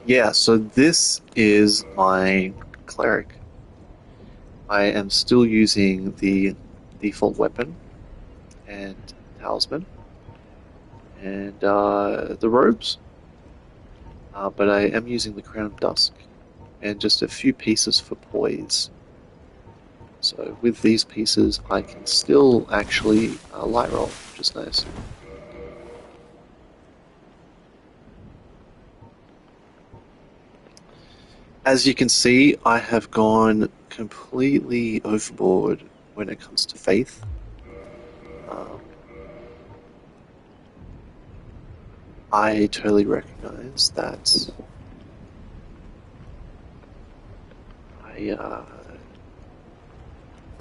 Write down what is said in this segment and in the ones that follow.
Yeah, so this is my Cleric. I am still using the default weapon and talisman and the robes, but I am using the Crown of Dusk and just a few pieces for poise. So with these pieces, I can still actually light roll, which is nice. As you can see, I have gone completely overboard when it comes to faith. Um, I totally recognize that I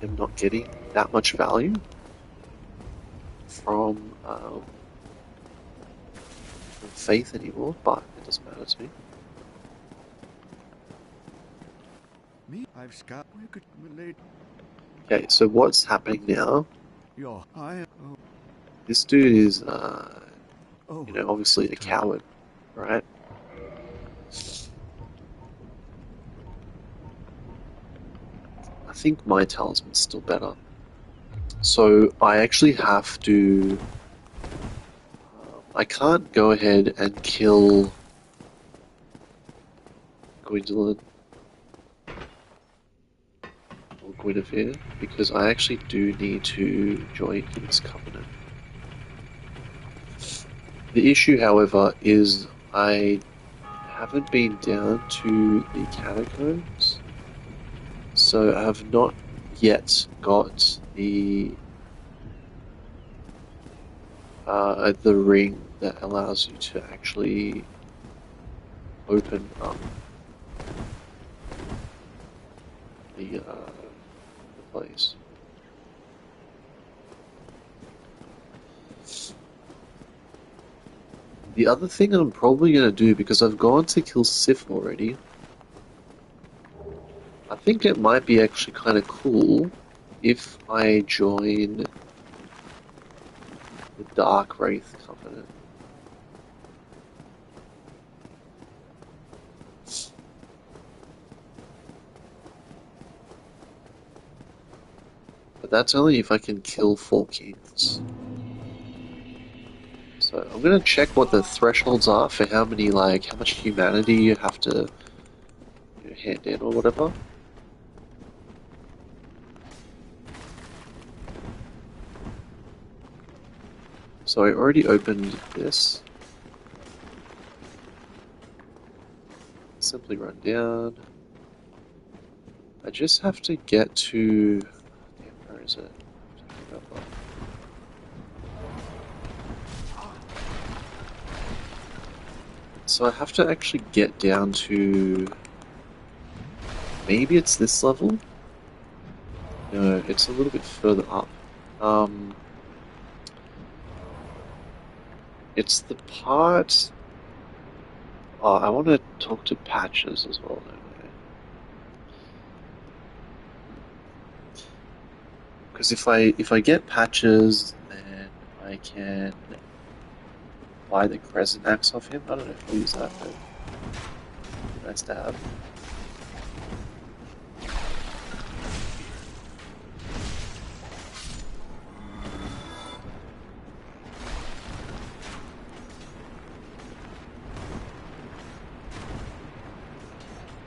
am not getting that much value from faith anymore, but it doesn't matter to me. Me, I've got we could relate. Okay, so what's happening now? Yo, I oh This dude is, oh obviously a coward, right? I think my talisman's still better. So I actually have to. I can't go ahead and kill Gwendolyn or Guinevere because I actually do need to join his covenant. The issue, however, is I haven't been down to the catacombs, so I have not yet got the ring that allows you to actually open up the place. The other thing I'm probably gonna do, because I've gone to kill Sif already, I think it might be actually kind of cool if I join the Dark Wraith Covenant. But that's only if I can kill 4 kings. So I'm gonna check what the thresholds are for how many, like, how much humanity you have to hand in or whatever. So I already opened this. Simply run down. I just have to get to. Damn, where is it? So I have to actually get down to. Maybe it's this level? No, it's a little bit further up. It's the part. Oh, I want to talk to Patches as well. Because if I get Patches, then I can buy the Crescent Axe off him. I don't know if I'll use that, but it'd be nice to have.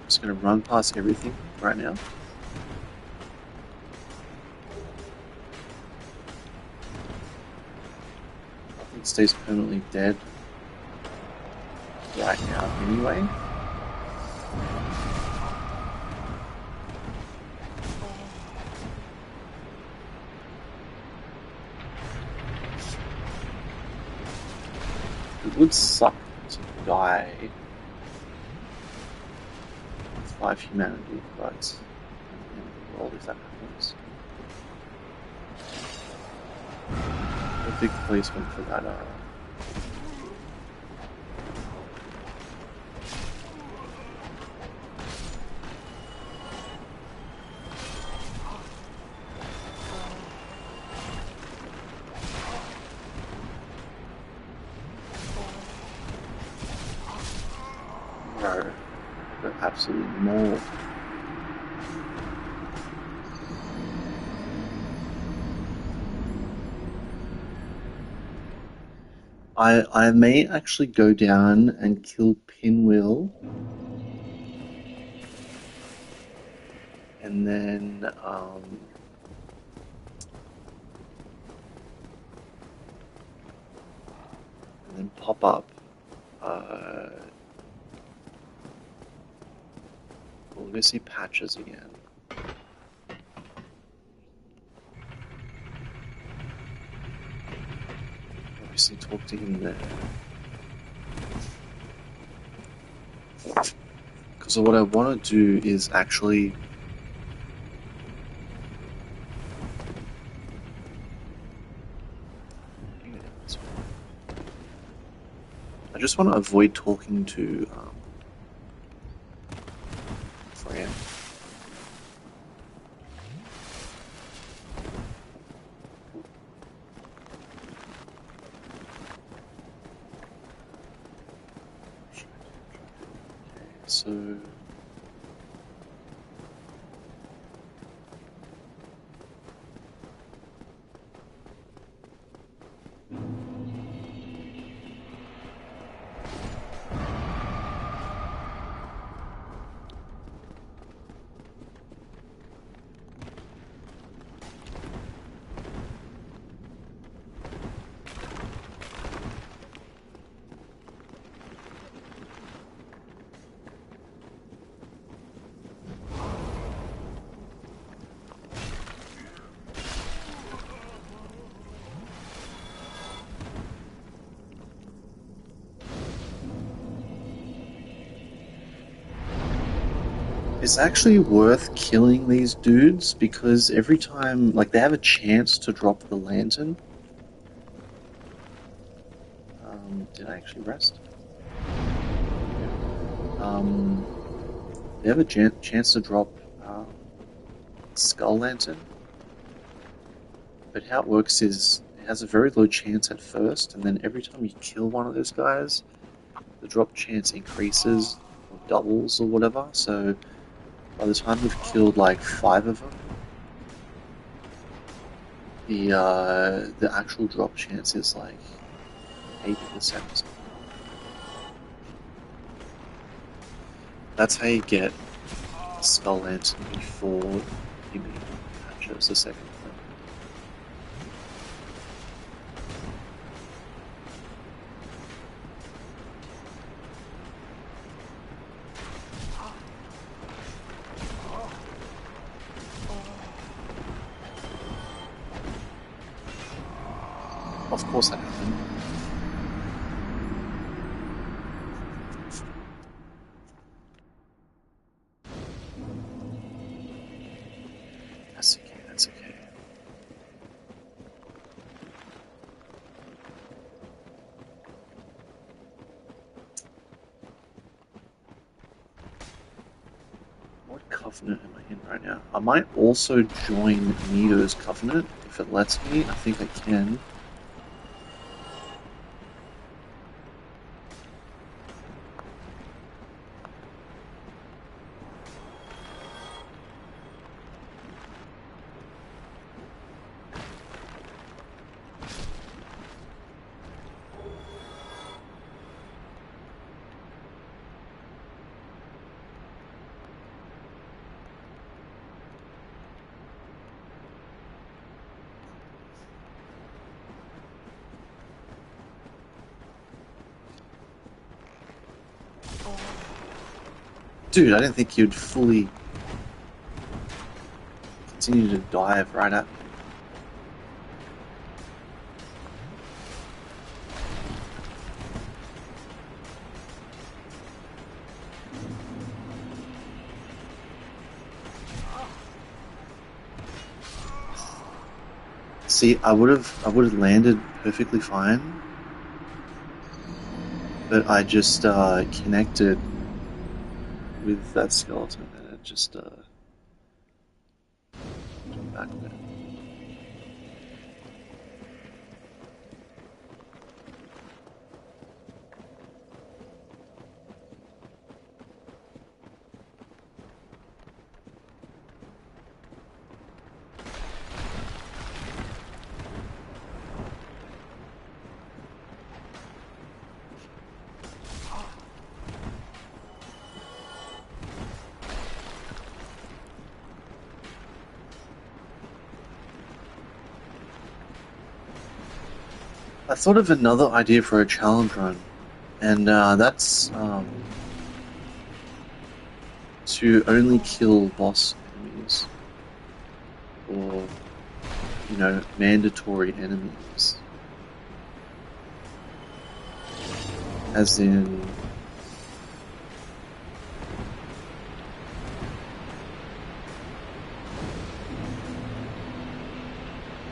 Just gonna run past everything right now. It stays permanently dead right now anyway. It would suck to die with 5 humanity, but in the world if that happens. A big placement for that bro. Got absolutely mauled. I may actually go down and kill Pinwheel, and then pop up. We'll go see Patches again. Obviously, talk to him there. Because what I want to do is actually. I just want to avoid talking to Fran. So it's actually worth killing these dudes because every time, like, they have a chance to drop the lantern. Did I actually rest? They have a chance to drop Skull Lantern, but how it works is it has a very low chance at first, and then every time you kill one of those guys, the drop chance increases or doubles or whatever. So by the time we've killed like 5 of them, the actual drop chance is like 80% or something. That's how you get Skull Lantern before you meet Patches the second time. Of course that happened. That's okay, that's okay. What covenant am I in right now? I might also join Nito's covenant if it lets me. I think I can. Dude, I didn't think you'd fully continue to dive right at me. See, I would have landed perfectly fine, but I just connected with that skeleton and it just took me back a bit. I thought of another idea for a challenge run, and that's to only kill boss enemies or mandatory enemies, as in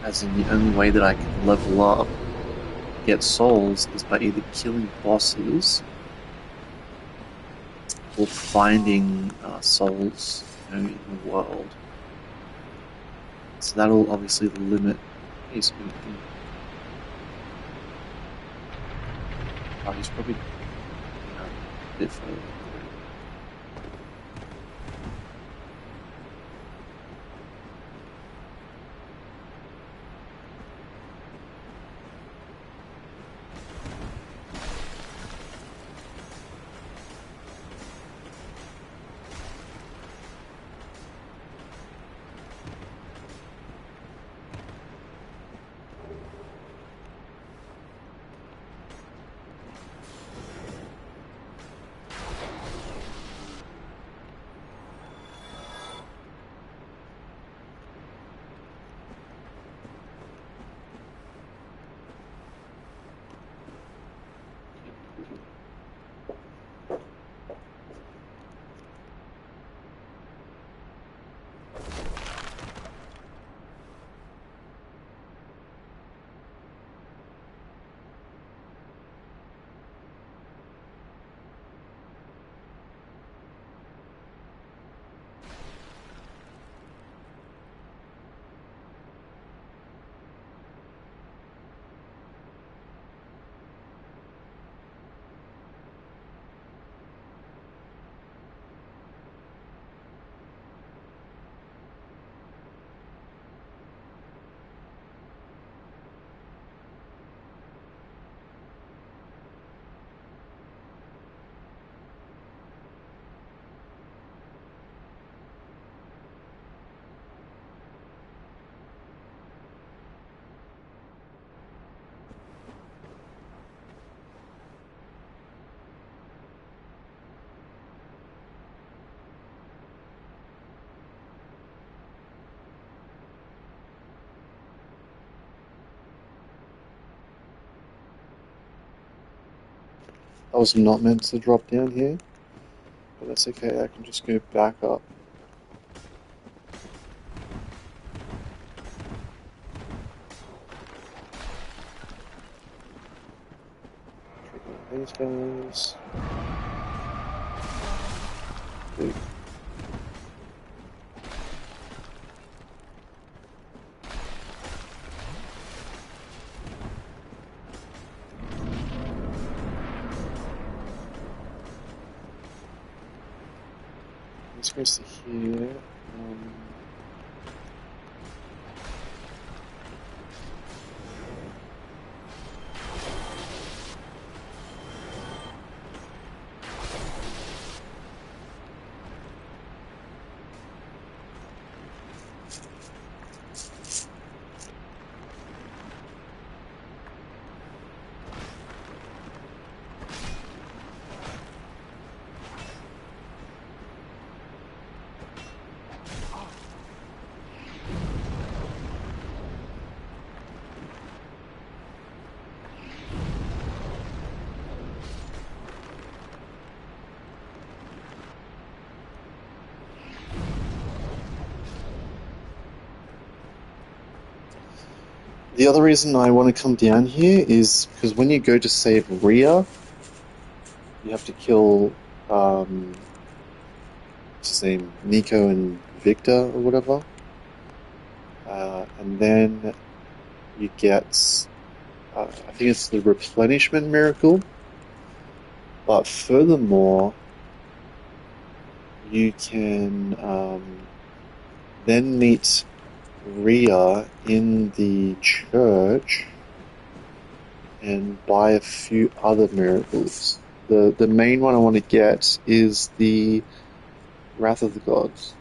the only way that I can level up, get souls, is by either killing bosses or finding souls, in the world. So that'll obviously limit. Hey, Spoon, you can. Oh, he's probably a bit further already. I was not meant to drop down here, but that's okay. I can just go back up. Trigger these guys. Good. Let's go to here. The other reason I want to come down here is because when you go to save Rhea, you have to kill what's his name, Nico and Victor or whatever, and then you get I think it's the replenishment miracle. But furthermore, you can then meet Rhea in the church and buy a few other miracles. The main one I want to get is the Wrath of the Gods.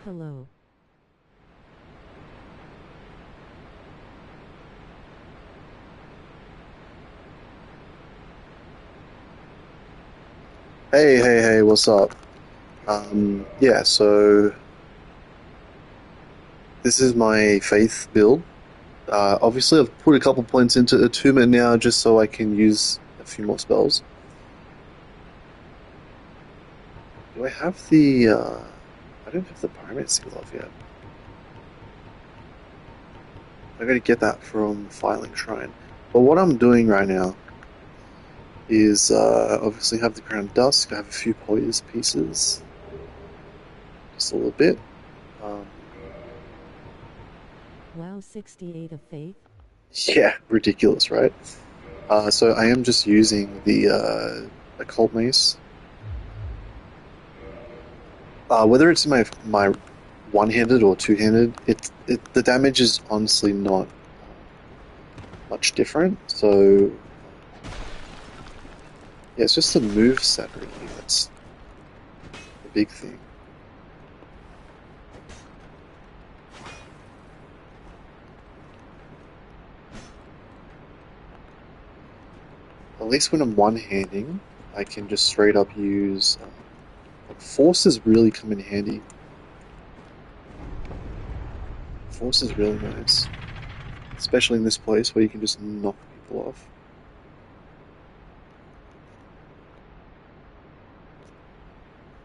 Hello. Hey, what's up? Yeah, so this is my faith build. Obviously, I've put a couple points into Attunement now just so I can use a few more spells. Do I have I don't have the Pyromancy Glove yet. I gotta get that from Filing Shrine. But what I'm doing right now is obviously have the Crown of Dusk. I have a few poise pieces, just a little bit. Um, Wow, 68 of faith. yeah, ridiculous, right? So I am just using the Occult Mace. Whether it's my one-handed or two-handed, the damage is honestly not much different. So yeah, it's just the move set really that's the big thing. At least when I'm one-handing, I can just straight up use like forces really come in handy. Force is really nice, especially in this place where you can just knock people off.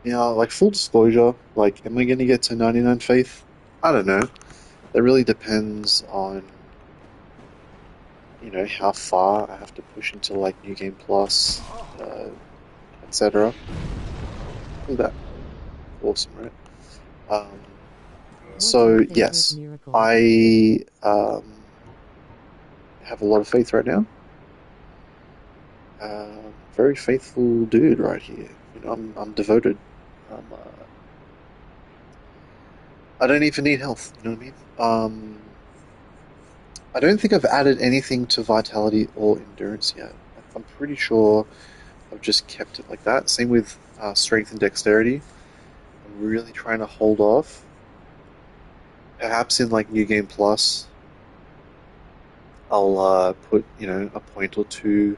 Yeah, like full disclosure, like, am I going to get to 99 faith? I don't know. That really depends on, how far I have to push into like New Game Plus, etc. Look at that. Awesome, right? Um, What's your so favorite yes, miracle? I have a lot of faith right now. Very faithful dude right here. I'm devoted. I don't even need health. You know what I mean? I don't think I've added anything to vitality or endurance yet. I'm pretty sure I've just kept it like that. Same with strength and dexterity. I'm really trying to hold off. Perhaps in like New Game Plus, I'll put a point or two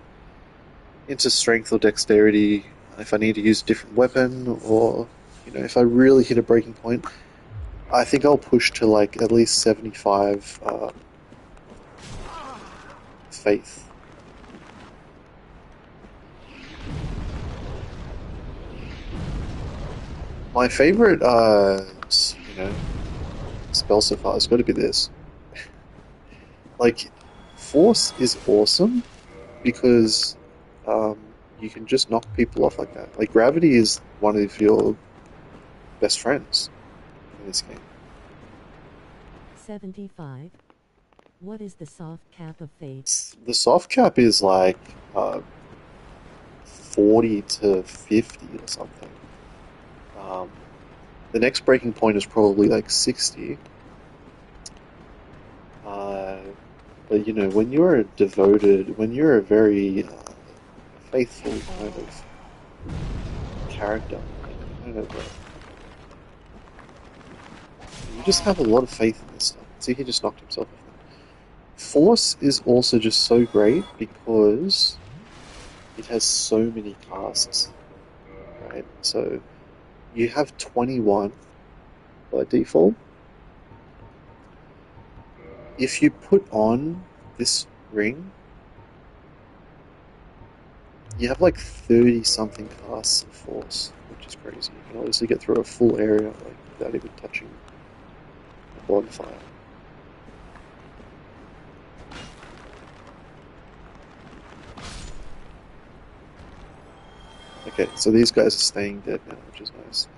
into strength or dexterity if I need to use a different weapon, or if I really hit a breaking point. I think I'll push to like at least 75 faith. My favorite, spell so far has got to be this. Like, force is awesome because you can just knock people off like that. Like, gravity is one of your best friends in this game. 75. What is the soft cap of faith? The soft cap is like 40 to 50 or something. Um, the next breaking point is probably like 60. Uh, but when you're a devoted, when you're a very faithful kind of character, kind of, you just have a lot of faith in this stuff. See, he just knocked himself off. Force is also just so great because it has so many casts, right? So you have 21 by default. If you put on this ring, you have like 30 something casts of force, which is crazy. You can obviously get through a full area like without even touching a bonfire. Okay, so these guys are staying dead now, which is nice.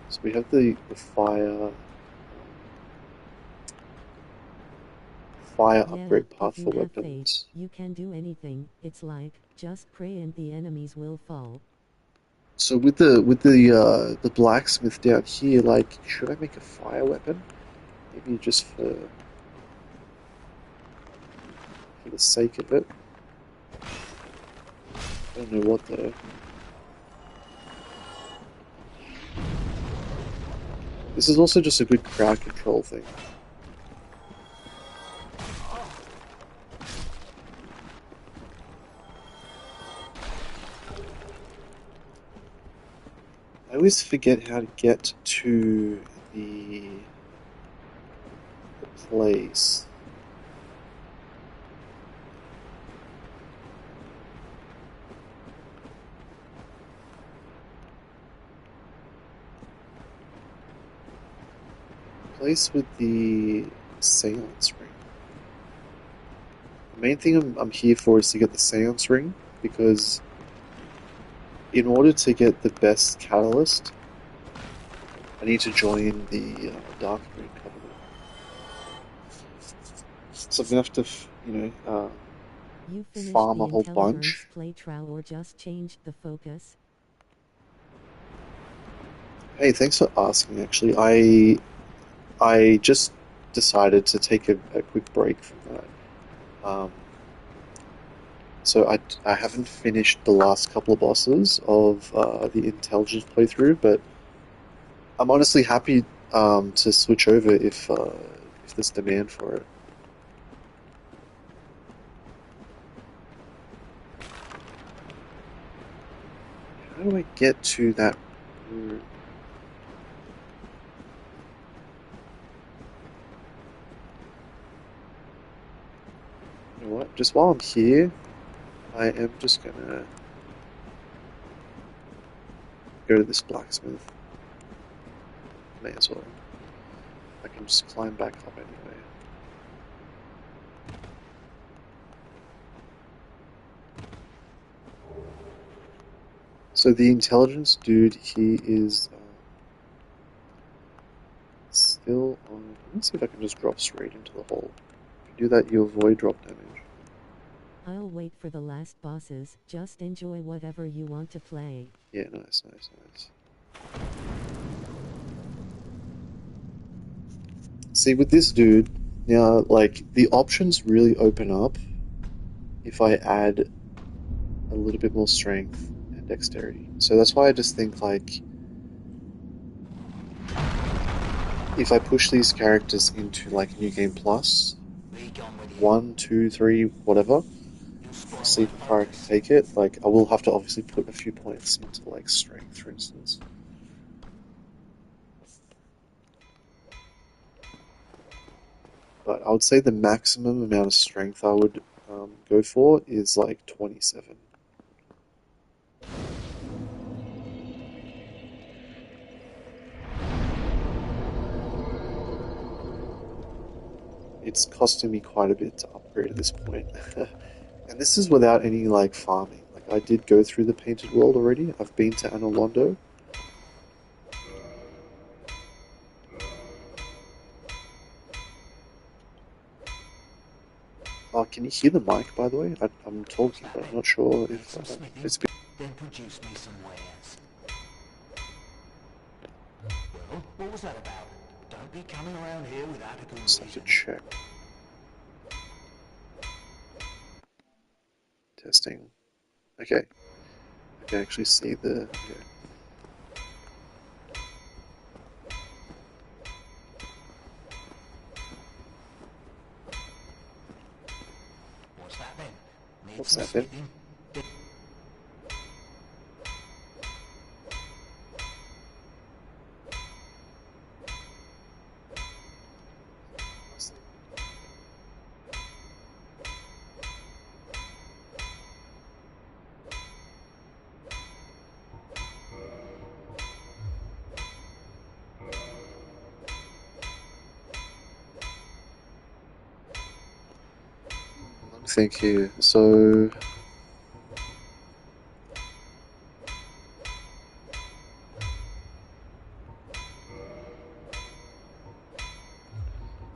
So we have the fire Yeah, upgrade path if for you have faith, weapons. you can do anything. It's like, just pray and the enemies will fall. So with the blacksmith down here, like, should I make a fire weapon? Maybe just for the sake of it. I don't know what though. This is also just a good crowd control thing. I always forget how to get to the place. Place with the seance ring. The main thing I'm here for is to get the seance ring, because in order to get the best catalyst, I need to join the Dark Moon Covenant. So I'm gonna have to, You finished farm the a whole intelligence bunch. playthrough or just changed the focus? Hey, thanks for asking. Actually, I just decided to take a quick break from that. Um, so I haven't finished the last couple of bosses of the intelligence playthrough, but I'm honestly happy to switch over if there's demand for it. How do I get to that room? You know what? Just while I'm here, I am just gonna go to this blacksmith. May as well. I can just climb back up anyway. So the intelligence dude, he is still on. Let's see if I can just drop straight into the hole. If you do that, you avoid drop damage. I'll wait for the last bosses, just enjoy whatever you want to play. Yeah, nice. See, with this dude, now, like, the options really open up if I add a little bit more strength and dexterity. So that's why I just think, like, if I push these characters into, like, New Game Plus, 1, 2, 3, whatever, see how far I can take it. Like, I will have to obviously put a few points into, like, strength, for instance. But I would say the maximum amount of strength I would go for is, like, 27. It's costing me quite a bit to upgrade at this point. And this is without any, like, farming. Like, I did go through the Painted World already. I've been to Anor Londo. Oh, can you hear the mic, by the way? I'm talking, but I'm not sure if it's been... Then produce me some wares. Well, what was that about? Don't be coming around here without a good Just have to reason. check. Testing. Okay. I can actually see the... Okay. What's that then? Need What's some that then? smithing? Let me think here. So...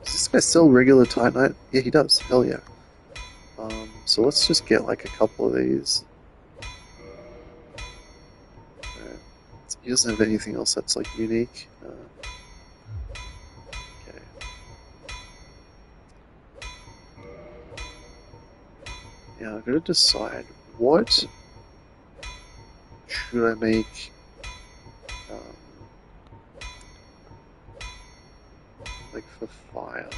Does this guy sell regular Titanite? Yeah, he does. Hell yeah. So let's just get like a couple of these. Alright. He doesn't have anything else that's like unique. Okay. Yeah, I've got to decide what should I make. Um, like for fire.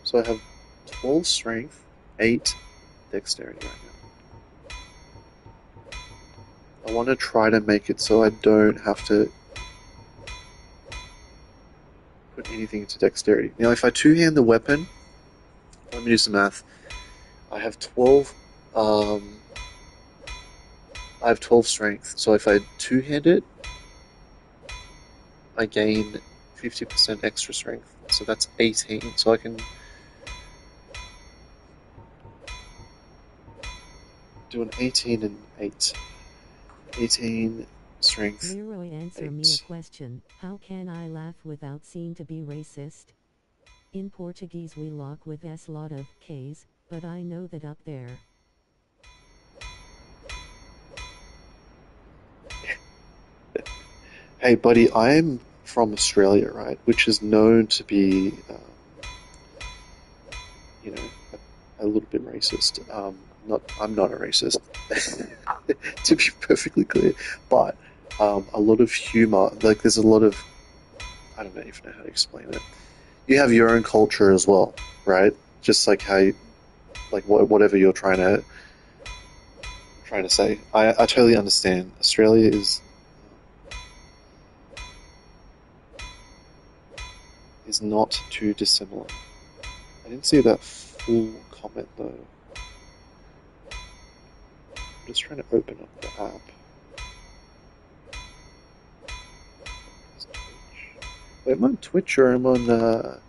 So I have 12 strength, 8 dexterity right now. I want to try to make it so I don't have to put anything into dexterity. Now, if I two-hand the weapon, let me do some math. I have 12. I have 12 strength. So if I two-hand it, I gain 50% extra strength. So that's 18. So I can do an 18 and 8. 18 strength. Leroy, answer me a question. How can I laugh without seeming to be racist? In Portuguese we lock with S lot of K's, but I know that up there. Hey, buddy, I'm from Australia, right? Which is known to be, you know, a little bit racist. I'm not a racist, to be perfectly clear, but a lot of humor. Like, there's a lot of, I don't even know how to explain it. You have your own culture as well, right? Just like how, like whatever you're trying to say. I totally understand. Australia is not too dissimilar. I didn't see that full comment though. I'm just trying to open up the app. Wait, am I on Twitch or am I on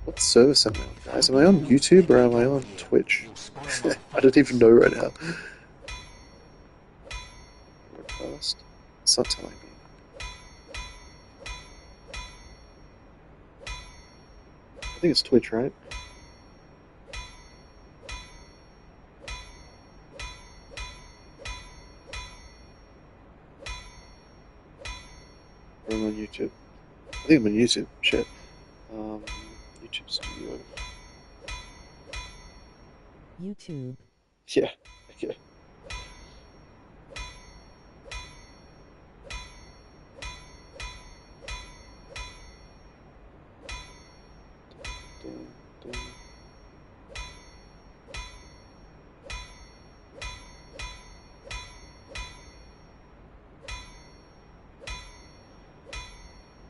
what service am I on, guys? Am I on YouTube or am I on Twitch? I don't even know right now. Broadcast? It's not telling me. I think it's Twitch, right? Or am I on YouTube? I think I'm on YouTube. Shit. YouTube Studio. YouTube. Yeah. Okay.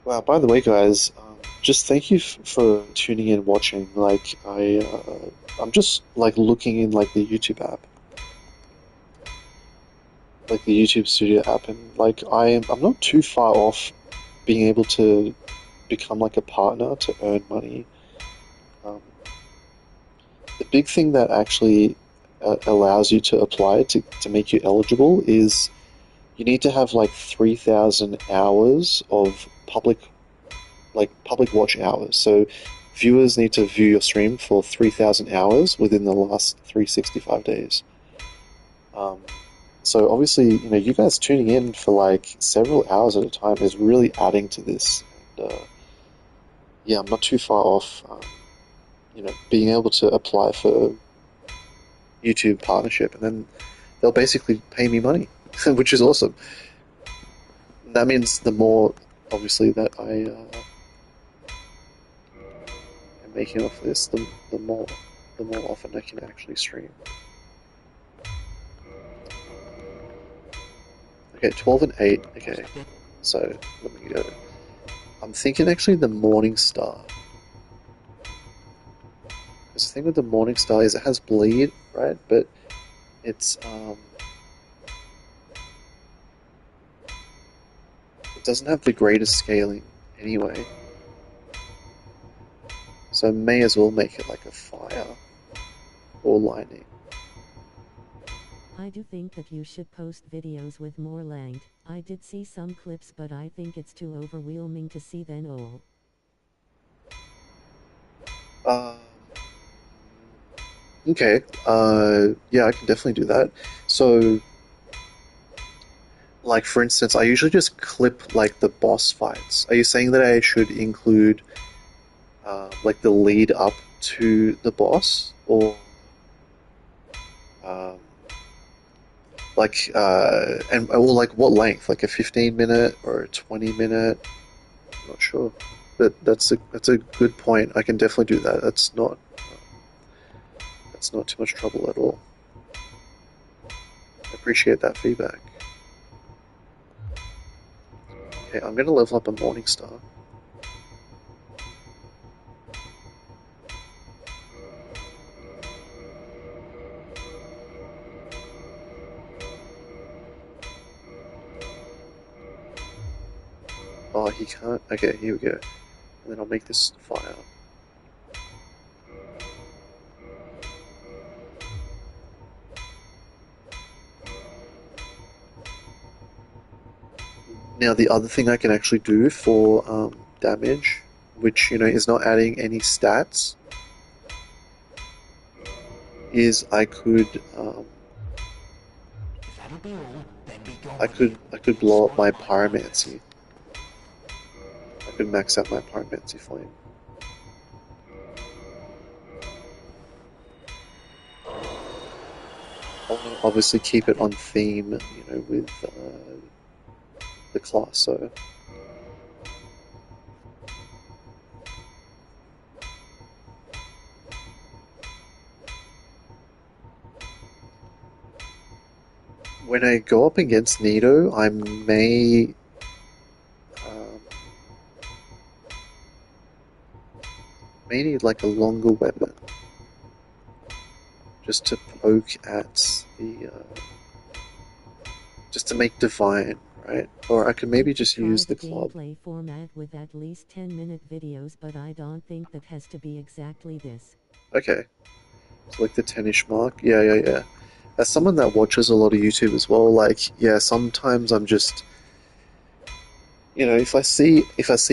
Wow, by the way, guys, just thank you for tuning in, watching. Like, I'm just like looking in like the YouTube app, like the YouTube Studio app, and like I'm not too far off being able to become like a partner to earn money. Um, the big thing that actually allows you to apply to make you eligible is you need to have like 3,000 hours of public watch hours. So viewers need to view your stream for 3,000 hours within the last 365 days. So obviously, you know, you guys tuning in for like several hours at a time is really adding to this. And yeah, I'm not too far off, you know, being able to apply for YouTube partnership, and then they'll basically pay me money, which is awesome. That means the more, obviously, that I am making off this, the more often I can actually stream. Okay, 12 and 8. Okay, so let me go. I'm thinking actually the Morning Star. Because the thing with the Morning Star is it has bleed, right? But it's it doesn't have the greatest scaling anyway. So I may as well make it like a fire or lightning. I do think that you should post videos with more length. I did see some clips, but I think it's too overwhelming to see them all. Okay. Yeah, I can definitely do that. So, like for instance, I usually just clip like the boss fights. Are you saying that I should include like the lead up to the boss, or um, Like, and well, like what length? Like a 15-minute or a 20-minute? I'm not sure. But that's a good point. I can definitely do that. That's not too much trouble at all. I appreciate that feedback. Okay, I'm gonna level up a Morning Star. Oh, he can't. Okay, here we go. And then I'll make this fire. Now, the other thing I can actually do for damage, which, is not adding any stats, is If that'll be all, then be gone I with you. could blow up my pyromancy. I could max out my pyromancy flame. I'll obviously keep it on theme, with the class. So when I go up against Nito, I um, may need like a longer weapon, just to poke at just to make divine, right? Or I could maybe just use the club. Gameplay format with at least 10-minute videos, but I don't think that has to be exactly this. Okay, so like the 10-ish mark. Yeah. As someone that watches a lot of YouTube as well, like, yeah, sometimes I'm just, if I see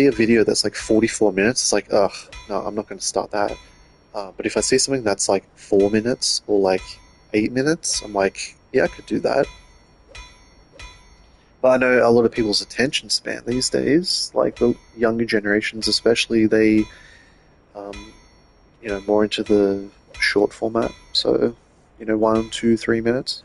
a video that's like 44 minutes, it's like, ugh, no, I'm not going to start that. But if I see something that's like 4 minutes or like 8 minutes, I'm like, yeah, I could do that. But I know a lot of people's attention span these days, like the younger generations especially, they, um, more into the short format. So, 1, 2, 3 minutes.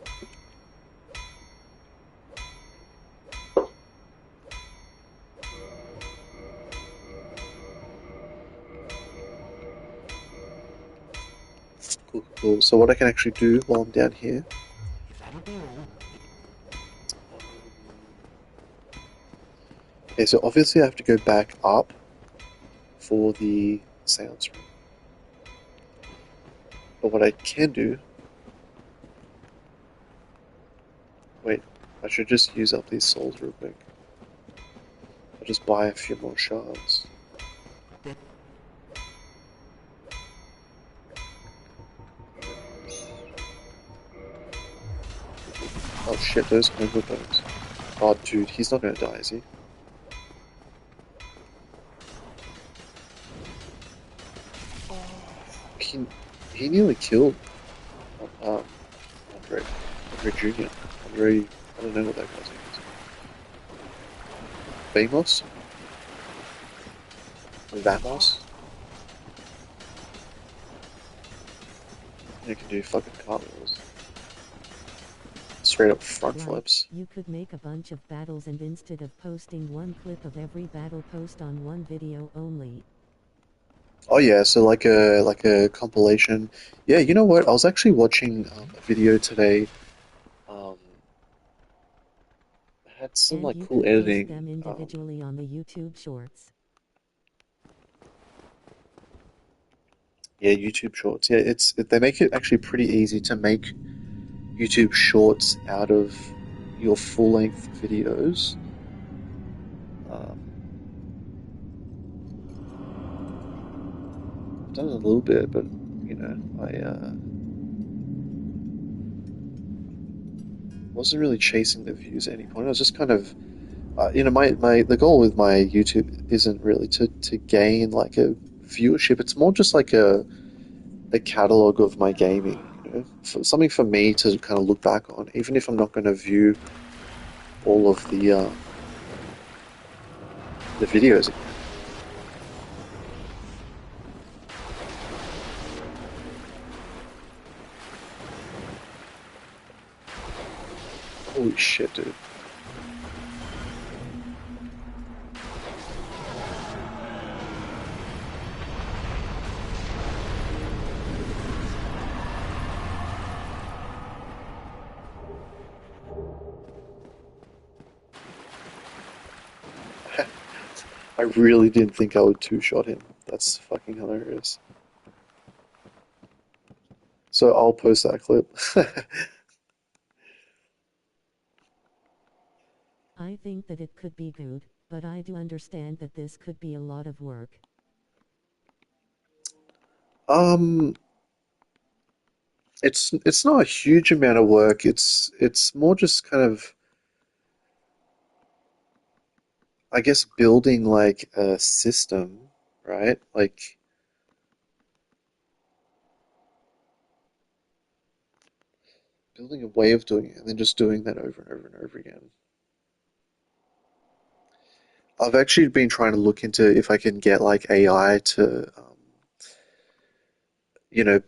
Cool. So what I can actually do while I'm down here. If that'll be all. Okay, so obviously I have to go back up for the sounds room. But what I can do... Wait, I should just use up these souls real quick. I'll just buy a few more shards. Oh shit, those Ogre bones. Oh dude, he's not gonna die, is he? He, he nearly killed Andre. Andre Jr. Andre, I don't know what that guy's name is. Vamos? Vamos? You can do fucking cartwheels. Straight up front flips. You could make a bunch of battles and instead of posting one clip of every battle, post on one video only. Oh yeah, so like a compilation. Yeah, you know what? I was actually watching a video today. Um, had some And like you cool could post editing. them individually on the YouTube Shorts. Yeah, YouTube Shorts. Yeah, they make it actually pretty easy to make YouTube Shorts out of your full-length videos. I've done it a little bit, but I wasn't really chasing the views at any point. I was just kind of, the goal with my YouTube isn't really to gain like a viewership. It's more just like a catalog of my gaming, something for me to kind of look back on, even if I'm not going to view all of the videos again. shit, dude. I really didn't think I would two-shot him. That's fucking hilarious. So I'll post that clip. I think that it could be good, but I do understand that this could be a lot of work. Um, it's not a huge amount of work. It's more just kind of, I guess, building like a system, right? Like building a way of doing it and then just doing that over and over and over again. I've actually been trying to look into if I can get like AI to,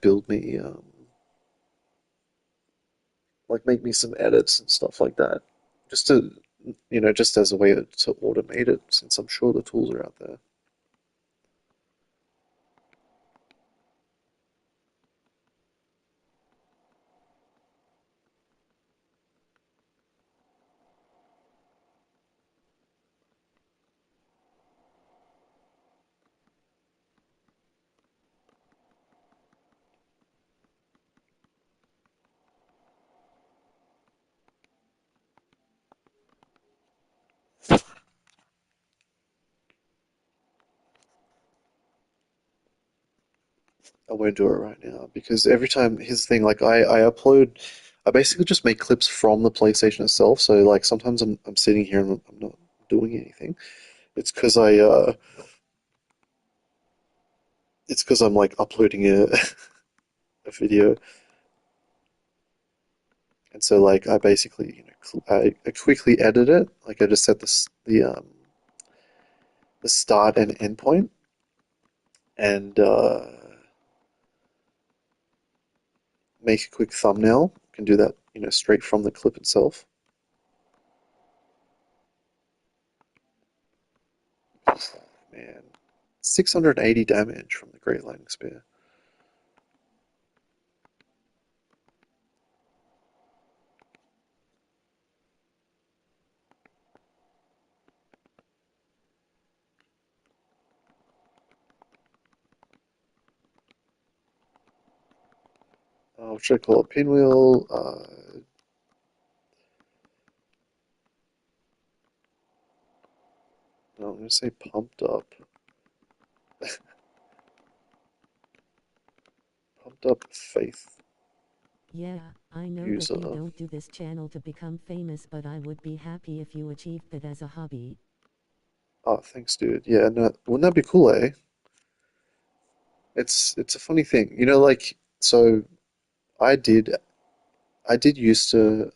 build me, like make me some edits and stuff like that, just to, just as a way to automate it, since I'm sure the tools are out there. I won't do it right now because every time his thing, like I upload, I basically just make clips from the PlayStation itself. So like sometimes I'm sitting here and I'm not doing anything. It's because I'm like uploading a video, and so like I basically I quickly edit it. Like I just set the start and end point, and make a quick thumbnail. You can do that straight from the clip itself. Man, 680 damage from the Great Lightning Spear. What should I call it? Pinwheel. No, I'm gonna say pumped up. Pumped up faith Yeah, I know that you user. don't do this channel to become famous, but I would be happy if you achieved that as a hobby. Oh, thanks, dude. Yeah, no, wouldn't that be cool, eh? It's a funny thing, like so. I did I did used to.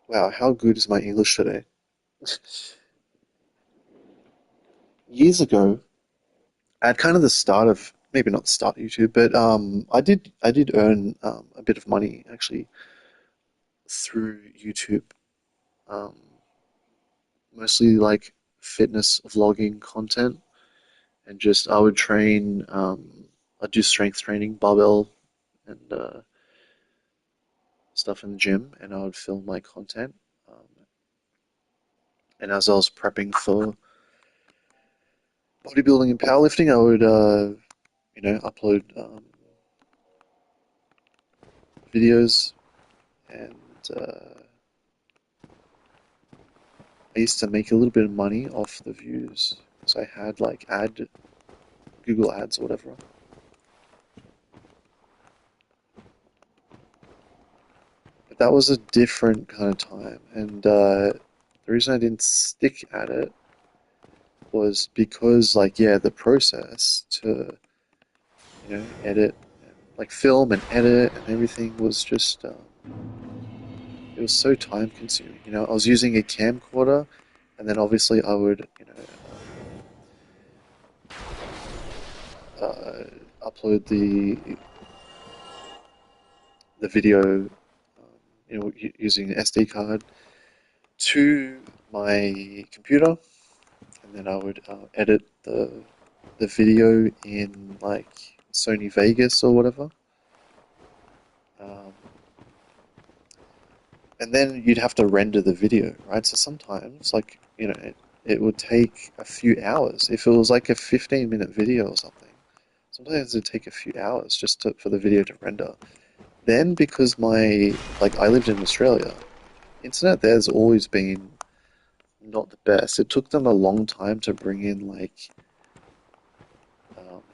Wow, how good is my English today? Years ago, at kind of the start of maybe not the start of YouTube, but I did earn a bit of money actually through YouTube. Um, Mostly like fitness vlogging content, and just I would train. I'd do strength training, barbell, and stuff in the gym, and I would film my content. And as I was prepping for bodybuilding and powerlifting, I would upload videos, and uh, I used to make a little bit of money off the views. So I had like Google ads or whatever. But that was a different kind of time, and the reason I didn't stick at it was because, like, yeah, the process to edit, and, like film and edit and everything was just it was so time consuming. I was using a camcorder, and then obviously I would upload the video using an SD card to my computer, and then I would edit the video in like Sony Vegas or whatever. Um, and then you'd have to render the video, right? So sometimes, like, it would take a few hours. If it was like a 15-minute video or something, sometimes it'd take a few hours just for the video to render. Then, because I lived in Australia, internet there's always been not the best. It took them a long time to bring in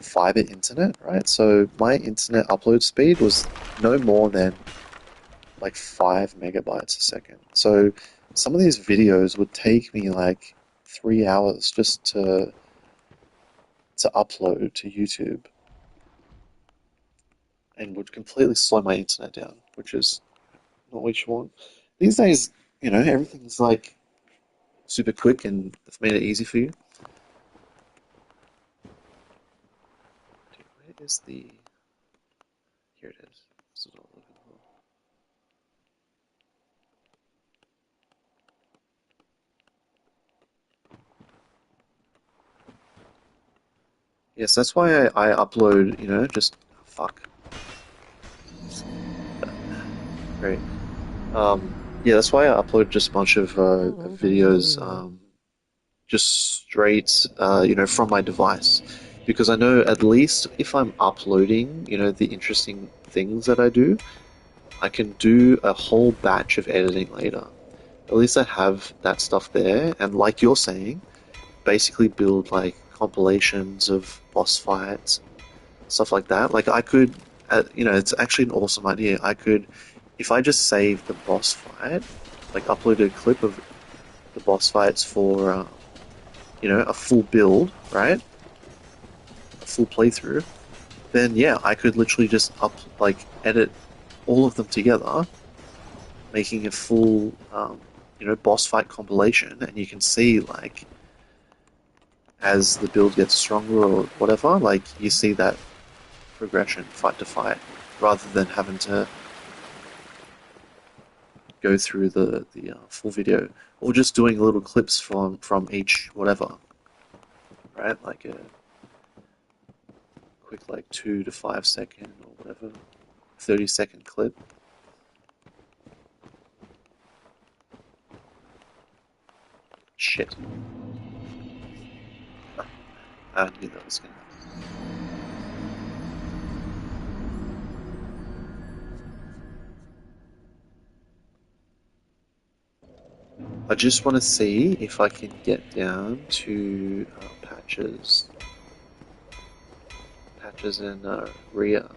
fiber internet, right? So my internet upload speed was no more than like 5 megabytes a second. So some of these videos would take me like 3 hours just to upload to YouTube, and would completely slow my internet down, which is not what you want. These days, everything's like super quick and they've made it easy for you. Dude, where is the... Here it is. This is what I'm looking for. Yes, that's why I upload, just... Fuck. Great. Yeah, that's why I upload just a bunch of videos, just straight, from my device. Because I know at least if I'm uploading, the interesting things that I do, I can do a whole batch of editing later. At least I have that stuff there, and like you're saying, basically build like compilations of boss fights, stuff like that. Like I could, it's actually an awesome idea. I could, if I just save the boss fight, like upload a clip of the boss fights for, a full build, right? A full playthrough, then yeah, I could literally just edit all of them together, making a full, boss fight compilation, and you can see like as the build gets stronger or whatever, like you see that progression fight to fight, rather than having to go through the full video, or just doing little clips from each whatever, right? Like a quick like 2 to 5 second or whatever, 30-second clip. Shit, I knew that was gonna happen. I just want to see if I can get down to patches in Rhea.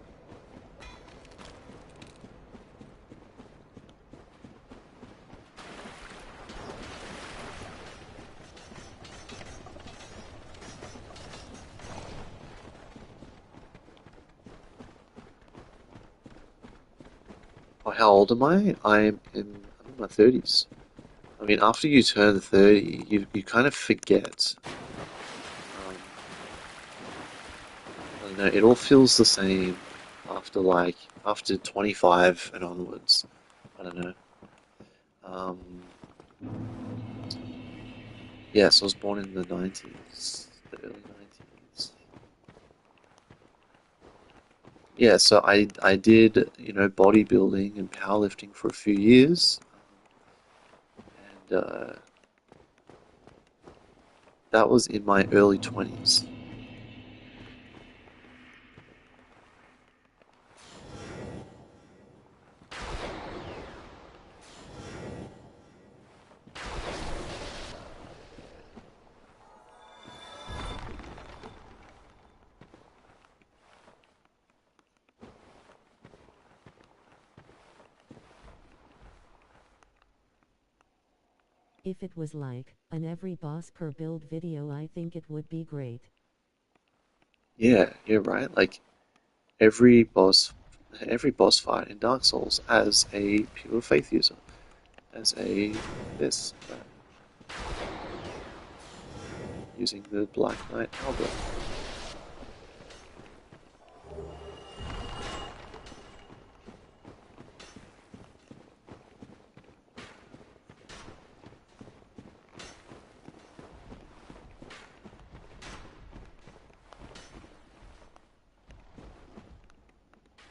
Oh, how old am I? I'm in my 30s. I mean, after you turn 30, you kind of forget. Um, I don't know, it all feels the same after 25 and onwards. I don't know. Um, yes, I was born in the 90s, the early 90s. Yeah, so I did, bodybuilding and powerlifting for a few years, and that was in my early 20s. If it was like an every boss per build video, I think it would be great. Yeah, you're right. Like every boss fight in Dark Souls as a pure faith user, as a this that, using the Black Knight algorithm.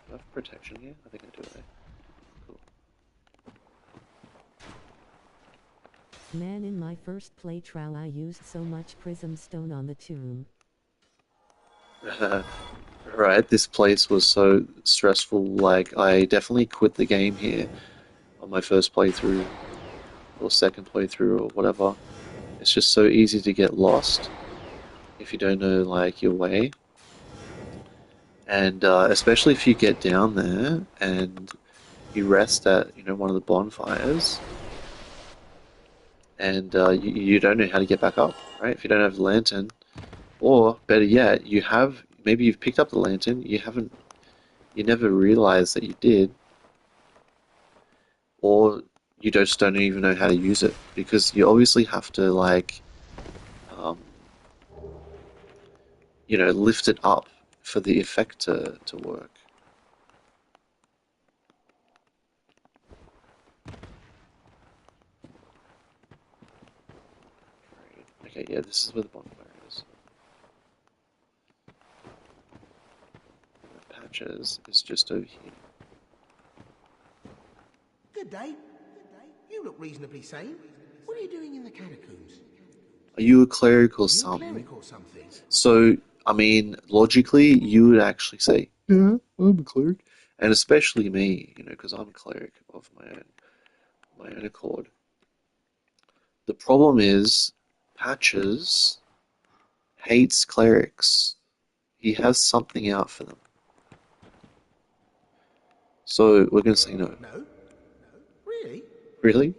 Do I have protection here? I think I do, eh? Cool. Man, in my first playthrough I used so much prism stone on the tomb. Right, this place was so stressful, like, I definitely quit the game here on my first playthrough, or second playthrough, or whatever. It's just so easy to get lost if you don't know, like, your way. And especially if you get down there and you rest at, one of the bonfires, and you don't know how to get back up, right? If you don't have the lantern, or better yet, maybe you've picked up the lantern, you never realized that you did, or you just don't even know how to use it, because you obviously have to, like, um, lift it up for the effect to work. Right. Okay, yeah, this is where the bonfire is. The patches is just over here. Good day. You look reasonably sane. What are you doing in the catacombs? Are you a cleric or Are you a something? cleric or something? So, I mean, logically, you would actually say, yeah, I'm a cleric. And especially me, because I'm a cleric of my own accord. The problem is, Patches hates clerics. He has something out for them. So, we're going to say no. No? Really? Really?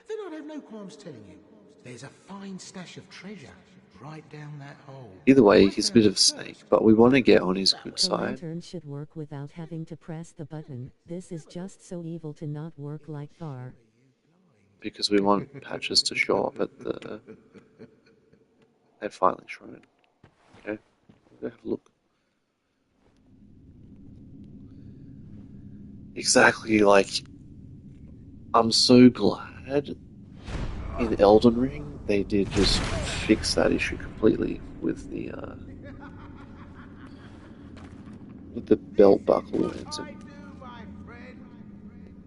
Then I'd have no qualms telling you. There's a fine stash of treasure right down that hole. Either way, I he's a found bit of it a snake, first. but we want to get on his good The side. lantern should work without having to press the button. This is just so evil to not work like Thar. Because we want Patches to show up at Filing Shrine. Okay? We'll go have a look. Exactly, like, I'm so glad in Elden Ring they did just fix that issue completely with the belt buckle lantern. do, my friend.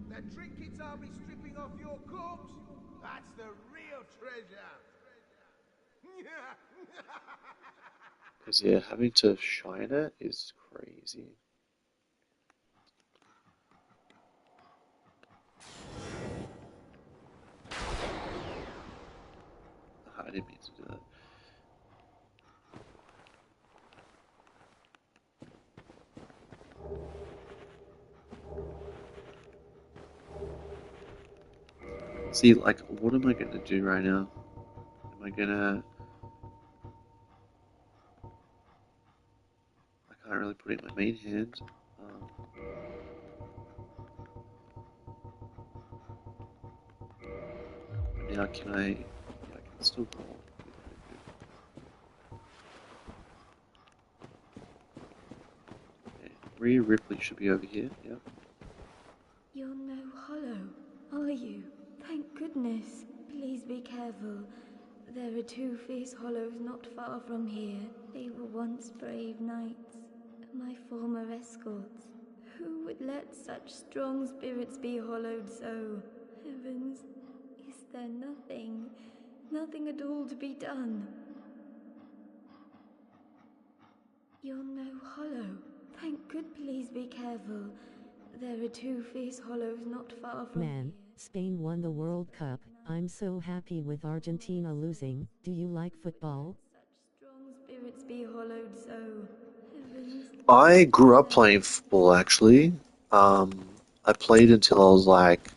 The trinkets I'll be stripping off your corpse, that's the real treasure. Because yeah, having to shine it is crazy. I didn't mean to do that. See, like, what am I going to do right now? Am I gonna... I can't really put it in my main hand. But now can I... Yeah, I can still roll. Okay. Rhea Ripley should be over here, yeah. You're no hollow, are you? Thank goodness. Please be careful. There are two fierce hollows not far from here. They were once brave knights, my former escorts. Who would let such strong spirits be hollowed so? Heavens, is there nothing at all to be done? You're no hollow. Thank good, please be careful. There are two fierce hollows not far from Man, here. Spain won the World Cup. I'm so happy with Argentina losing. Do you like football? Such strong spirits be hollowed so. Heavens. I grew up playing football, actually. I played until I was like,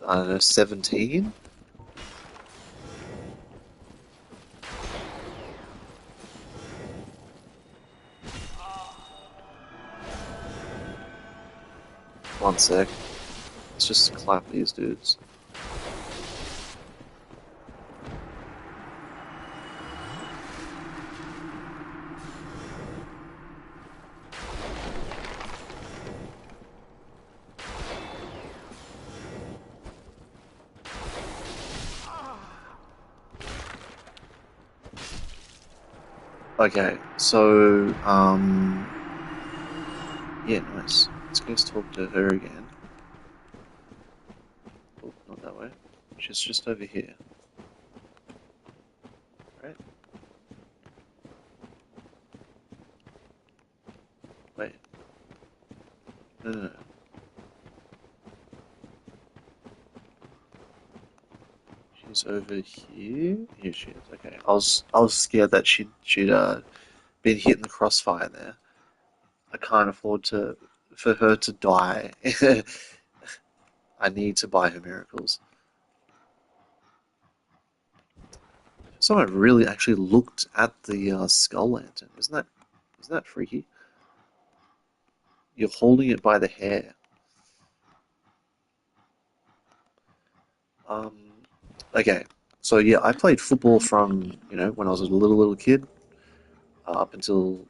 I don't know, 17. One sec. Let's just clap these dudes. Okay, so, yeah, nice. Let's Let's go talk to her again. Oh, not that way. She's just over here. Right? Wait. No, no, no. She's over here. Here she is. Okay. I was scared that she'd been hit in the crossfire there. I can't afford to for her to die. I need to buy her miracles. Someone really actually looked at the skull lantern. Isn't that freaky? You're holding it by the hair. Um, okay. So yeah, I played football from, when I was a little kid up until,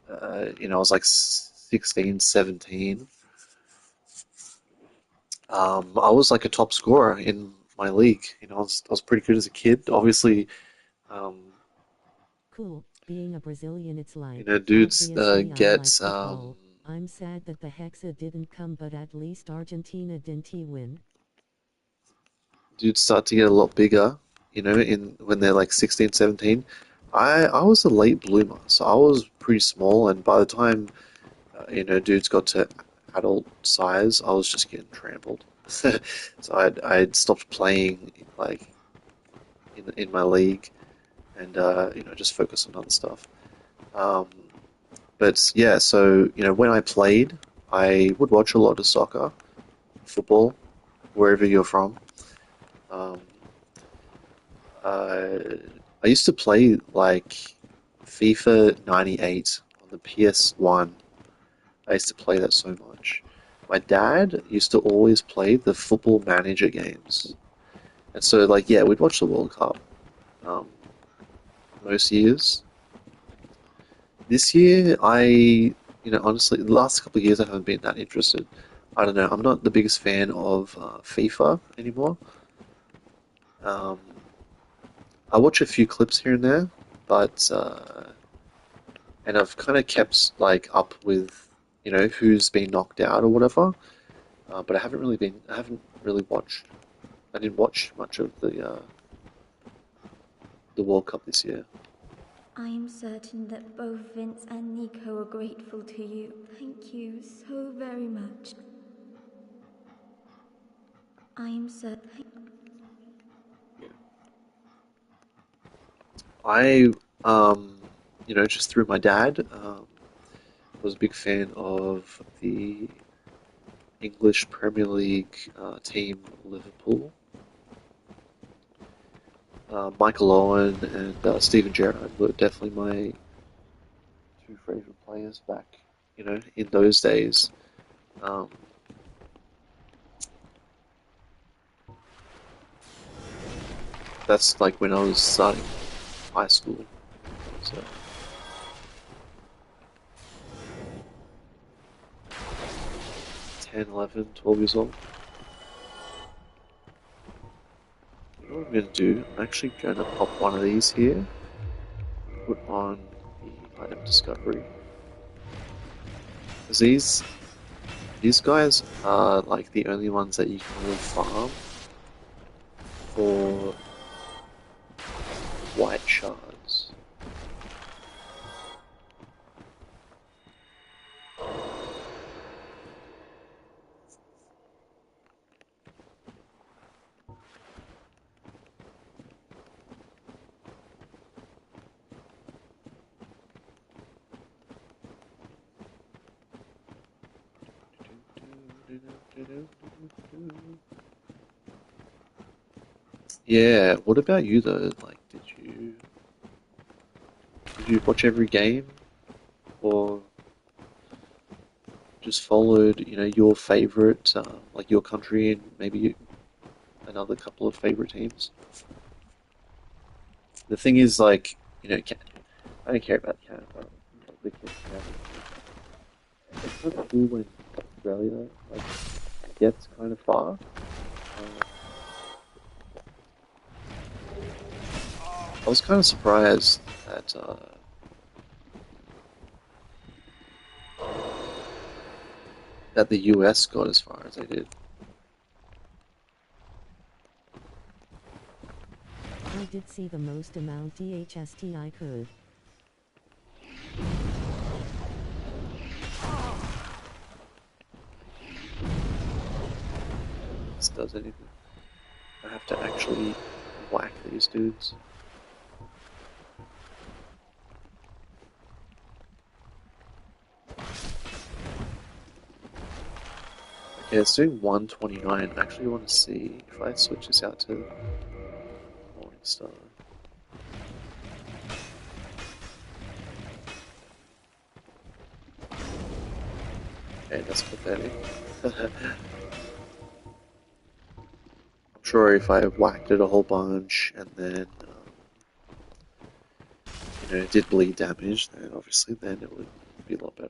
I was like 16, 17. I was like a top scorer in my league. I was pretty good as a kid. Obviously, um, Cool. Being a Brazilian, it's like, dudes obviously I like get football. I'm sad that the Hexa didn't come, but at least Argentina didn't he win? dudes start to get a lot bigger, in when they're like 16, 17. I was a late bloomer, so I was pretty small, and by the time dudes got to adult size, I was just getting trampled. So I'd stopped playing like in my league, and just focus on other stuff. Um, but yeah, so when I played, I would watch a lot of soccer, football, wherever you're from. Um, uh, I used to play like FIFA 98 on the PS1. I used to play that so much. My dad used to always play the football manager games. And so, like, yeah, we'd watch the World Cup um, most years. This year, honestly, the last couple of years I haven't been that interested. I don't know, I'm not the biggest fan of FIFA anymore. Um, I watch a few clips here and there, but and I've kind of kept like up with who's been knocked out or whatever. But I haven't really watched. I didn't watch much of the World Cup this year. I am certain that both Vince and Nico are grateful to you. Thank you so very much. I am certain. I just through my dad, was a big fan of the English Premier League team Liverpool. Michael Owen and Steven Gerrard were definitely my two favorite players back, in those days. Um, that's like when I was starting high school. So 10, 11, 12 years old. You know what I'm going to do? I'm actually going to pop one of these here, put on the item discovery. Because these guys are like the only ones that you can really farm for white shards. Yeah, what about you though? Like, did you watch every game, or just followed, your favorite, like your country and maybe another couple of favorite teams? The thing is, like, I don't care about Canada. The kids, it's kind of cool when Australia like gets kind of far. I was kind of surprised that that the US got as far as they did. I did see the most amount DHST I could. This does anything. I have to actually whack these dudes. Okay, it's doing 129. I actually want to see if I switch this out to Morningstar. Okay, that's pathetic. I'm sure if I whacked it a whole bunch and then, it did bleed damage, then obviously then it would be a lot better.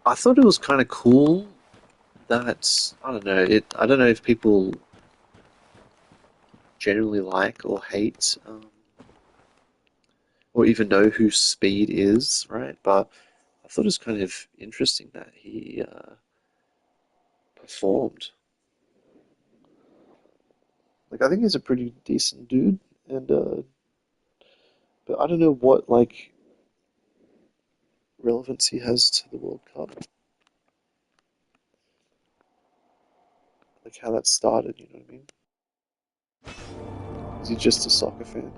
I thought it was kind of cool that, I don't know, I don't know if people generally like or hate, or even know who Speed is, right? But I thought it was kind of interesting that he performed. Like, I think he's a pretty decent dude, and but I don't know what like relevance he has to the World Cup, like how that started. You know what I mean? Is he just a soccer fan?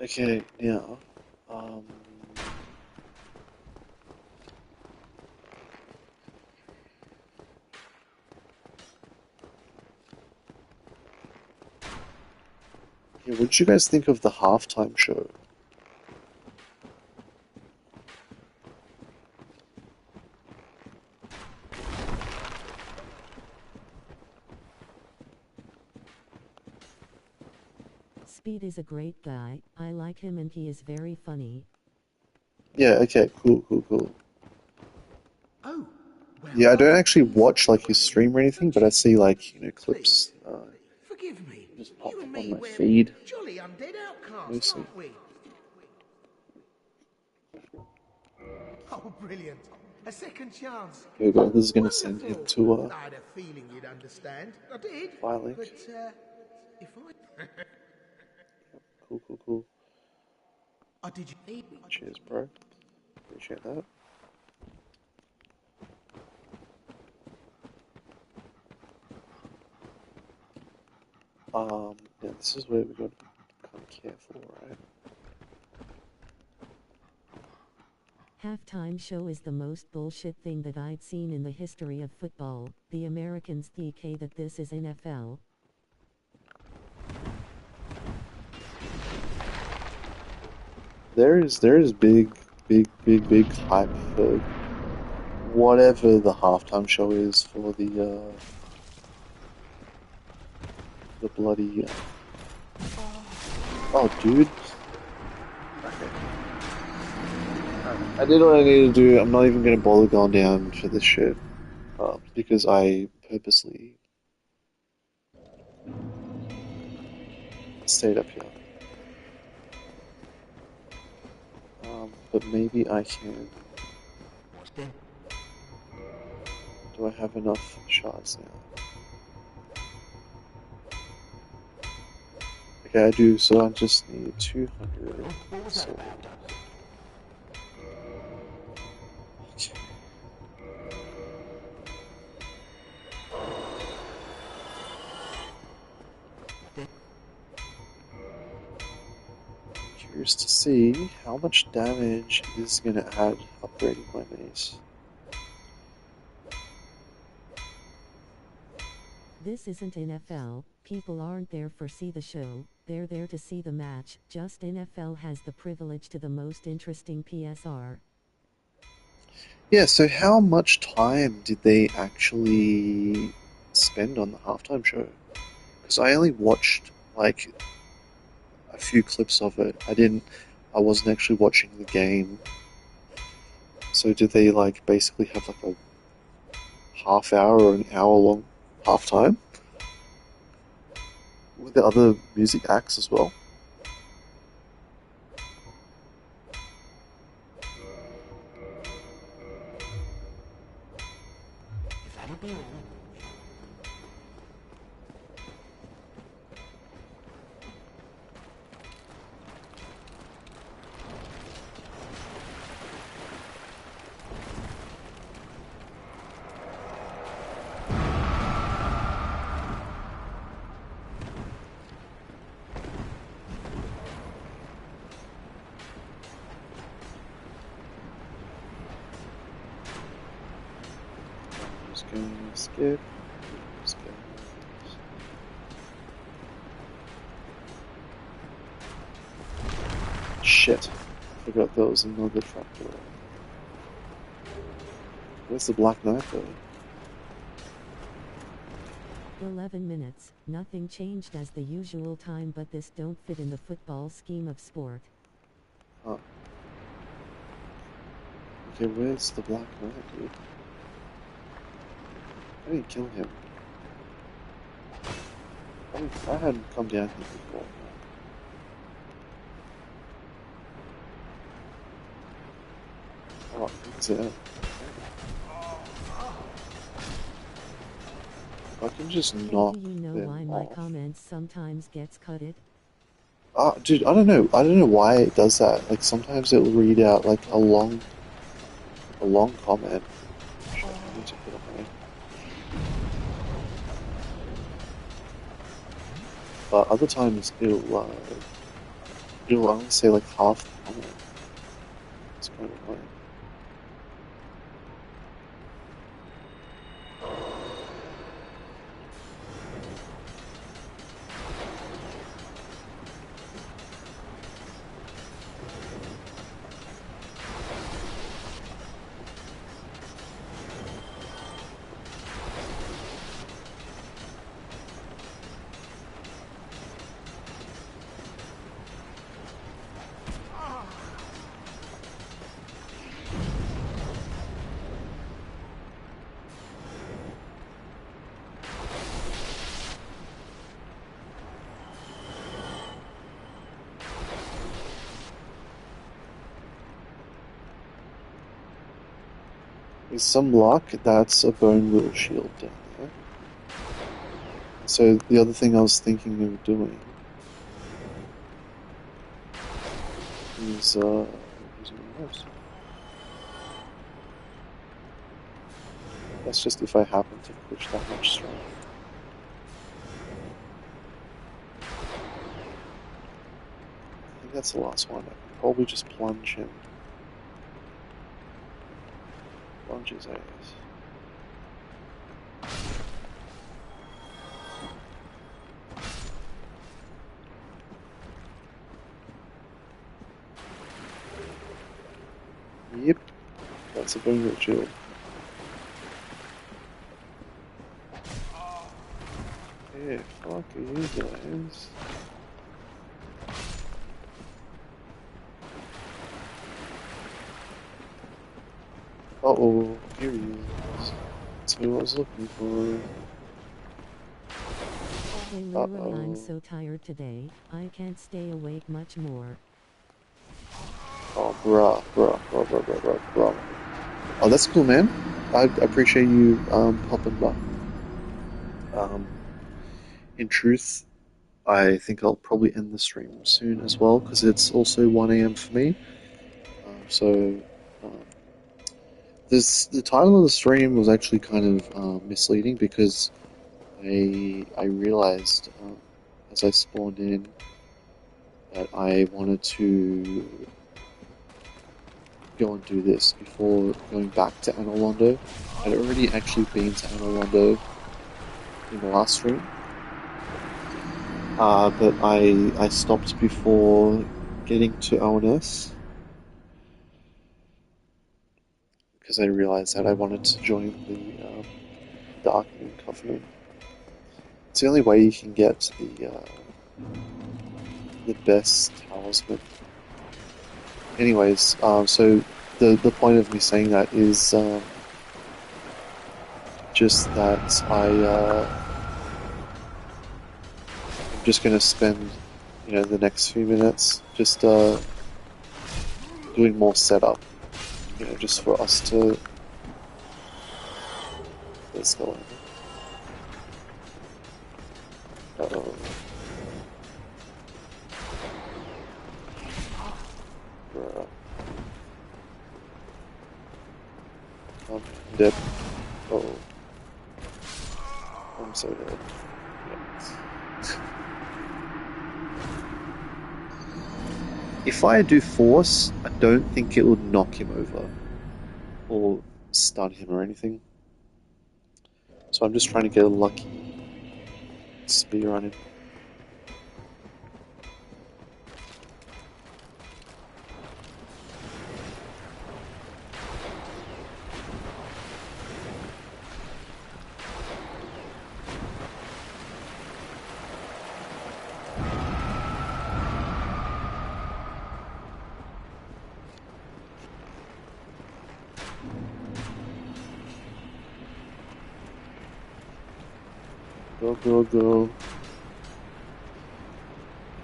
Okay, now, yeah, what did you guys think of the halftime show? Speed is a great guy, I like him and he is very funny. Yeah, okay, cool. Oh, well, Yeah, I don't actually please watch like his stream or anything, but I see like, clips Please, forgive me. just pop You and up on me, my we're feed jolly undead outcasts, mostly. aren't we? Oh, brilliant. A second chance. Here we go, this is gonna send him Wonderful. to I had a feeling you'd understand. I did. file link. But, if I... Cool. Oh, did you... Cheers, bro. Appreciate that. Yeah, this is where we got to be kind of careful, right? Halftime show is the most bullshit thing that I'd seen in the history of football. The Americans think that this is NFL. There is big hype for whatever the halftime show is for the bloody. Oh, dude. Okay. I did what I needed to do. I'm not even gonna bother going down for this shit, because I purposely stayed up here. But maybe I can. Do I have enough shards now? Okay, I do, so I just need 200. What was that So, about? curious to see how much damage this is gonna add upgrading my mace. This isn't NFL, people aren't there for see the show. they're there to see the match. Just NFL has the privilege to the most interesting PSR. Yeah, so how much time did they actually spend on the halftime show? Because I only watched like a few clips of it. I wasn't actually watching the game. So did they like basically have like a half hour or an hour long halftime? With the other music acts as well? If that'll be all. Just gonna skip. Skip. Shit. I forgot there was another trapdoor. Where's the Black Knight though? 11 minutes, nothing changed as the usual time, but this don't fit in the football scheme of sport. Oh. Okay, where's the Black Knight, dude? How do you kill him? I hadn't come down here before. Oh, it's it. I can just Hey, knock do you know them why my off. comments sometimes gets cutted? Dude, I don't know. I don't know why it does that. Like sometimes it'll read out like a long comment. Shit, I need to put away. But other times it'll only say like half the comment. It's kind of annoying. With some luck, that's a bone wheel shield down there. So the other thing I was thinking of doing is using my nose. That's just if I happen to push that much strength. I think that's the last one. I can probably just plunge him. Plunge his ass. Yep, that's a bone wheel shield. Yeah, fuck you guys. Uh-oh, here he is. That's who I was looking for. Hey Leroy, I'm Uh-oh. so tired today, I can't stay awake much more. Oh, bruh. Oh, that's cool, man. I appreciate you popping by. In truth, I think I'll probably end the stream soon as well because it's also 1 a.m. for me. So the title of the stream was actually kind of misleading because I realized as I spawned in that I wanted to go and do this before going back to Anor Londo. I'd already actually been to Anor Londo in the last stream, but I stopped before getting to ONS because I realized that I wanted to join the Dark Moon Covenant. It's the only way you can get the best talisman. Anyways, so the point of me saying that is just that I'm just gonna spend the next few minutes just doing more setup, just for us to let's go. Uh-oh. Bruh. I'm dead. Oh. I'm so dead. Yes. If I do force, I don't think it would knock him over or stun him or anything. So I'm just trying to get a lucky spear on him. Go.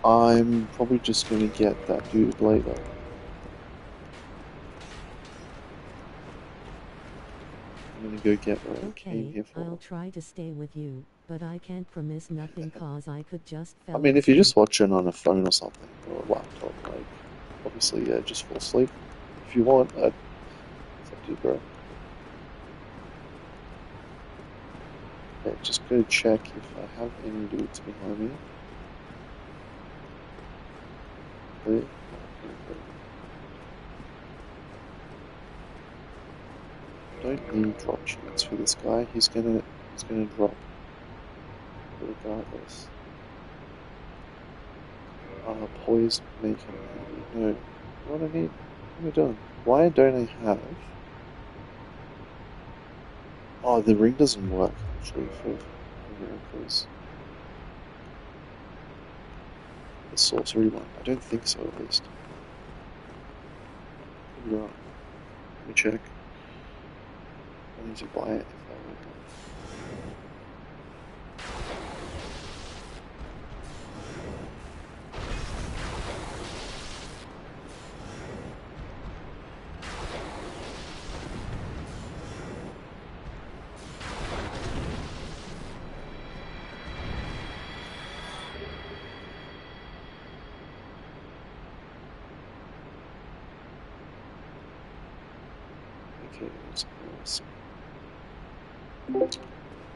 I'm probably just going to get that dude later. I'm going to go get what I came here for. I'll try to stay with you, but I can't promise nothing cause I could just I fell mean, if you're just asleep. watching on a phone or something, or a laptop, like, obviously, yeah, just fall asleep. If you want, it's up to you, bro. Okay, just go check if I have any dudes behind me. Clear. Don't need drop chance for this guy. He's gonna drop regardless. Poised make him happy. No. What I need? What am I doing? Why don't I have? Oh, the ring doesn't work actually for miracles. The sorcery one. I don't think so, at least. Could be wrong. Let me check. I need to buy it if I want. Okay, let's pause.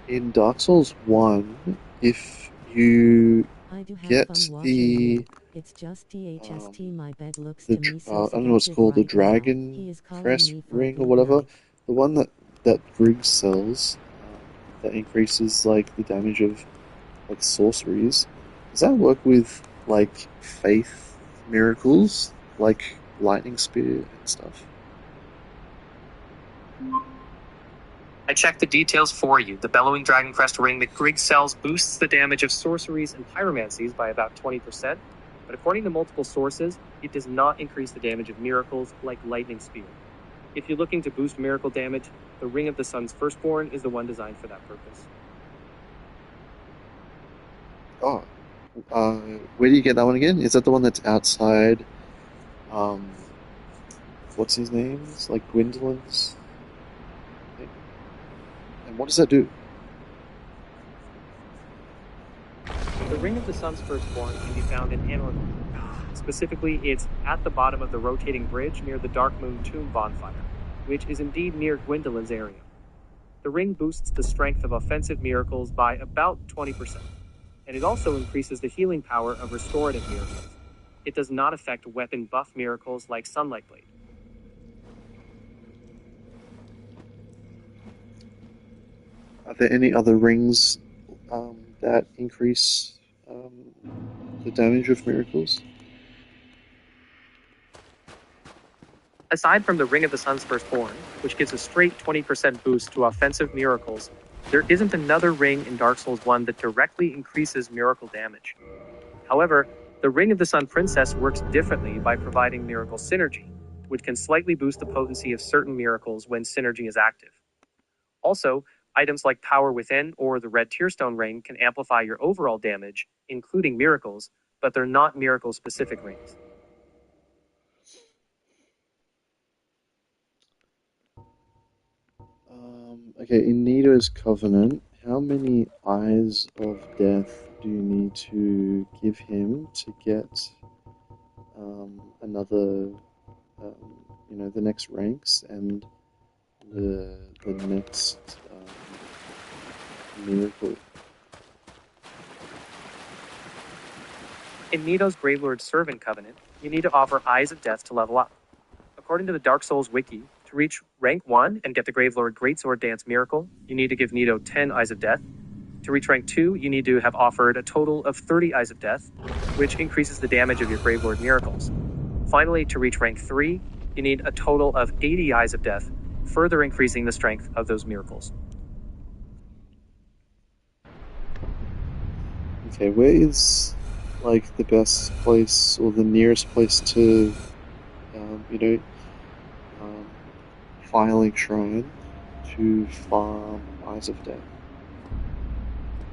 In Dark Souls 1, if you I do have get fun watching the you. It's just THST my bed looks the to me so I don't know what it's seductive called, the right now. Dragon He is calling Crest me for a ring or good whatever, night. the one that Griggs sells, that increases like the damage of like sorceries. Does that work with like faith miracles, like lightning spear and stuff? I checked the details for you. The Bellowing Dragon Crest ring that Griggs sells boosts the damage of sorceries and pyromancies by about 20%, but according to multiple sources, it does not increase the damage of miracles like Lightning Spear. If you're looking to boost miracle damage, the Ring of the Sun's Firstborn is the one designed for that purpose. Oh, where do you get that one again? Is that the one that's outside? Um, what's his name? It's like Gwendolyn's thing. And what does that do? The Ring of the Sun's Firstborn can be found in Anor. Specifically, it's at the bottom of the rotating bridge near the Dark Moon Tomb bonfire, which is indeed near Gwendolyn's area. The ring boosts the strength of offensive miracles by about 20%, and it also increases the healing power of restorative miracles. It does not affect weapon buff miracles like Sunlight Blade. Are there any other rings that increase the damage of miracles? Aside from the Ring of the Sun's Firstborn, which gives a straight 20% boost to offensive miracles, there isn't another ring in Dark Souls 1 that directly increases miracle damage. However, the Ring of the Sun Princess works differently by providing miracle synergy, which can slightly boost the potency of certain miracles when synergy is active. Also, items like Power Within or the Red Tearstone Ring can amplify your overall damage, including miracles, but they're not miracle-specific rings. Okay, in Nito's Covenant, how many Eyes of Death do you need to give him to get another, the next ranks and the next miracle? In Nito's Gravelord's Servant Covenant, you need to offer Eyes of Death to level up. According to the Dark Souls wiki, to reach rank 1 and get the Gravelord Greatsword Dance Miracle, you need to give Nito 10 Eyes of Death. To reach rank 2, you need to have offered a total of 30 Eyes of Death, which increases the damage of your Gravelord Miracles. Finally, to reach rank 3, you need a total of 80 Eyes of Death, further increasing the strength of those miracles. Okay, where is like the best place or the nearest place to, Filing Shrine to farm Eyes of Death?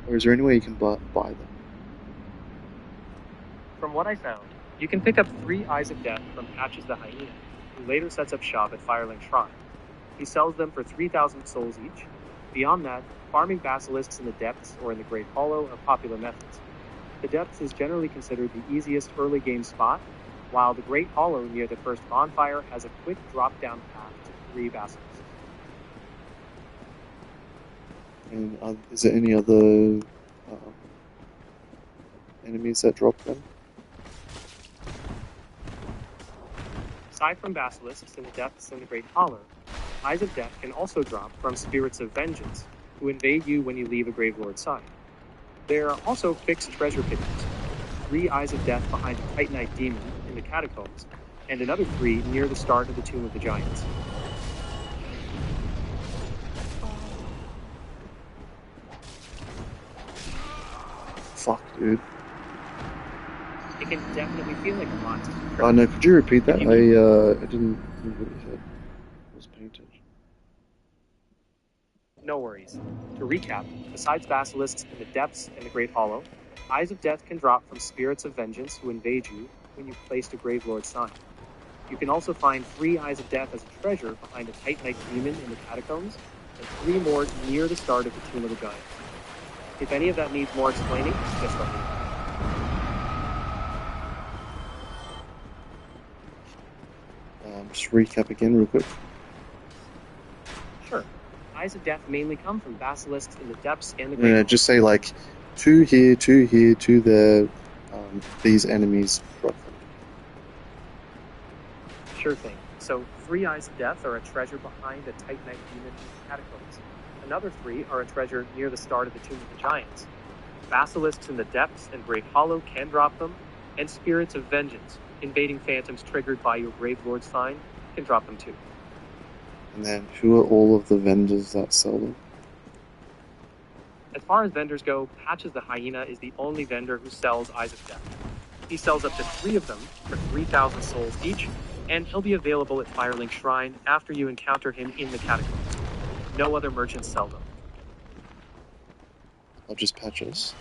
Or is there any way you can buy them? From what I found, you can pick up 3 Eyes of Death from Patches the Hyena, who later sets up shop at Firelink Shrine. He sells them for 3,000 souls each. Beyond that, farming basilisks in the depths or in the Great Hollow are popular methods. The depths is generally considered the easiest early game spot, while the Great Hollow near the first bonfire has a quick drop-down path to 3 basilisks. And is there any other enemies that drop them? Aside from basilisks in the depths and the Great Hollow, Eyes of Death can also drop from Spirits of Vengeance, who invade you when you leave a Gravelord's side. There are also fixed treasure pickers, 3 Eyes of Death behind a Titanite demon in the catacombs, and another 3 near the start of the Tomb of the Giants. Fuck, dude. It can definitely feel like a lot. Oh no, could you repeat that? I didn't hear what you said. It was painted. No worries. To recap, besides basilisks in the depths and the Great Hollow, Eyes of Death can drop from Spirits of Vengeance who invade you when you've placed a Gravelord sign. You can also find 3 Eyes of Death as a treasure behind a Titanite demon in the catacombs, and 3 more near the start of the Tomb of the Giants. If any of that needs more explaining, just let me know. Just recap again real quick. Sure. Eyes of Death mainly come from basilisks in the depths and the Great Hollow. Just say like 2 here, 2 there. These enemies drop them. Sure thing. So 3 Eyes of Death are a treasure behind a Titanite demon in the catacombs. Another 3 are a treasure near the start of the Tomb of the Giants. Basilisks in the depths and Great Hollow can drop them, and Spirits of Vengeance, invading phantoms triggered by your Gravelord sign, can drop them too. And then who are all of the vendors that sell them? As far as vendors go, Patches the Hyena is the only vendor who sells Eyes of Death. He sells up to 3 of them for 3,000 souls each, and he'll be available at Firelink Shrine after you encounter him in the catacombs. No other merchants sell them. Not just Patches.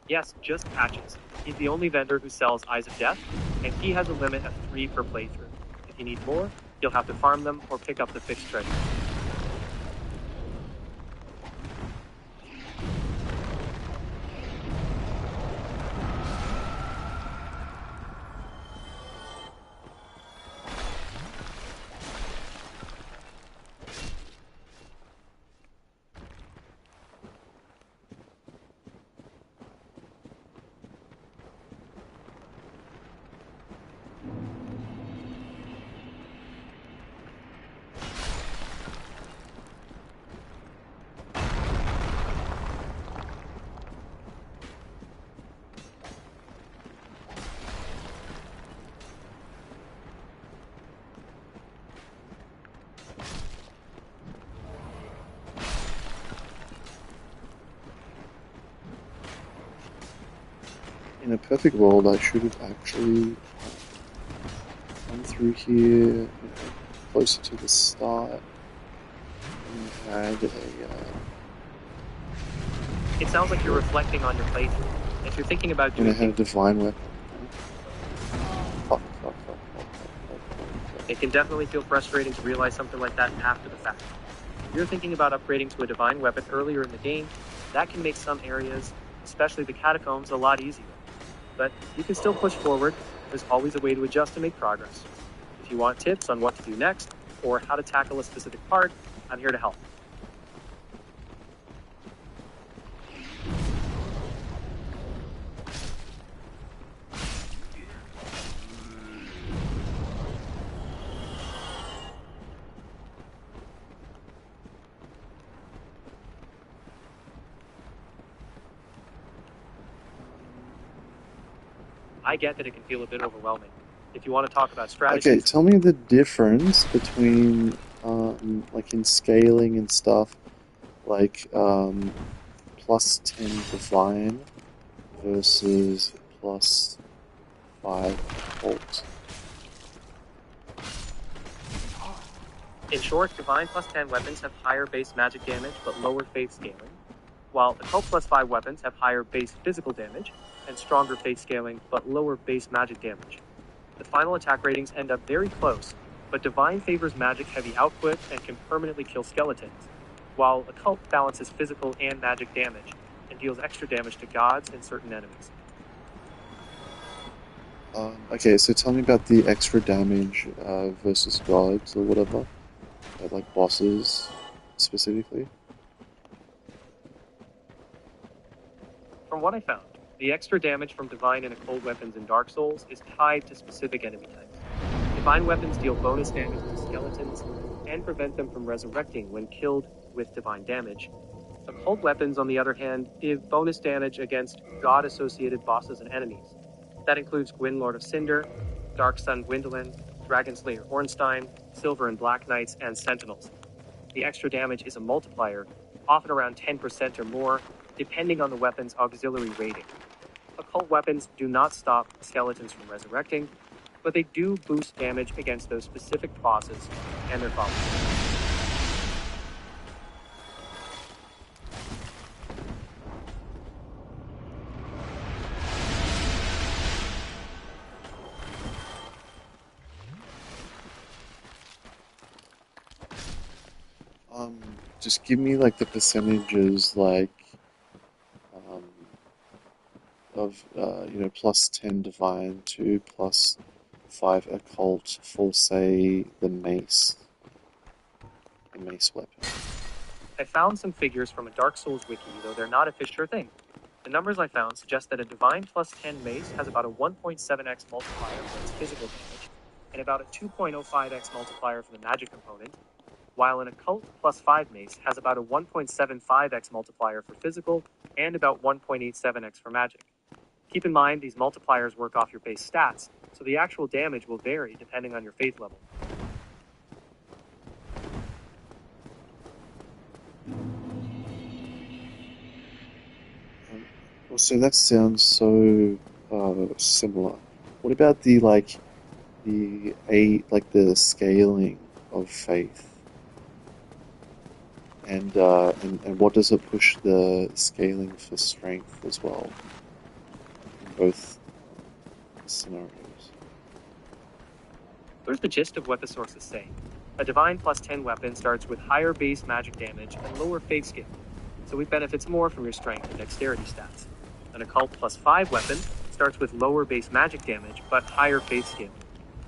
Yes, just Patches. He's the only vendor who sells Eyes of Death, and he has a limit of 3 per playthrough. If you need more, you'll have to farm them or pick up the fixed treasure. in a perfect world, I should have actually come through here closer to the start and had a. It sounds like you're reflecting on your playthrough. If you're thinking about And I doing had a things, divine weapon. Fuck. it can definitely feel frustrating to realize something like that after the fact. If you're thinking about upgrading to a divine weapon earlier in the game, that can make some areas, especially the catacombs, a lot easier. But you can still push forward. There's always a way to adjust to make progress. If you want tips on what to do next, or how to tackle a specific part, I'm here to help. I get that it can feel a bit overwhelming. If you want to talk about strategies... Okay, tell me the difference between, like in scaling and stuff, like, plus 10 divine versus plus 5 ult. In short, Divine plus 10 weapons have higher base magic damage but lower faith scaling, while Occult plus 5 weapons have higher base physical damage and stronger faith scaling but lower base magic damage. The final attack ratings end up very close, but Divine favors magic heavy output and can permanently kill skeletons, while Occult balances physical and magic damage and deals extra damage to gods and certain enemies. Okay, so tell me about the extra damage versus gods or whatever, like bosses specifically. From what I found, the extra damage from Divine and Occult weapons in Dark Souls is tied to specific enemy types. Divine weapons deal bonus damage to skeletons and prevent them from resurrecting when killed with divine damage. Occult weapons, on the other hand, give bonus damage against god-associated bosses and enemies. That includes Gwyn Lord of Cinder, Dark Sun Gwendolyn, Dragon Slayer Ornstein, Silver and Black Knights, and Sentinels. The extra damage is a multiplier, often around 10% or more, depending on the weapon's auxiliary rating. Occult weapons do not stop skeletons from resurrecting, but they do boost damage against those specific bosses and their followers. Just give me like the percentages, like, of, plus 10 divine to plus 5 occult for, say, the mace weapon. I found some figures from a Dark Souls wiki, though they're not a sure thing. The numbers I found suggest that a Divine plus 10 mace has about a 1.7x multiplier for its physical damage, and about a 2.05x multiplier for the magic component, while an Occult plus 5 mace has about a 1.75x multiplier for physical and about 1.87x for magic. Keep in mind these multipliers work off your base stats, so the actual damage will vary depending on your faith level. Well, so that sounds so similar. What about the scaling of faith? And what does it push the scaling for strength as well? In both scenarios. Here's the gist of what the sources say. A Divine plus 10 weapon starts with higher base magic damage and lower faith skill, so it benefits more from your strength and dexterity stats. An Occult plus 5 weapon starts with lower base magic damage but higher faith skill,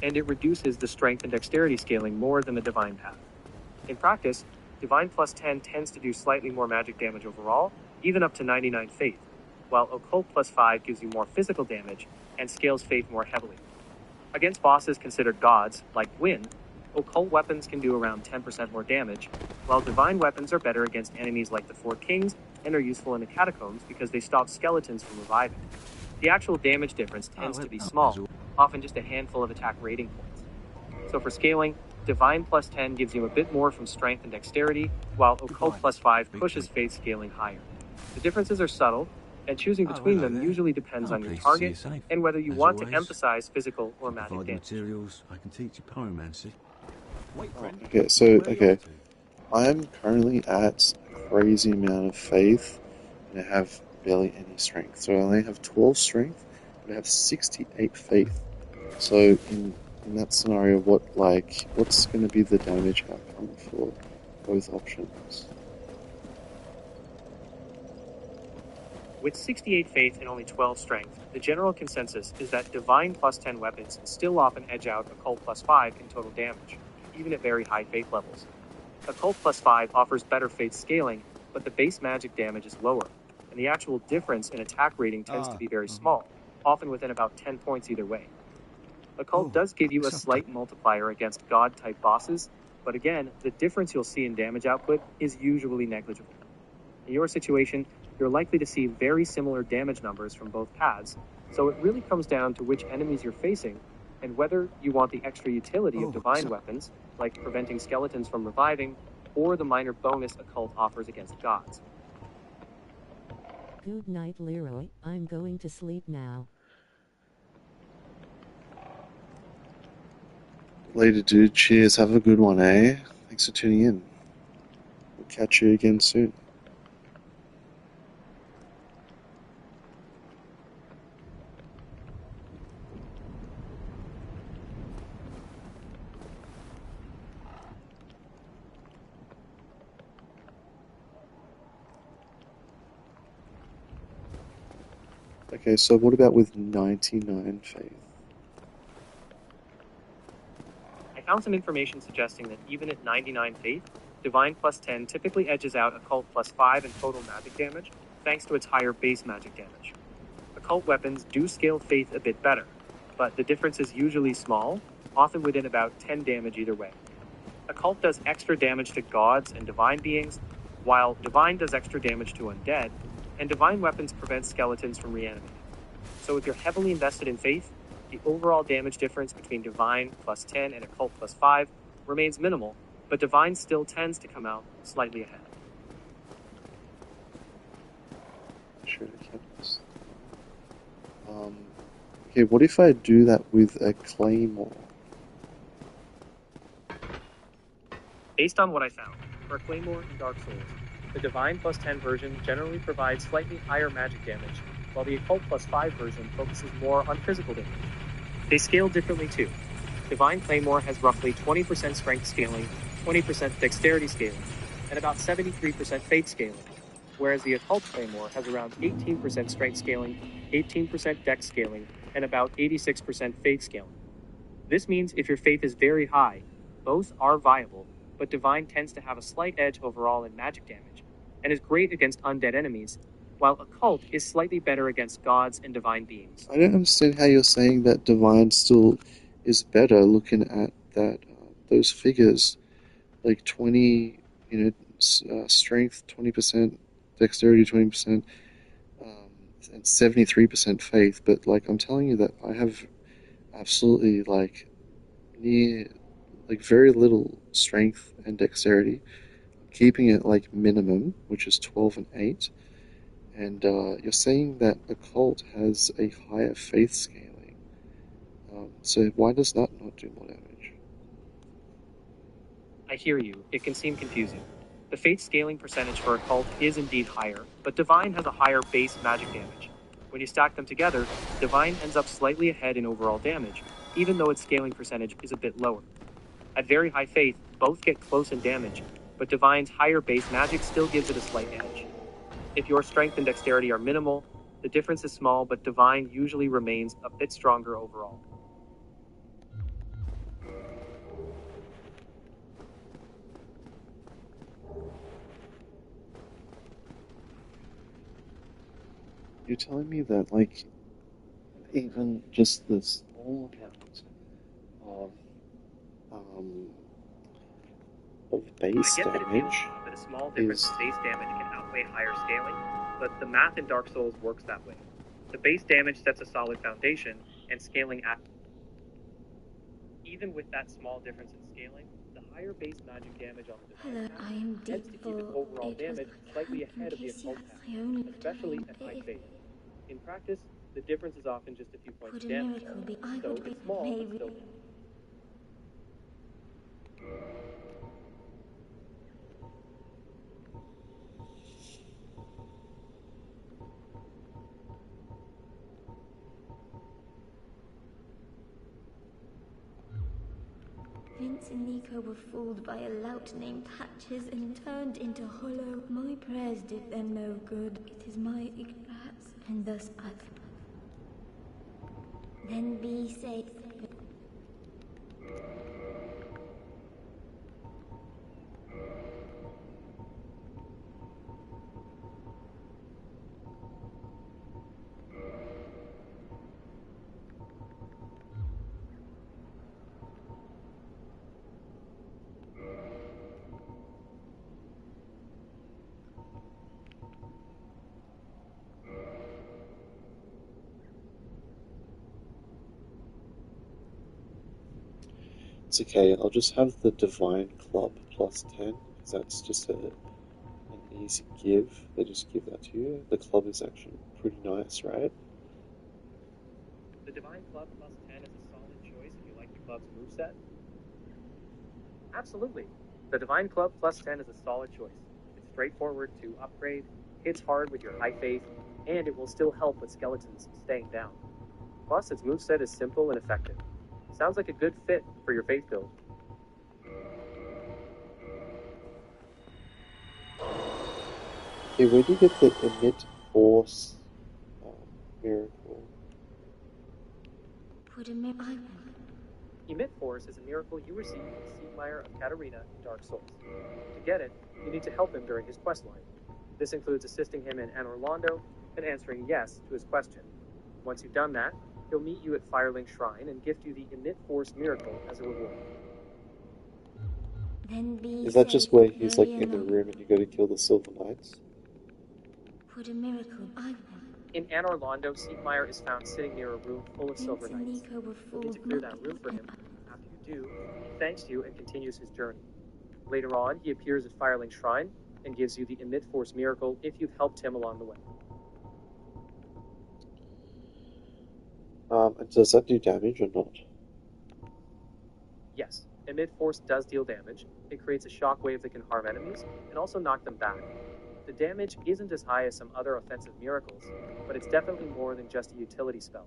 and it reduces the strength and dexterity scaling more than the Divine path. In practice, Divine plus 10 tends to do slightly more magic damage overall, even up to 99 faith, while Occult plus 5 gives you more physical damage and scales faith more heavily. Against bosses considered gods, like Gwyn, Occult weapons can do around 10% more damage, while Divine weapons are better against enemies like the Four Kings and are useful in the catacombs because they stop skeletons from reviving. The actual damage difference tends to be small, often just a handful of attack rating points. So for scaling, Divine plus 10 gives you a bit more from strength and dexterity, while Occult plus 5 pushes faith scaling higher. The differences are subtle, and choosing between hello them there. usually depends Oh, on your pleased to see target you safe. and whether you As want to always, emphasize physical or if you magic provide the damage. materials, I can teach you pyromancy. Wait, friend. Okay, so, Where are you okay. off to? I'm currently at a crazy amount of faith, and I have barely any strength. So I only have 12 strength, but I have 68 faith. So in that scenario, what's going to be the damage outcome for both options? With 68 faith and only 12 strength, the general consensus is that divine plus 10 weapons still often edge out occult plus 5 in total damage, even at very high faith levels. Occult plus 5 offers better faith scaling, but the base magic damage is lower, and the actual difference in attack rating tends to be very small, often within about 10 points either way. Occult does give you a slight multiplier against god-type bosses, but again, the difference you'll see in damage output is usually negligible. In your situation, you're likely to see very similar damage numbers from both paths, so it really comes down to which enemies you're facing and whether you want the extra utility of divine weapons, like preventing skeletons from reviving, or the minor bonus occult offers against gods. Good night, Leroy. I'm going to sleep now. Later, dude. Cheers. Have a good one, eh? Thanks for tuning in. We'll catch you again soon. Okay, so what about with 99 faith? I found some information suggesting that even at 99 faith, divine plus 10 typically edges out occult plus 5 in total magic damage, thanks to its higher base magic damage. Occult weapons do scale faith a bit better, but the difference is usually small, often within about 10 damage either way. Occult does extra damage to gods and divine beings, while divine does extra damage to undead, and divine weapons prevent skeletons from reanimating. So if you're heavily invested in faith, the overall damage difference between divine plus 10 and occult plus 5 remains minimal, but divine still tends to come out slightly ahead. Sure, I can. Okay, what if I do that with a claymore? Based on what I found, for Claymore and Dark Souls, the Divine plus 10 version generally provides slightly higher magic damage, while the Occult plus 5 version focuses more on physical damage. They scale differently too. Divine Claymore has roughly 20% strength scaling, 20% dexterity scaling, and about 73% faith scaling, whereas the Occult Claymore has around 18% strength scaling, 18% dex scaling, and about 86% faith scaling. This means if your faith is very high, both are viable, but Divine tends to have a slight edge overall in magic damage, and is great against undead enemies, while Occult is slightly better against gods and divine beings. I don't understand how you're saying that divine still is better looking at that those figures, like 20, strength 20%, dexterity 20%, and 73% faith. But like I'm telling you that I have absolutely very little strength and dexterity. I'm keeping it like minimum, which is 12 and 8. And you're saying that occult has a higher faith scaling. So why does that not do more damage? I hear you, it can seem confusing. The faith scaling percentage for Occult is indeed higher, but Divine has a higher base magic damage. When you stack them together, Divine ends up slightly ahead in overall damage, even though its scaling percentage is a bit lower. At very high faith, both get close in damage, but Divine's higher base magic still gives it a slight edge. If your strength and dexterity are minimal, the difference is small, but Divine usually remains a bit stronger overall. You're telling me that, like, even just the small amount of, um, of base I get that it feels damage that a small difference in base damage can outweigh higher scaling, but the math in Dark Souls works that way. The base damage sets a solid foundation, and scaling at even with that small difference in scaling, the higher base magic damage on the Hello, divine path I am tends to deep keep its full. overall It was damage my slightly count in ahead of the case occult you path, I only especially activate at high if faith. In practice, the difference is often just a few points could of a damage, miracle be I so would be it's small but maybe still. Vince and Nico were fooled by a lout named Patches and turned into hollow. My prayers did them no good. It is my ignorance, and thus I've... Then be safe. It's okay, I'll just have the Divine Club plus 10, because that's just an easy give. They just give that to you. The club is actually pretty nice, right? The Divine Club plus 10 is a solid choice if you like the club's moveset. Absolutely. The Divine Club plus 10 is a solid choice. It's straightforward to upgrade, hits hard with your high faith, and it will still help with skeletons staying down. Plus, its moveset is simple and effective. Sounds like a good fit for your faith build. Okay, where do you get the Emit Force miracle? Put a miracle. Emit Force is a miracle you receive from Siegmeyer of Katarina in Dark Souls. To get it, you need to help him during his questline. This includes assisting him in Anor Londo and answering yes to his question. Once you've done that, he'll meet you at Firelink Shrine and gift you the Emit Force miracle as a reward. Then be Is that just safe, where he's like very in the alone. room and you go to kill the Silver Knights? Put a miracle. I In Anor Londo, Siegmeyer is found sitting near a room full of silver Vince and knights. Nico were You'll need to fooled. clear that room for him. After you do, he thanks you and continues his journey. Later on, he appears at Firelink Shrine and gives you the Emit Force miracle if you've helped him along the way. And does that do damage or not? Yes, Emit Force does deal damage. It creates a shockwave that can harm enemies and also knock them back. The damage isn't as high as some other offensive miracles, but it's definitely more than just a utility spell.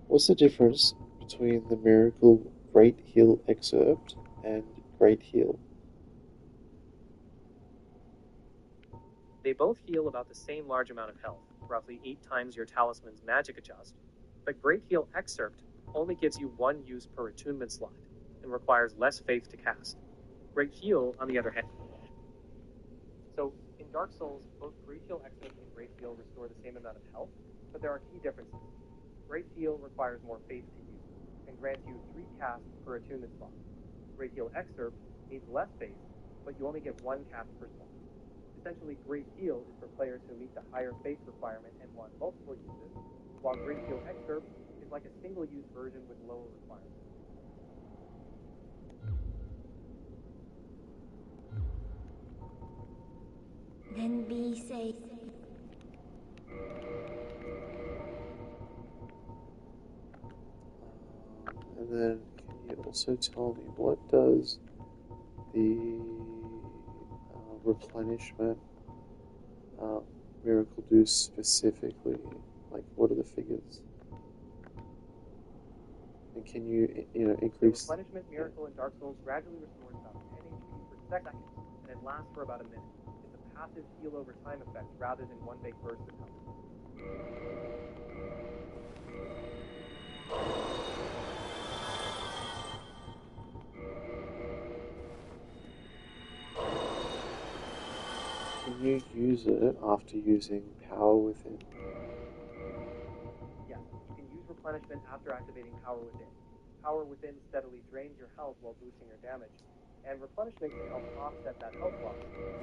What's the difference between the miracle Great Heal Excerpt and Great Heal? They both heal about the same large amount of health, roughly 8 times your talisman's magic adjust, but Great Heal Excerpt only gives you 1 use per attunement slot and requires less faith to cast. Great Heal, on the other hand. So, in Dark Souls, both Great Heal Excerpt and Great Heal restore the same amount of health, but there are key differences. Great Heal requires more faith to use, and grants you 3 casts per attunement slot. Great Heal Excerpt needs less faith, but you only get 1 cast per slot. Essentially, Great Heal is for players who meet the higher faith requirement and want multiple uses, while Great Heal Excerpt is like a single-use version with lower requirements. Then be safe. And then can you also tell me what does the replenishment miracle do specifically? Like, what are the figures? And can you The increase? replenishment miracle in Dark Souls gradually restores about 10 HP per second, and it lasts for about a minute. It's a passive heal over time effect rather than one big burst of health. Can you use it after using Power Within? Yes, you can use replenishment after activating Power Within. Power within steadily drains your health while boosting your damage, and replenishment can help offset that health loss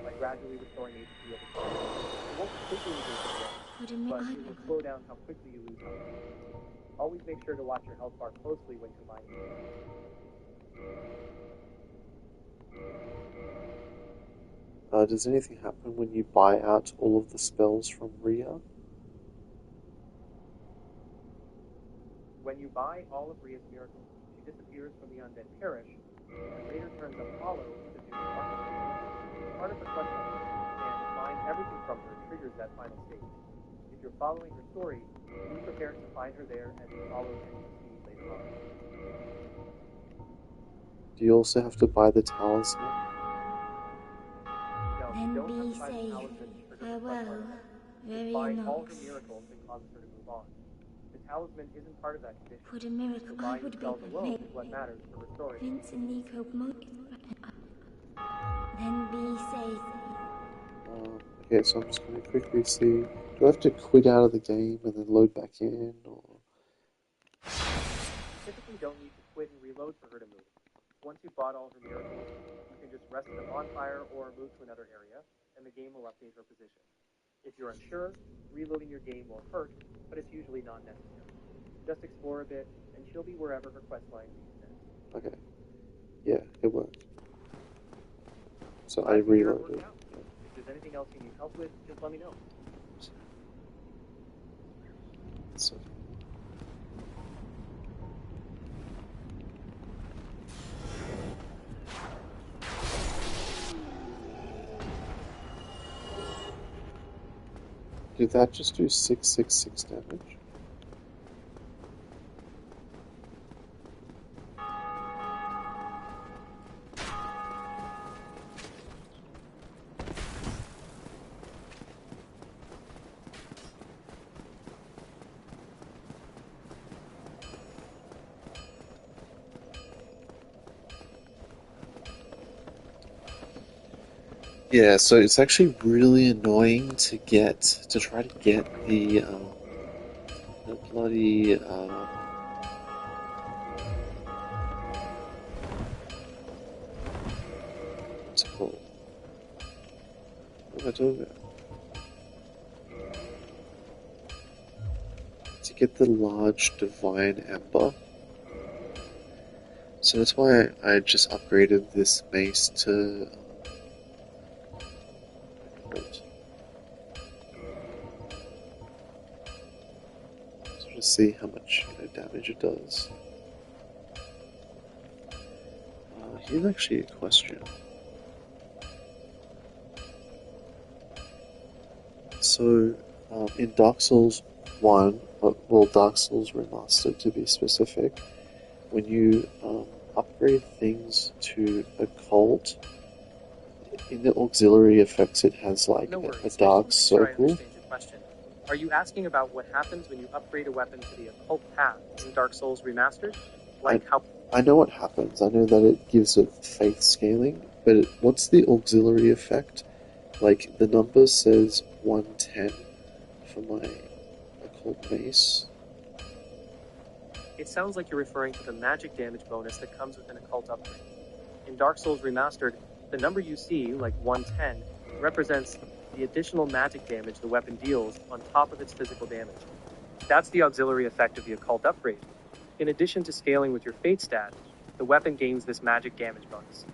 by gradually restoring HP over time. It won't completely negate the damage, What a minute. but it will slow down how quickly you lose health. Always make sure to watch your health bar closely when combining them. Does anything happen when you buy out all of the spells from Rhea? When you buy all of Rhea's miracles, she disappears from the undead parish, and later turns up hollow to do the part of her quest line, and find everything from her triggers that final stage. If you're following her story, be prepared to find her there as you follow NPC later on. Do you also have to buy the talisman? No, you Then don't have be to buy the safe. talisman to trigger the Farewell, quest line. very Buy all her Enox. miracles and causes her to move on. The talisman isn't part of that condition. For a miracle, I Buying would be spells alone made. is what matters for restoring. Vince and Nico Then be safe. Okay, so I'm just going to quickly see. Do I have to quit out of the game and then load back in, or? You typically don't need to quit and reload for her to move. Once you've bought all her miracles, you can just rest in a bonfire or move to another area, and the game will update her position. If you're unsure, reloading your game will hurt, but it's usually not necessary. Just explore a bit, and she'll be wherever her questline leads next. Okay. Yeah, it worked. So Glad I to hear it worked reloaded. out. If there's anything else you need help with, just let me know. So. Did that just do 666 damage? Yeah, so it's actually really annoying to try to get the bloody, what's it called? What am I talking about? To get the large divine ember. So that's why I just upgraded this mace to to see how much damage it does. Here's actually a question. So, in Dark Souls 1, well, Dark Souls Remastered to be specific, when you upgrade things to occult, in the auxiliary effects it has like No a worries. dark I circle. understand your question. Are you asking about what happens when you upgrade a weapon to the occult path in Dark Souls Remastered? I know what happens. I know that it gives it faith scaling, but what's the auxiliary effect? Like, the number says 110 for my occult mace. It sounds like you're referring to the magic damage bonus that comes with an occult upgrade. In Dark Souls Remastered, the number you see, like 110, represents the additional magic damage the weapon deals on top of its physical damage. That's the auxiliary effect of the occult upgrade. In addition to scaling with your fate stat, the weapon gains this magic damage bonus.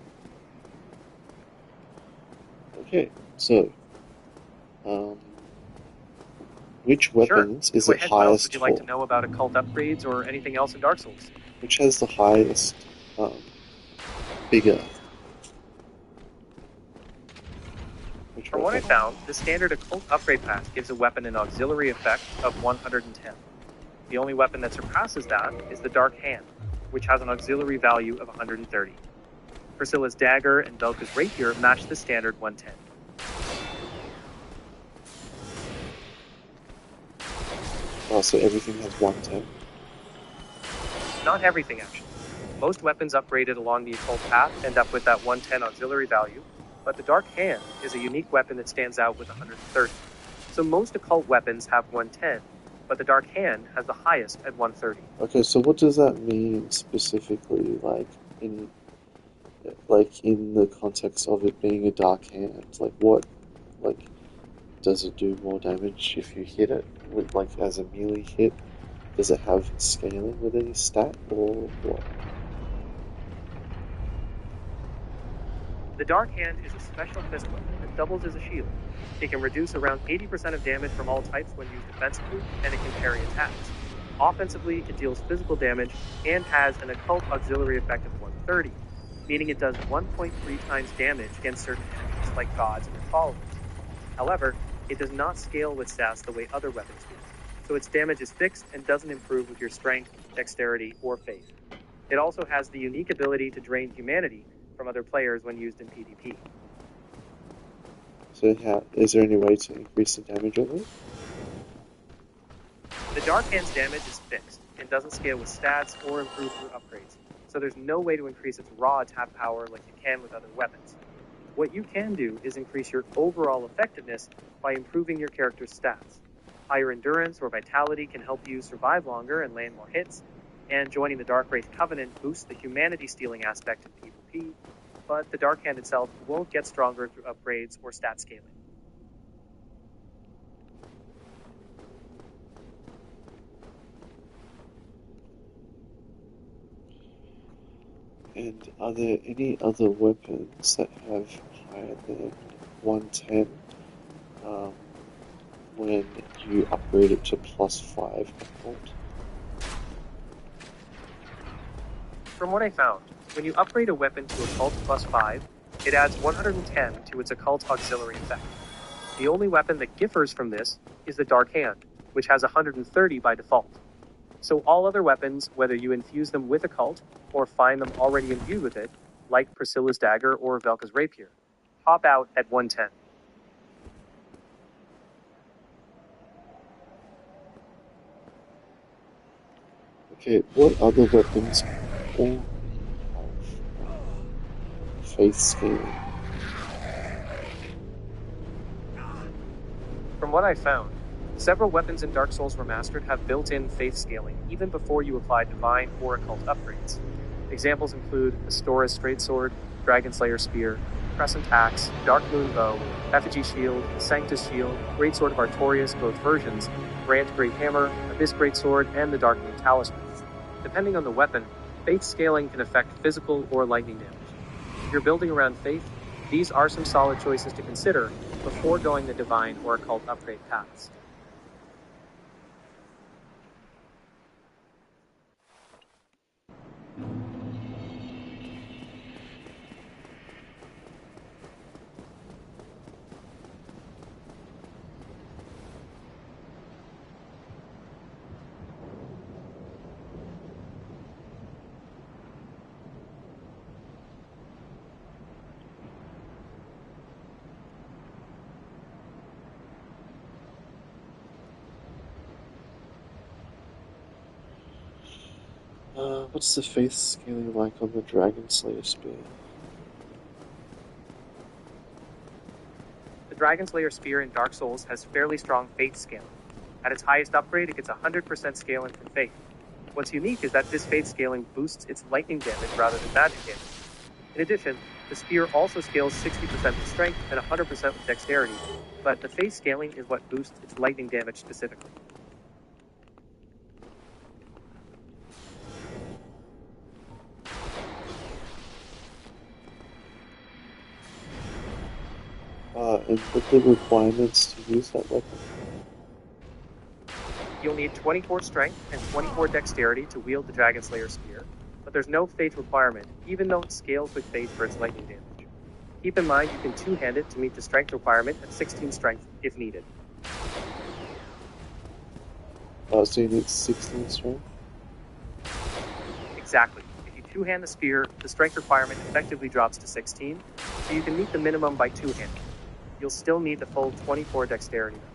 Okay, so, which weapons is Go it ahead, what else highest would you like for? to know about occult upgrades or anything else in Dark Souls? Which has the highest, bigger? Which From what I weapon? found, the standard occult upgrade path gives a weapon an auxiliary effect of 110. The only weapon that surpasses that is the Dark Hand, which has an auxiliary value of 130. Priscilla's dagger and Velka's rapier match the standard 110. Oh, so everything has 110. Not everything, actually. Most weapons upgraded along the occult path end up with that 110 auxiliary value, but the Dark Hand is a unique weapon that stands out with 130. So most occult weapons have 110, but the Dark Hand has the highest at 130. Okay, so what does that mean specifically, in the context of it being a dark hand? Like, does it do more damage if you hit it with, like, as a melee hit? Does it have scaling with any stat, or what? The Dark Hand is a special fist weapon that doubles as a shield. It can reduce around 80% of damage from all types when used defensively, and it can parry attacks. Offensively, it deals physical damage and has an occult auxiliary effect of 130, meaning it does 1.3 times damage against certain enemies like gods and their followers. However, it does not scale with stats the way other weapons do, so its damage is fixed and doesn't improve with your strength, dexterity, or faith. It also has the unique ability to drain humanity from other players when used in PvP. So is there any way to increase the damage of it? The Dark Hand's damage is fixed and doesn't scale with stats or improve through upgrades, so there's no way to increase its raw attack power like you can with other weapons. What you can do is increase your overall effectiveness by improving your character's stats. Higher endurance or vitality can help you survive longer and land more hits, and joining the Dark Wraith Covenant boosts the humanity stealing aspect in PvP, but the Dark Hand itself won't get stronger through upgrades or stat scaling. And are there any other weapons that have higher than 110 when you upgrade it to +5 occult? From what I found, when you upgrade a weapon to Occult +5, it adds 110 to its Occult auxiliary effect. The only weapon that differs from this is the Dark Hand, which has 130 by default. So all other weapons, whether you infuse them with Occult or find them already imbued with it, like Priscilla's Dagger or Velka's Rapier, top out at 110. Okay, what other weapons all have faith scaling? From what I found, several weapons in Dark Souls Remastered have built-in faith scaling even before you apply Divine or Occult upgrades. Examples include Astora's Straightsword, Dragonslayer Spear, Crescent Axe, Dark Moon Bow, Effigy Shield, Sanctus Shield, Greatsword of Artorias, both versions, Brant Great Hammer, Abyss Greatsword, and the Dark Moon Talisman. Depending on the weapon, faith scaling can affect physical or lightning damage. If you're building around faith, these are some solid choices to consider before going the Divine or Occult upgrade paths. What's the faith scaling like on the Dragonslayer Spear? The Dragonslayer Spear in Dark Souls has fairly strong faith scaling. At its highest upgrade, it gets 100% scaling from faith. What's unique is that this faith scaling boosts its lightning damage rather than magic damage. In addition, the spear also scales 60% with strength and 100% with dexterity, but the faith scaling is what boosts its lightning damage specifically. And what are the requirements to use that weapon? You'll need 24 strength and 24 dexterity to wield the Dragonslayer Spear, but there's no faith requirement, even though it scales with faith for its lightning damage. Keep in mind you can two-hand it to meet the strength requirement at 16 strength if needed. So you need 16 strength? Exactly. If you two-hand the spear, the strength requirement effectively drops to 16, so you can meet the minimum by two-handing. You'll still need the full 24 dexterity though.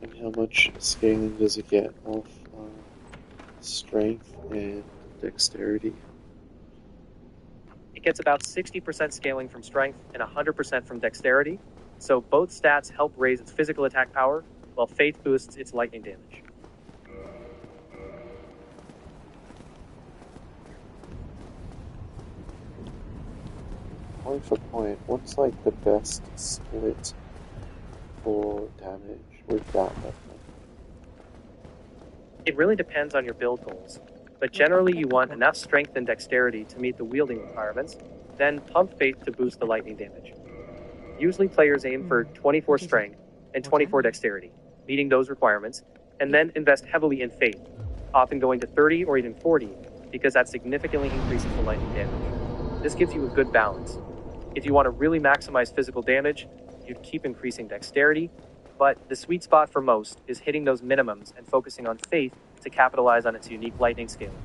And how much scaling does it get off strength and dexterity? It gets about 60% scaling from strength and 100% from dexterity, so both stats help raise its physical attack power, while Faith boosts its lightning damage. Point for point, what's like the best split for damage with that weapon? It really depends on your build goals, but generally you want enough strength and dexterity to meet the wielding requirements, then pump Faith to boost the lightning damage. Usually players aim for 24 strength and 24 dexterity, meeting those requirements, and then invest heavily in Faith, often going to 30 or even 40, because that significantly increases the lightning damage. This gives you a good balance. If you want to really maximize physical damage, you'd keep increasing dexterity, but the sweet spot for most is hitting those minimums and focusing on Faith to capitalize on its unique lightning scaling.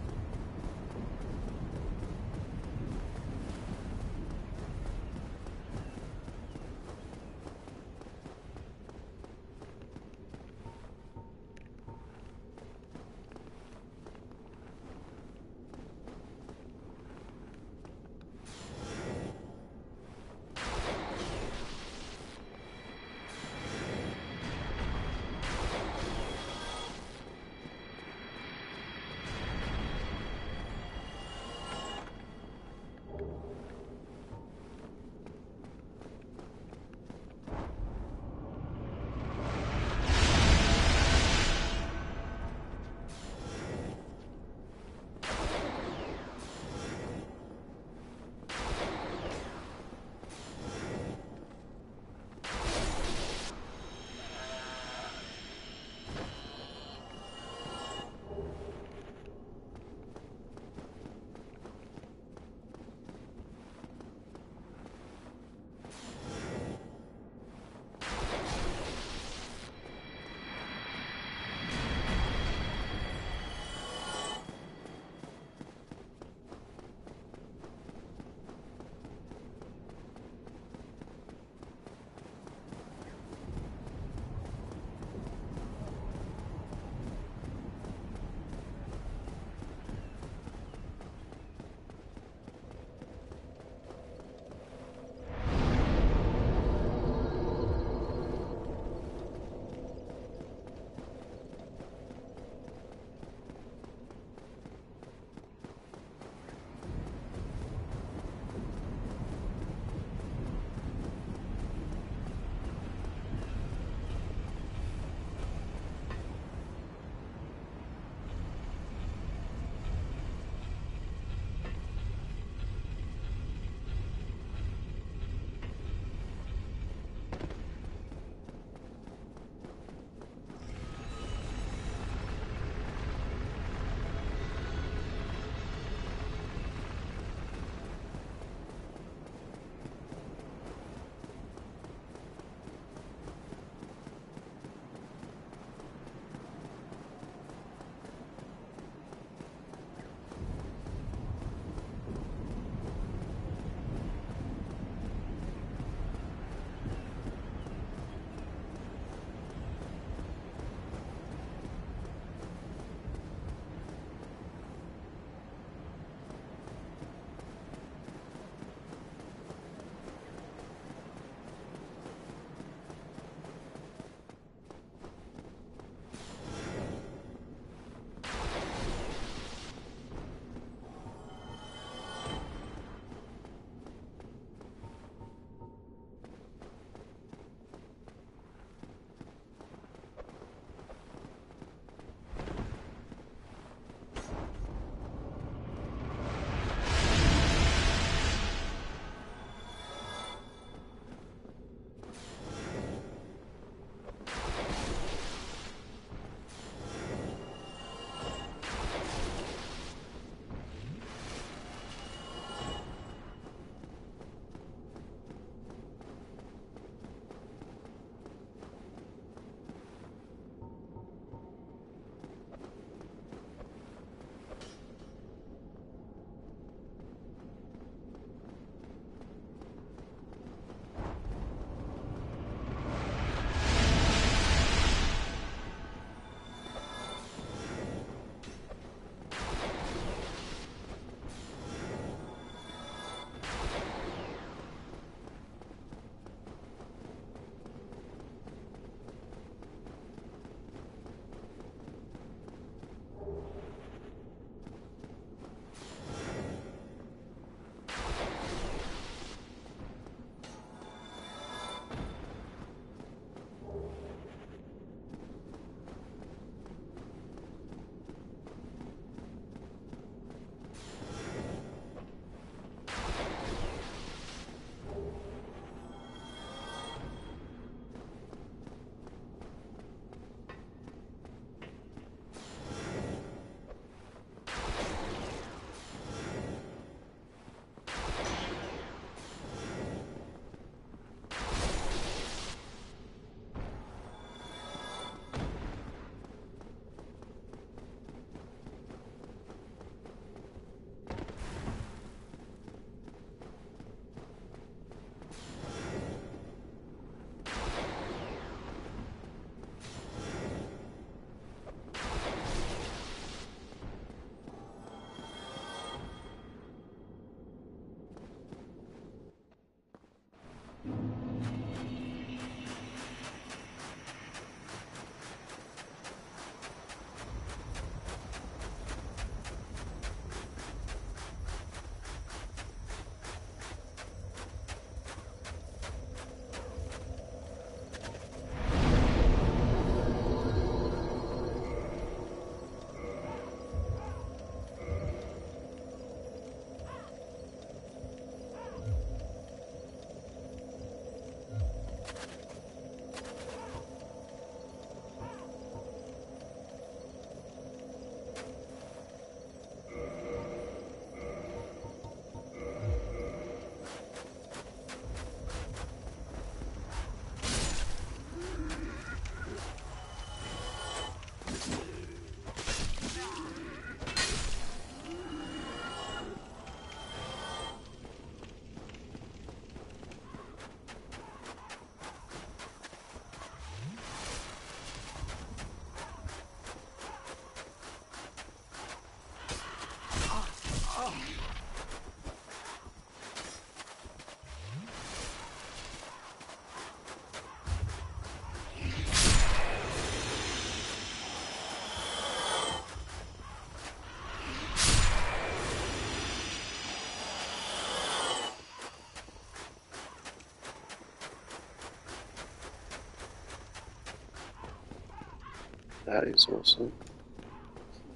That is awesome.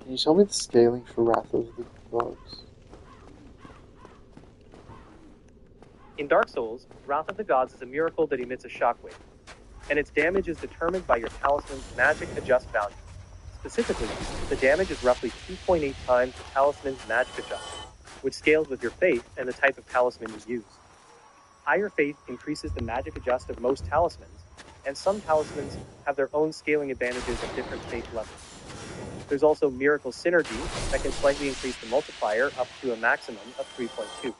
Can you tell me the scaling for Wrath of the Gods? In Dark Souls, Wrath of the Gods is a miracle that emits a shockwave, and its damage is determined by your talisman's magic adjust value. Specifically, the damage is roughly 2.8 times the talisman's magic adjust, which scales with your faith and the type of talisman you use. Higher faith increases the magic adjust of most talismans, and some talismans have their own scaling advantages at different faith levels. There's also Miracle Synergy that can slightly increase the multiplier up to a maximum of 3.2.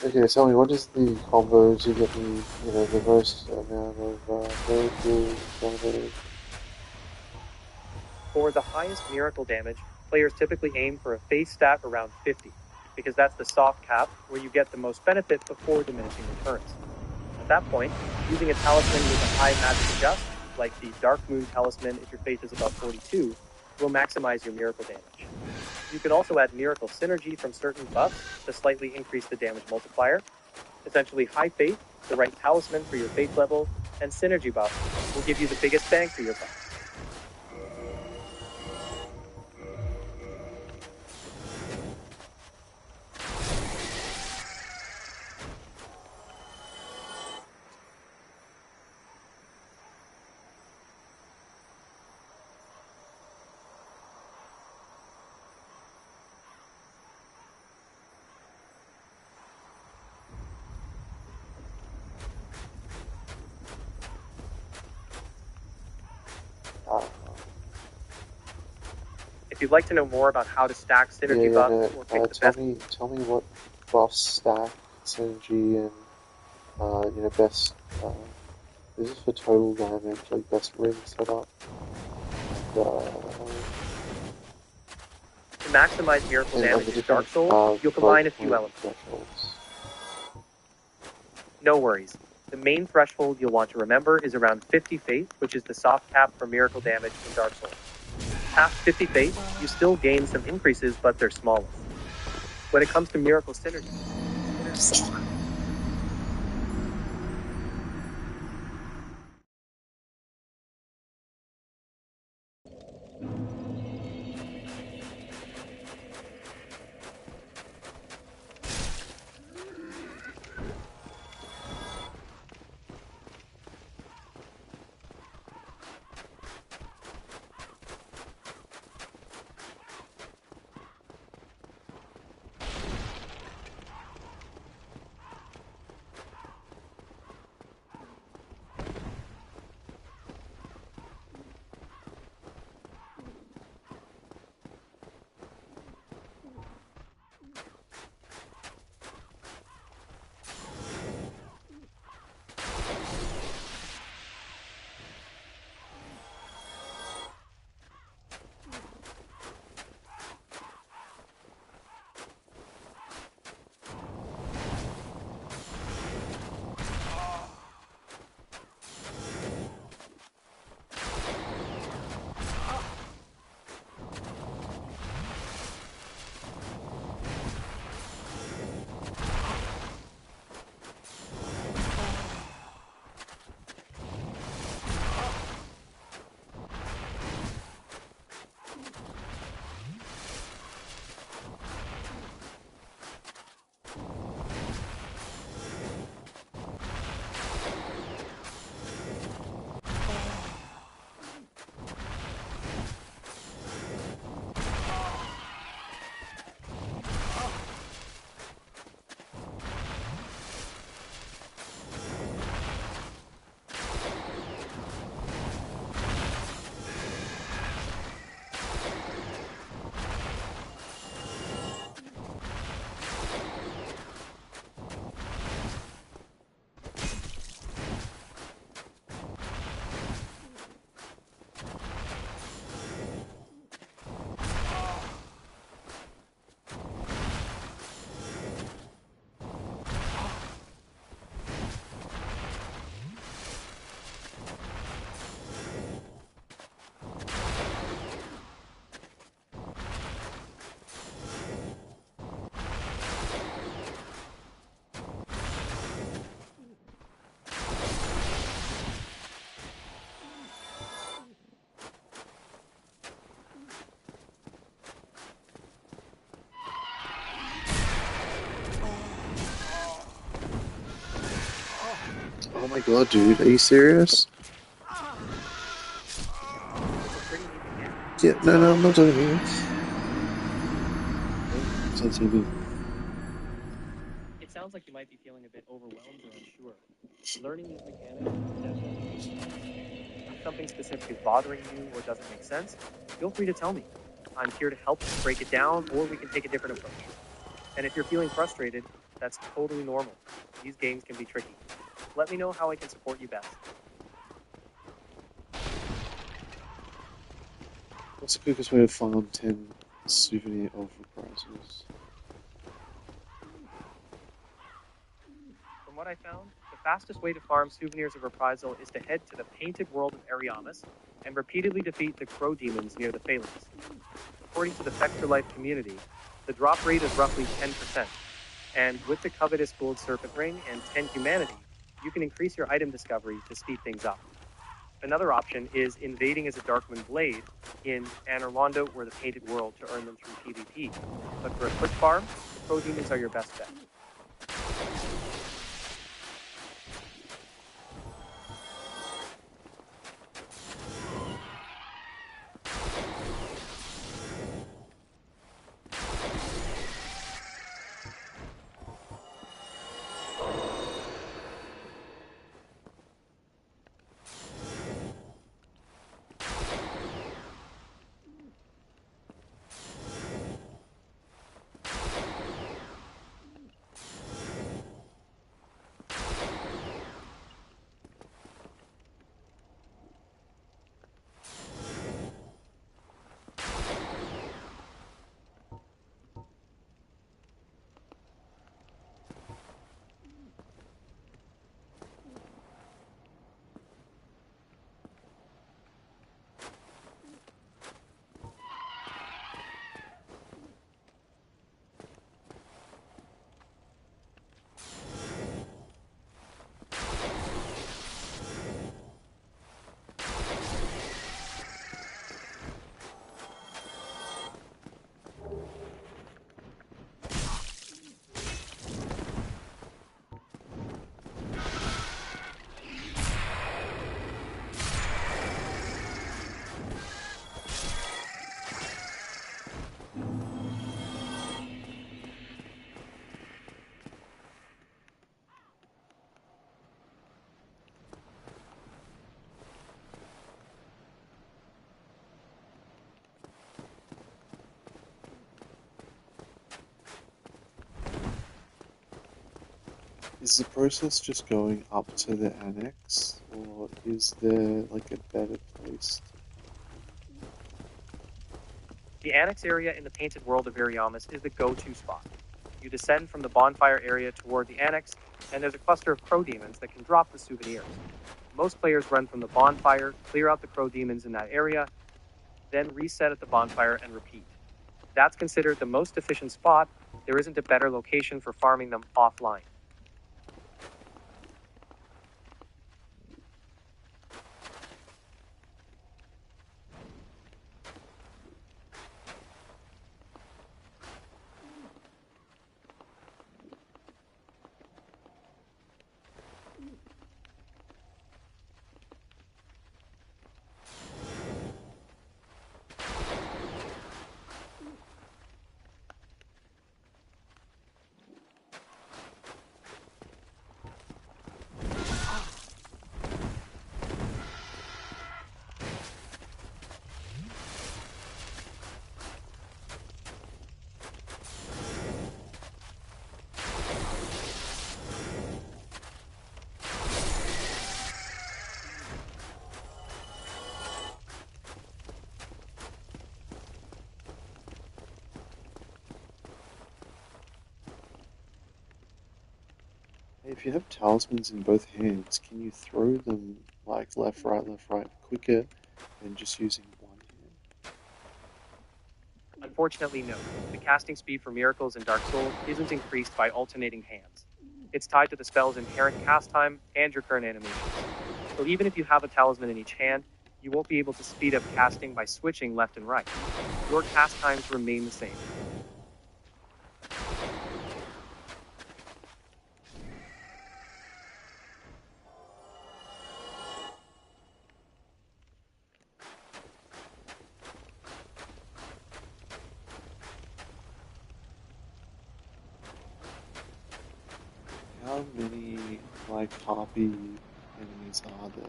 Okay, tell me, what is the combo to get me, the most amount of miracle damage? For the highest miracle damage, players typically aim for a faith stat around 50, because that's the soft cap where you get the most benefit before diminishing returns. At that point, using a talisman with a high magic adjust, like the Dark Moon Talisman if your faith is above 42, will maximize your miracle damage. You can also add Miracle Synergy from certain buffs to slightly increase the damage multiplier. Essentially, high faith, the right talisman for your faith level, and synergy buff will give you the biggest bang for your buck. If you'd like to know more about how to stack synergy buffs or pick the best... Tell me what buffs stack synergy and, best, this is for total damage, like best ring setup. To maximize miracle damage in Dark Souls, you'll combine a few elements. Thresholds. No worries. The main threshold you'll want to remember is around 50 faith, which is the soft cap for miracle damage in Dark Souls. Past 50 faith, you still gain some increases, but they're smaller. When it comes to miracle synergy, my god, dude, are you serious? Yeah, no, I'm not talking to you. It's on TV. It sounds like you might be feeling a bit overwhelmed or unsure. Learning these mechanics is definitely useful. If something specific is bothering you or doesn't make sense, feel free to tell me. I'm here to help you break it down, or we can take a different approach. And if you're feeling frustrated, that's totally normal. These games can be tricky. Let me know how I can support you best. What's the quickest way to farm 10 souvenir of reprisals? From what I found, the fastest way to farm souvenirs of reprisal is to head to the painted world of Ariamis and repeatedly defeat the crow demons near the phalanx. According to the Fexter Life community, the drop rate is roughly 10%, and with the covetous gold serpent ring and 10 humanity, you can increase your item discovery to speed things up. Another option is invading as a Darkwind Blade in Anor, Londo, or the Painted World to earn them through PvP. But for a quick farm, the crow demons are your best bet. Is the process just going up to the annex, or is there like a better place to... The Annex area in the Painted World of Ariamis is the go-to spot. You descend from the bonfire area toward the Annex, and there's a cluster of crow demons that can drop the souvenirs. Most players run from the bonfire, clear out the crow demons in that area, then reset at the bonfire and repeat. That's considered the most efficient spot. There isn't a better location for farming them offline. If you have talismans in both hands, can you throw them like left, right, quicker than just using one hand? Unfortunately, no. The casting speed for miracles in Dark Souls isn't increased by alternating hands. It's tied to the spell's inherent cast time and your current animations. So even if you have a talisman in each hand, you won't be able to speed up casting by switching left and right. Your cast times remain the same. how many like harpy enemies are there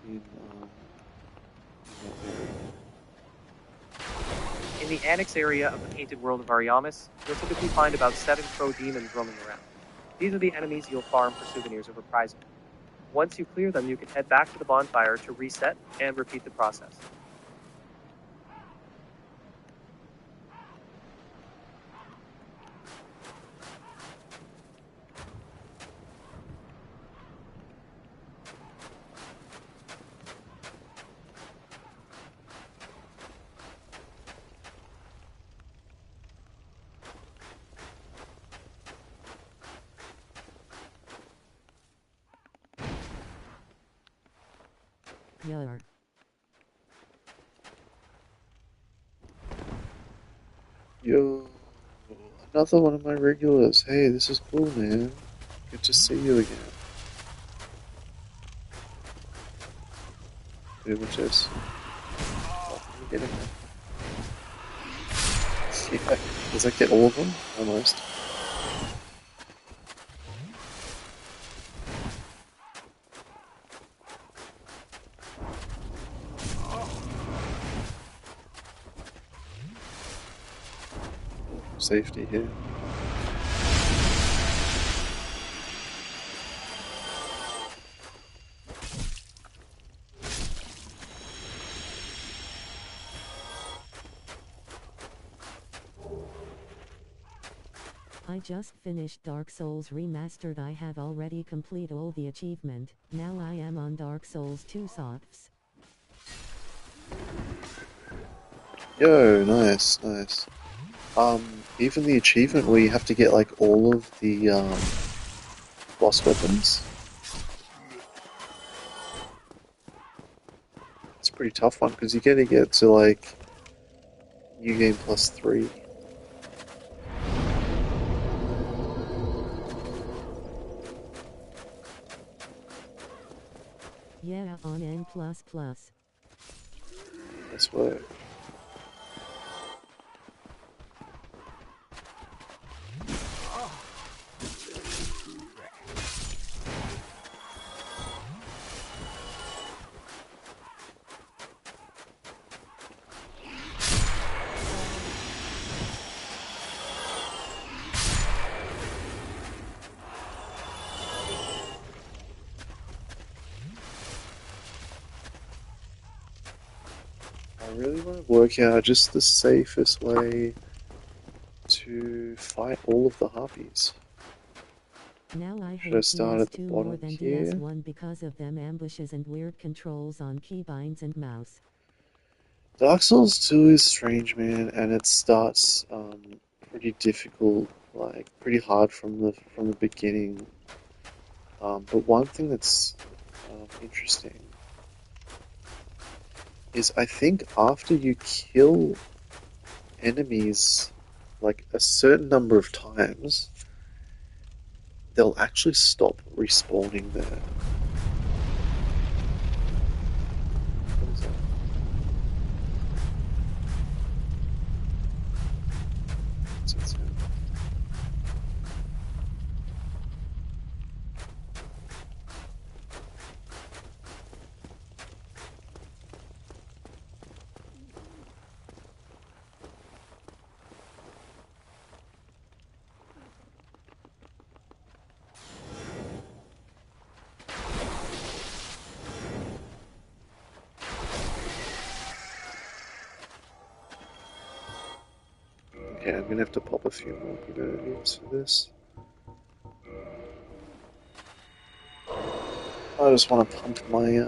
in that area? In the annex area of the painted world of Ariamis, you'll typically find about 7 crow demons roaming around. These are the enemies you'll farm for souvenirs or reprisal. Once you clear them, you can head back to the bonfire to reset and repeat the process. Yar. Yo, another one of my regulars. Hey, this is cool, man. Good to see you again. Dude, what's this? Oh, I'm getting it. Yeah, does that get all of them? Almost. Safety here. I just finished Dark Souls Remastered. I have already completed all the achievement. Now I am on Dark Souls 2 softs. Yo, nice, nice. Even the achievement where you have to get like all of the boss weapons. It's a pretty tough one because you gotta get to like New Game Plus 3. Yeah, on N++. That's work. I really want to work out just the safest way to fight all of the harpies. Now I Should I hate start at the DS2 more bottom than here? DS1 because of them ambushes and weird controls on keybinds and mouse. Dark Souls 2 is strange, man, and it starts pretty difficult, like pretty hard from the beginning. But one thing that's interesting is I think after you kill enemies like a certain number of times, they'll actually stop respawning there. What is that? What's that sound? Okay, I'm gonna have to pop a few more grenades for this. I just want to pump my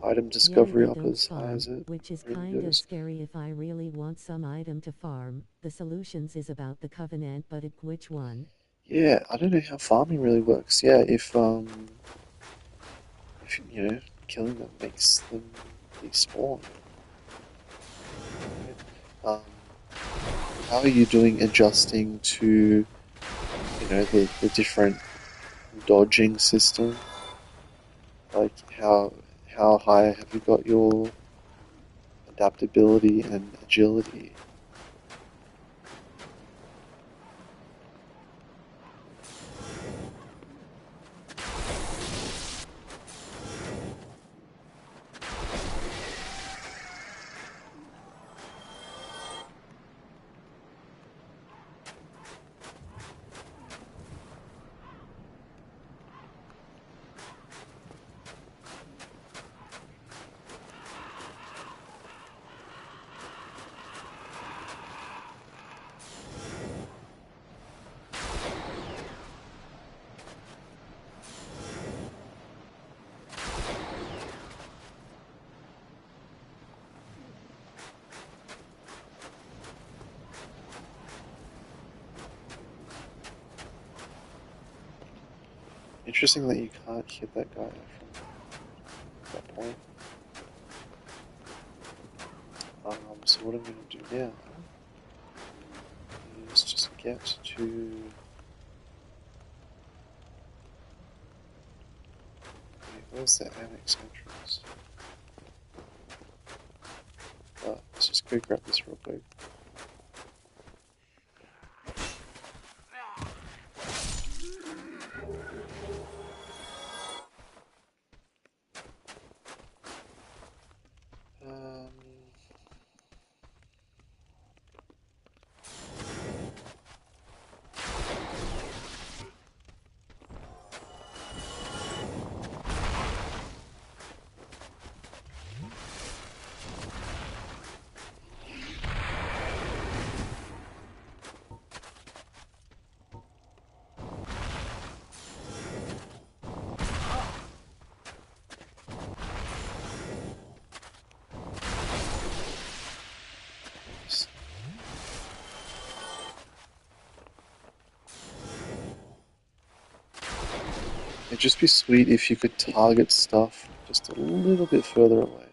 item discovery Yeah, I up don't as high farm, as it which is really kinda goes. scary if I really want some item to farm. The solutions is about the Covenant, but which one? Yeah, I don't know how farming really works. Yeah, if you know, killing them makes them despawn. Um, how are you doing adjusting to, you know, the different dodging system? Like how high have you got your adaptability and agility? Interesting that you can't hit that guy from that point. So what I'm going to do now is just get to... Where's the annex entrance? Let's just go grab this real quick. It'd just be sweet if you could target stuff just a little bit further away.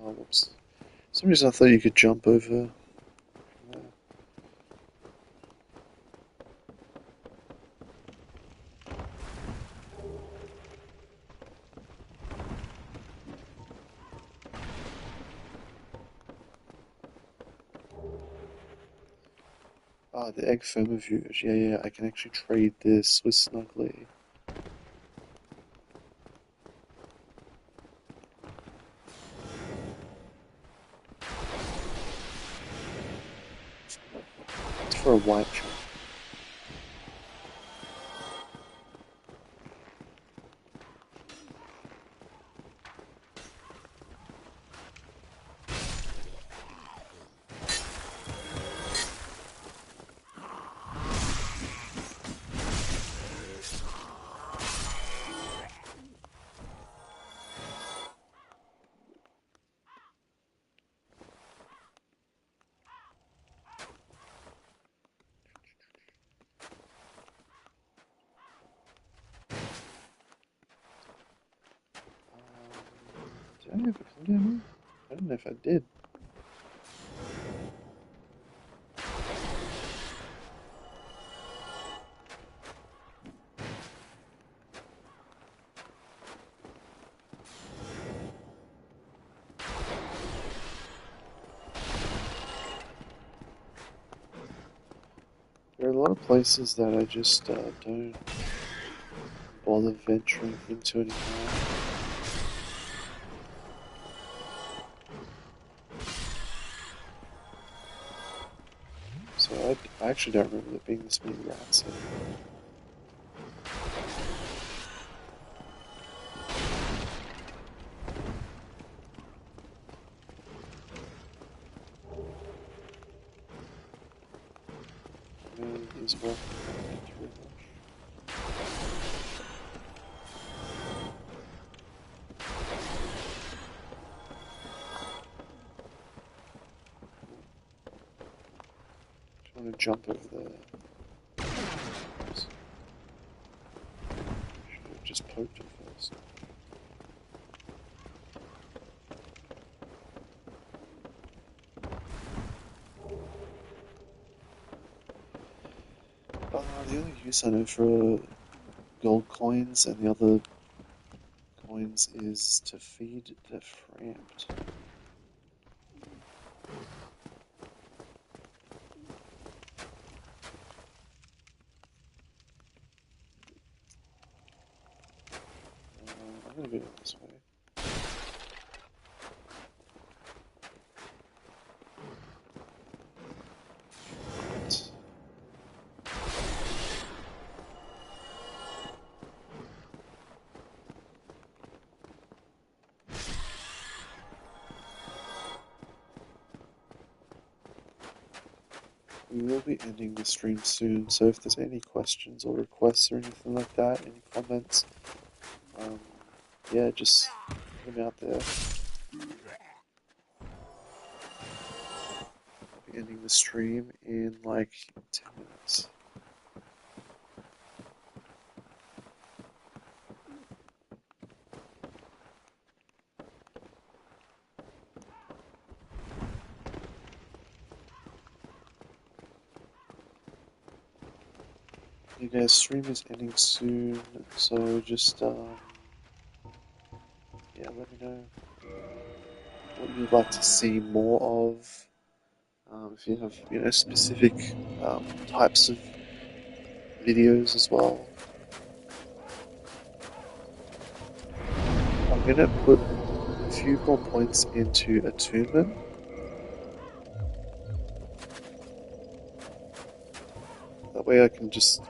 Oh, whoops. For some reason I thought you could jump over from there. Ah, the egg thermofuge. Yeah, I can actually trade this with Snuggly. It's for a white chunk. Did I ever come down here? I don't know if I did. There are a lot of places that I just don't bother venturing into anymore. So I actually don't remember there being this many rats here. Is working. Thank you very much. Just want to jump over there. Should have just poked it first. The only use I know for gold coins and the other coins is to feed the framed. I'm gonna go this way. Right. We will be ending the stream soon, so if there's any questions or requests or anything like that, any comments, yeah, just put them out there. ending the stream in like 10 minutes. You guys, stream is ending soon, so just yeah, let me know what you'd like to see more of. If you have, specific types of videos as well. I'm gonna put a few more points into Attunement. That way I can just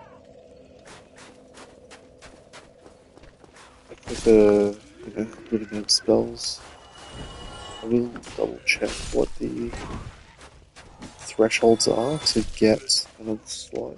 with the rudiment spells. I will double check what the thresholds are to get another slot.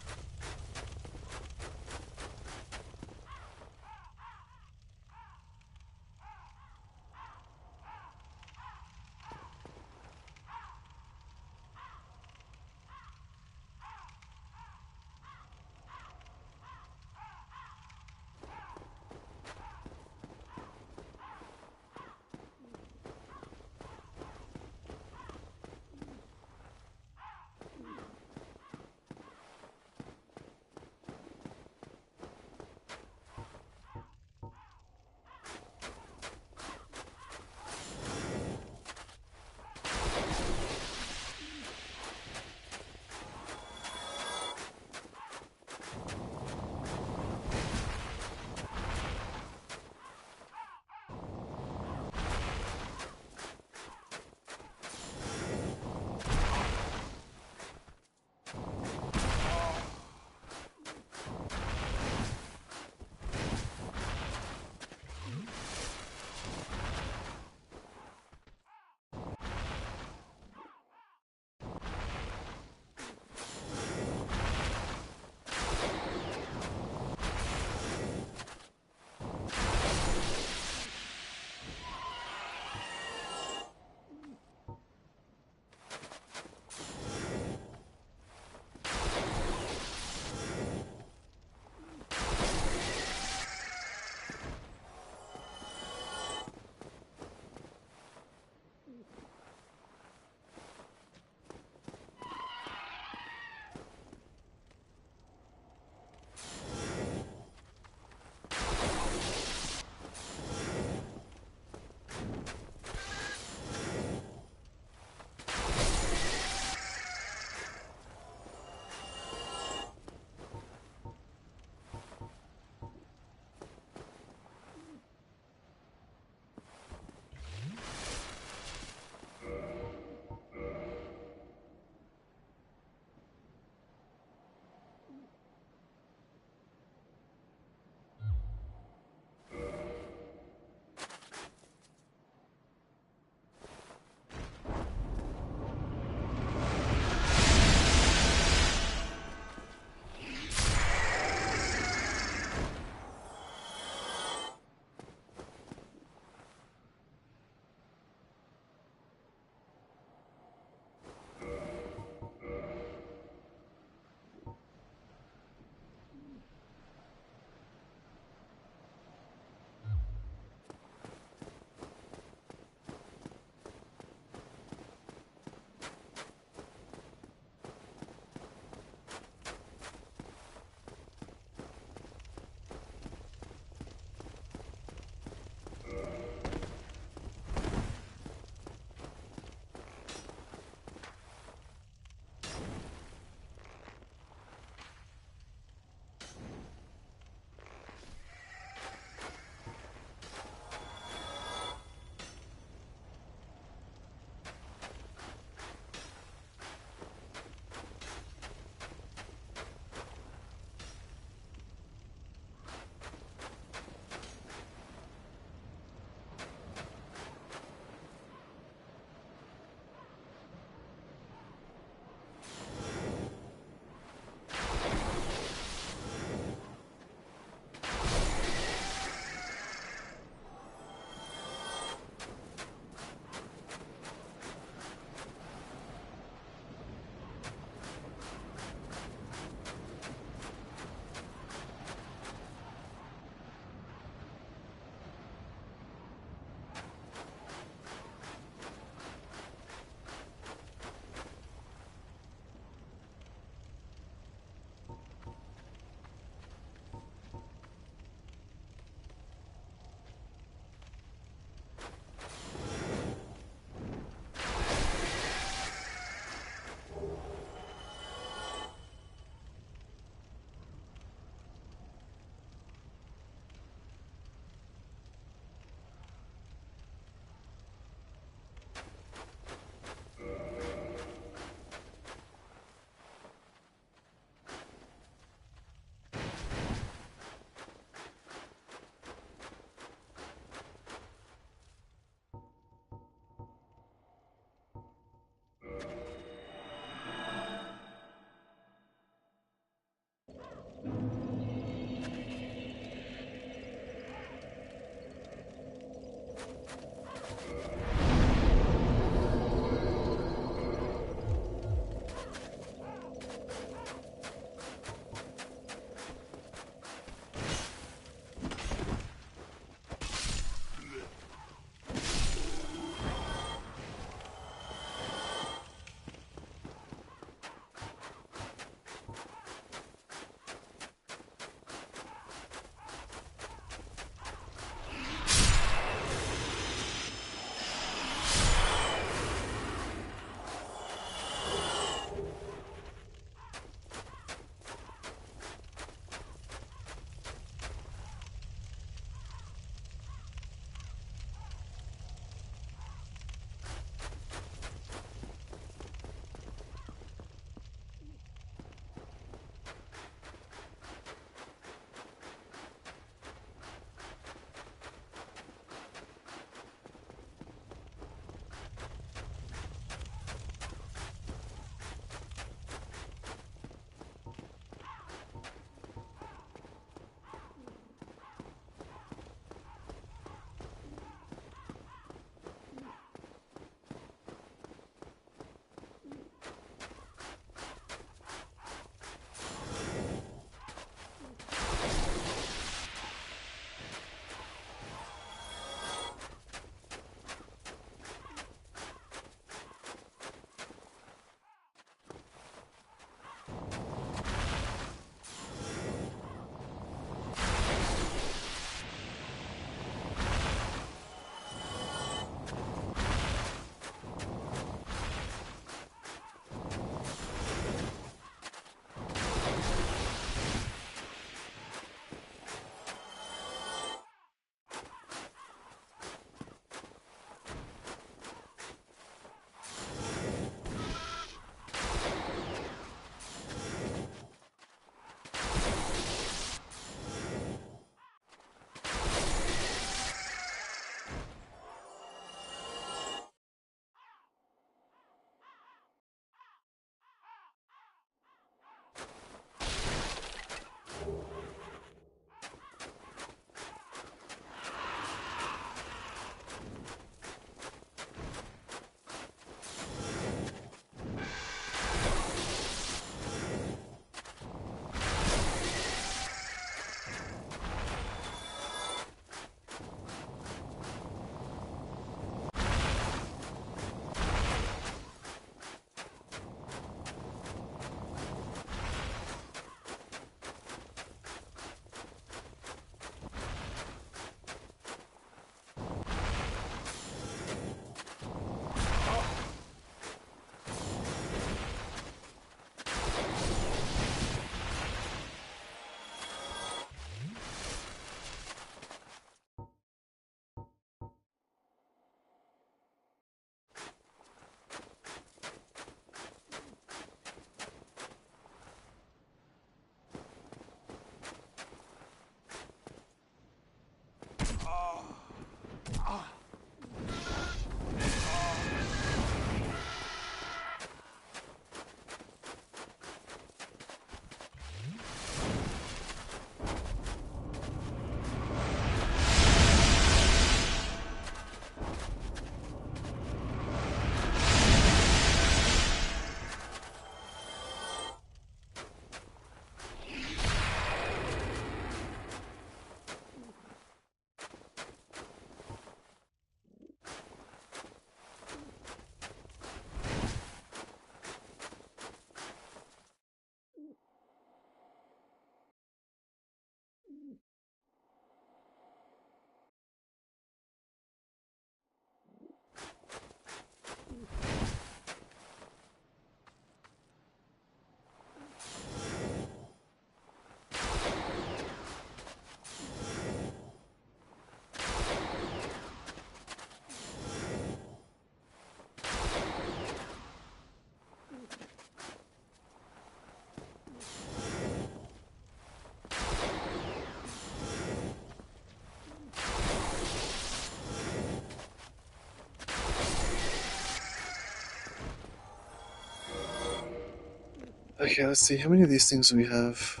Okay, let's see. How many of these things do we have?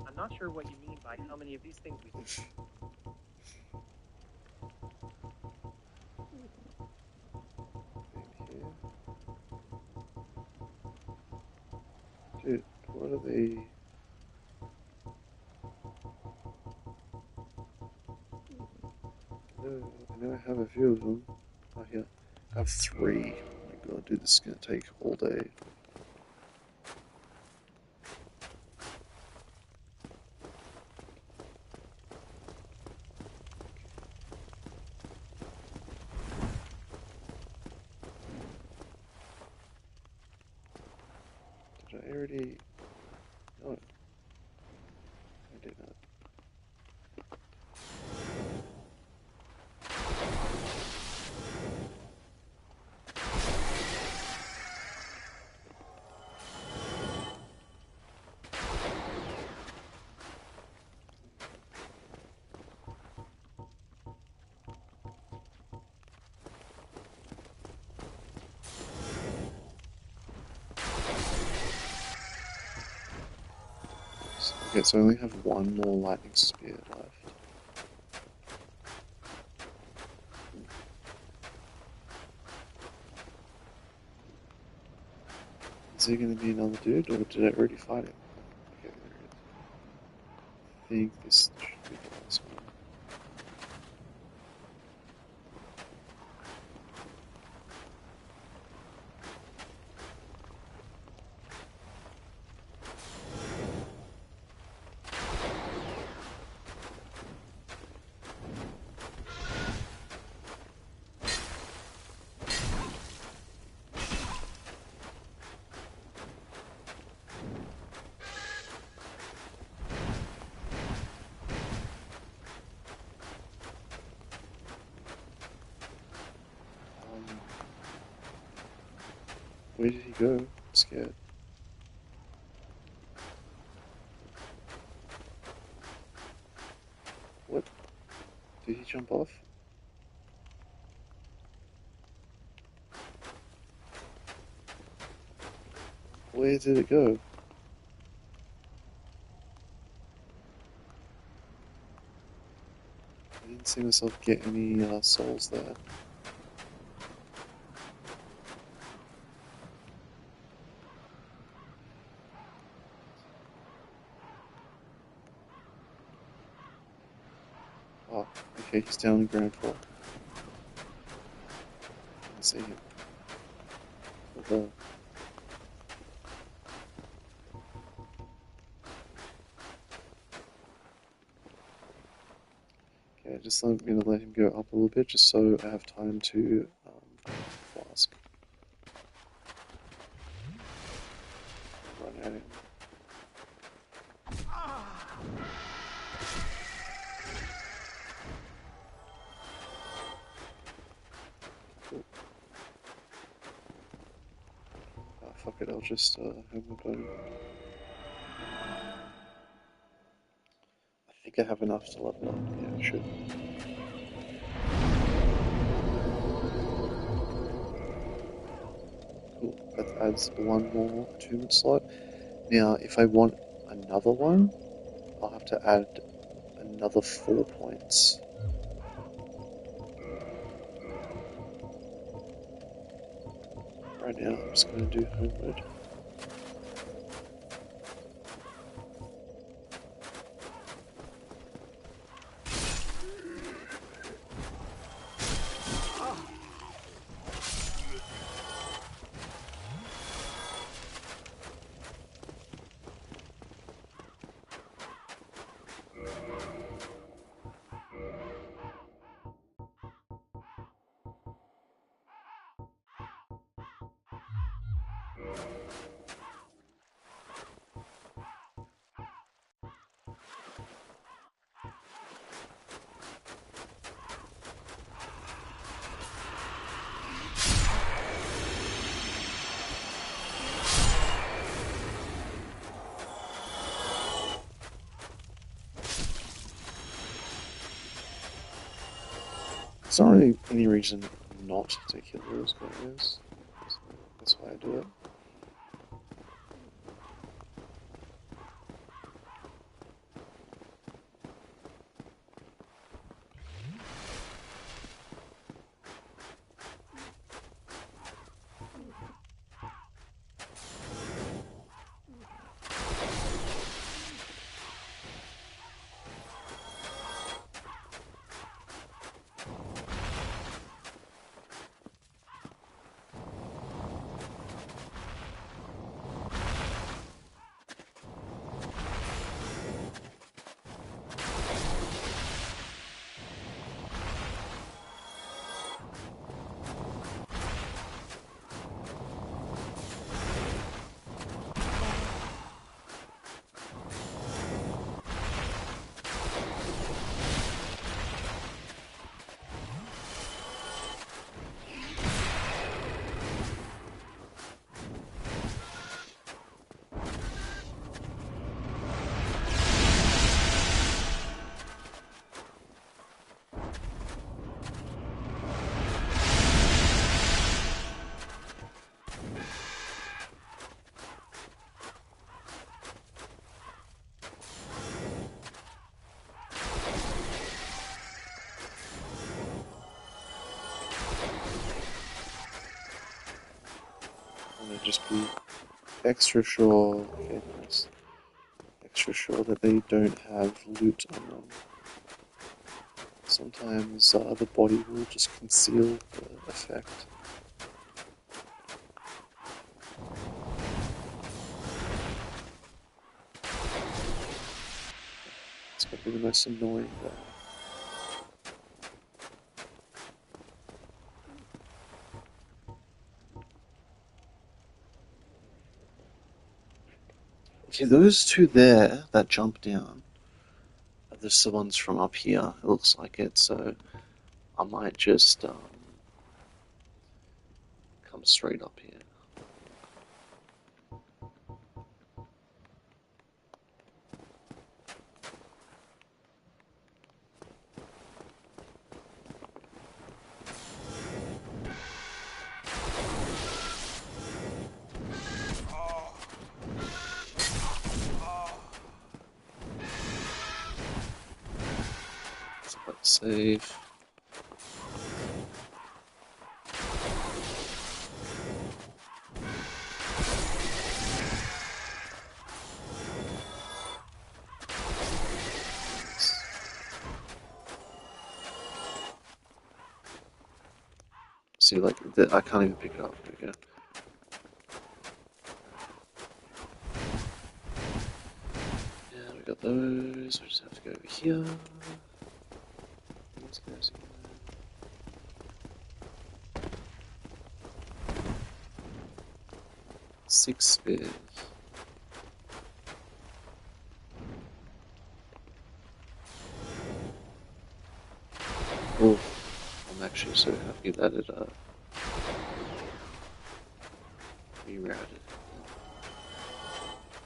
I'm not sure what you mean by how many of these things we have. Dude, what are they? I know I have a few of them. Oh, here. I have 3. Oh my god, dude, this is gonna take all day. Did I already? No, I did not. Okay, so I only have 1 more lightning spear left. Is there going to be another dude, or did I already fight him? Okay, there he is. I think this should be the last one. Where did he go? I'm scared. What? Did he jump off? Where did it go? I didn't see myself get any souls there. Oh, okay, he's down in ground floor. I can see him. Okay. Okay, I'm gonna let him go up a little bit just so I have time to flask. Run at him. Cool. Fuck it, I'll just have my bow. I think I have enough to level up. Yeah, I should. Cool. That adds 1 more attunement slot. Now, if I want another one, I'll have to add another 4 points. Right now, I'm just going to do homeward. There's not really any reason not to kill those guys. That's why I do it. just be extra sure, okay, nice. Extra sure that they don't have loot on them. Sometimes the body will just conceal the effect. It's going to be the most annoying though. Okay, those two there that jump down are just the ones from up here. It looks like it, so I might just come straight up here. Let's save. See, like, I can't even pick it up. There we go. Yeah, we got those. We just have to go over here. These guys again. 6 spears. Oh, I'm actually so happy that it rerouted.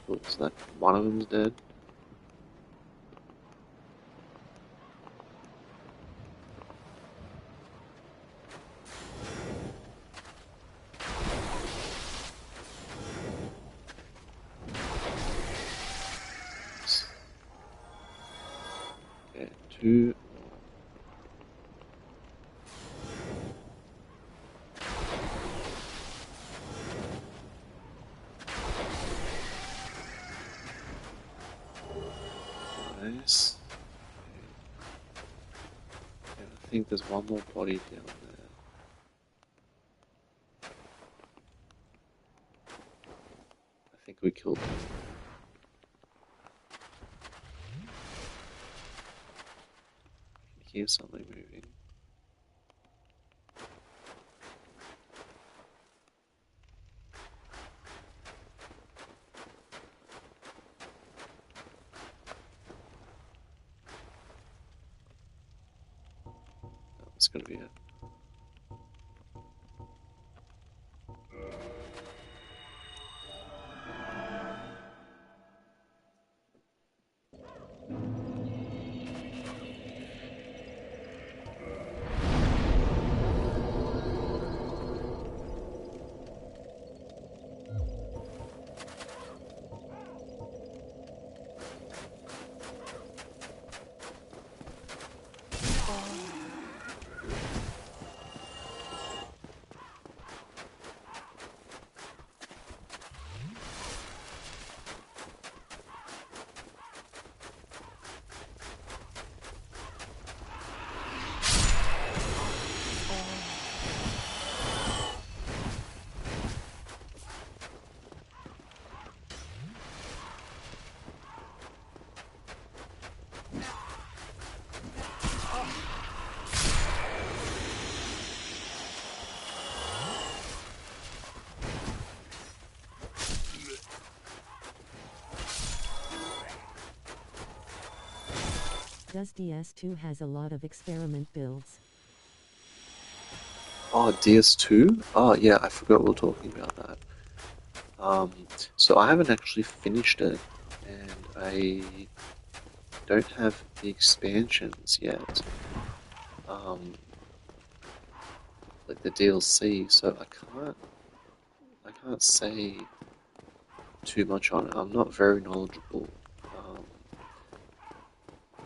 Looks like one of them's dead. Okay, 2. Nice. Okay, I think there's one more body down there. I think we killed him. I can hear something moving. That's gonna be it. Does DS2 has a lot of experiment builds? Oh, DS2? Oh, yeah, I forgot we were talking about that. So I haven't actually finished it, and I don't have the expansions yet. Like the DLC, so I can't say too much on it. I'm not very knowledgeable.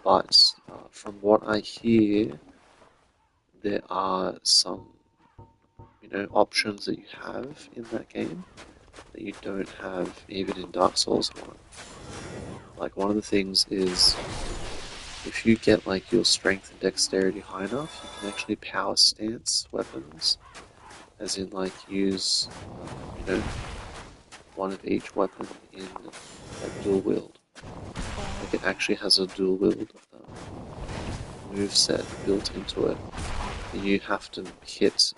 But from what I hear, there are some, options that you have in that game that you don't have even in Dark Souls 1. Like, one of the things is if you get like your strength and dexterity high enough, you can actually power stance weapons, as in like use, you know, one of each weapon in like dual wield. Like it actually has a dual wield move set built into it. And you have to hit,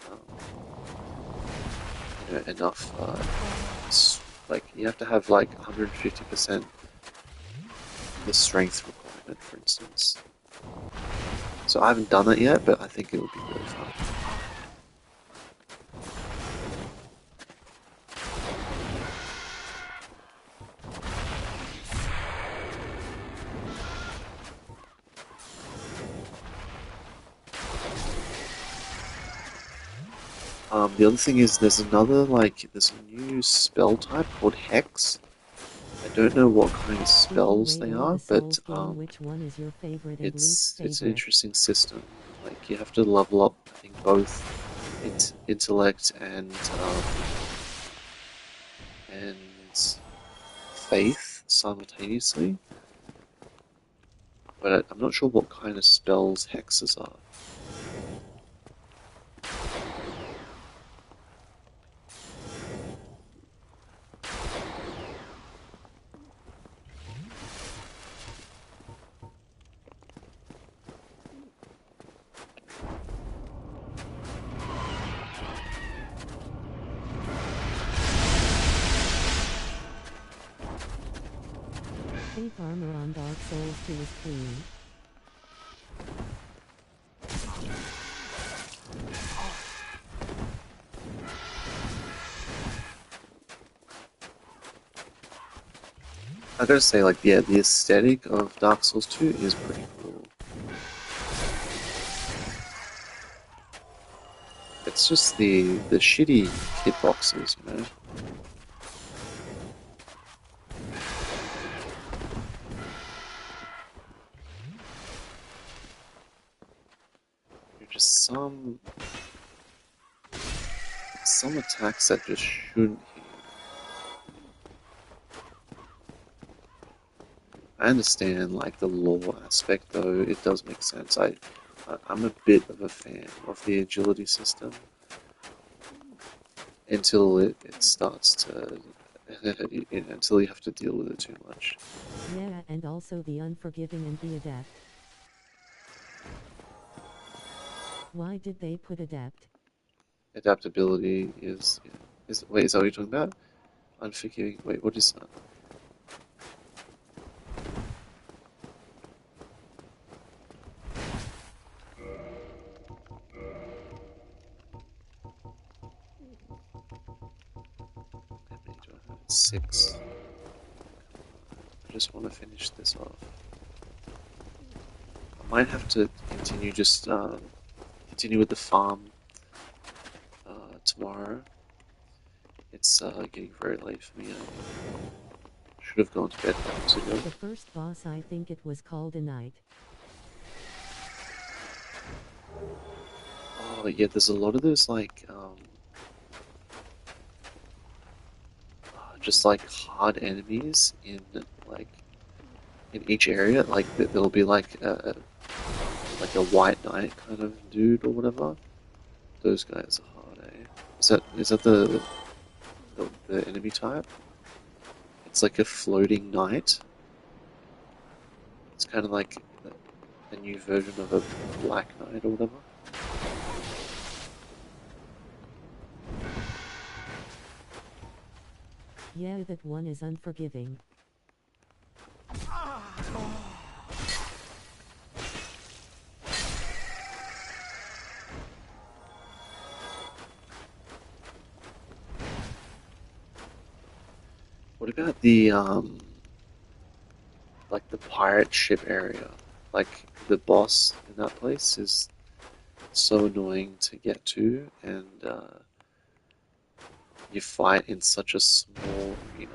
you know, enough. Like you have to have like 150% the strength requirement, for instance. So I haven't done it yet, but I think it would be really fun. The other thing is there's a new spell type called Hex. I don't know what kind of spells they are, but which one is your favorite and it's least an favorite? interesting system. Like you have to level up, I think, both intellect and faith simultaneously. But I'm not sure what kind of spells hexes are. Faith armor on Dark Souls 2 is clean. I gotta say, like, yeah, the aesthetic of Dark Souls 2 is pretty cool. It's just the shitty hitboxes, you know? There are just some attacks that just shouldn't hit you. I understand, like, the lore aspect, though, it does make sense. I'm a bit of a fan of the agility system until it starts to, until you have to deal with it too much. Yeah, and also the unforgiving and the adept. Why did they put adept? Adaptability wait, is that what you're talking about? Unforgiving, wait, what is that? How many do I have? 6. I just want to finish this off. I might have to continue continue with the farm tomorrow. It's getting very late for me. I should have gone to bed hours ago. The first boss, I think it was called a knight. Oh yeah, there's a lot of those like just like hard enemies in like in each area. Like there'll be like a white knight kind of dude or whatever. Those guys are hard, eh? Is that the enemy type? It's like a floating knight. It's kind of like a new version of a black knight or whatever. Yeah, that one is unforgiving. What about the like the pirate ship area? Like the boss in that place is so annoying to get to, and you fight in such a small arena.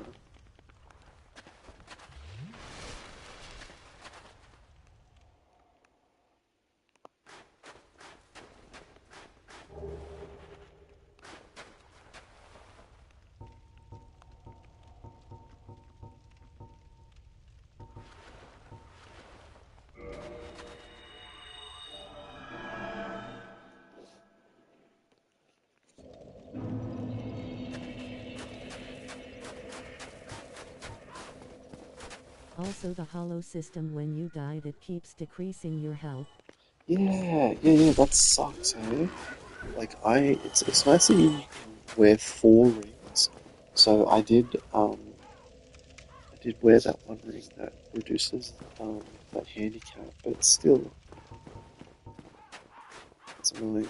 Also the hollow system, when you died it keeps decreasing your health. Yeah, that sucks, eh? Like, it's nice that you can wear 4 rings. So I did wear that one ring that reduces, that handicap, but still, it's annoying.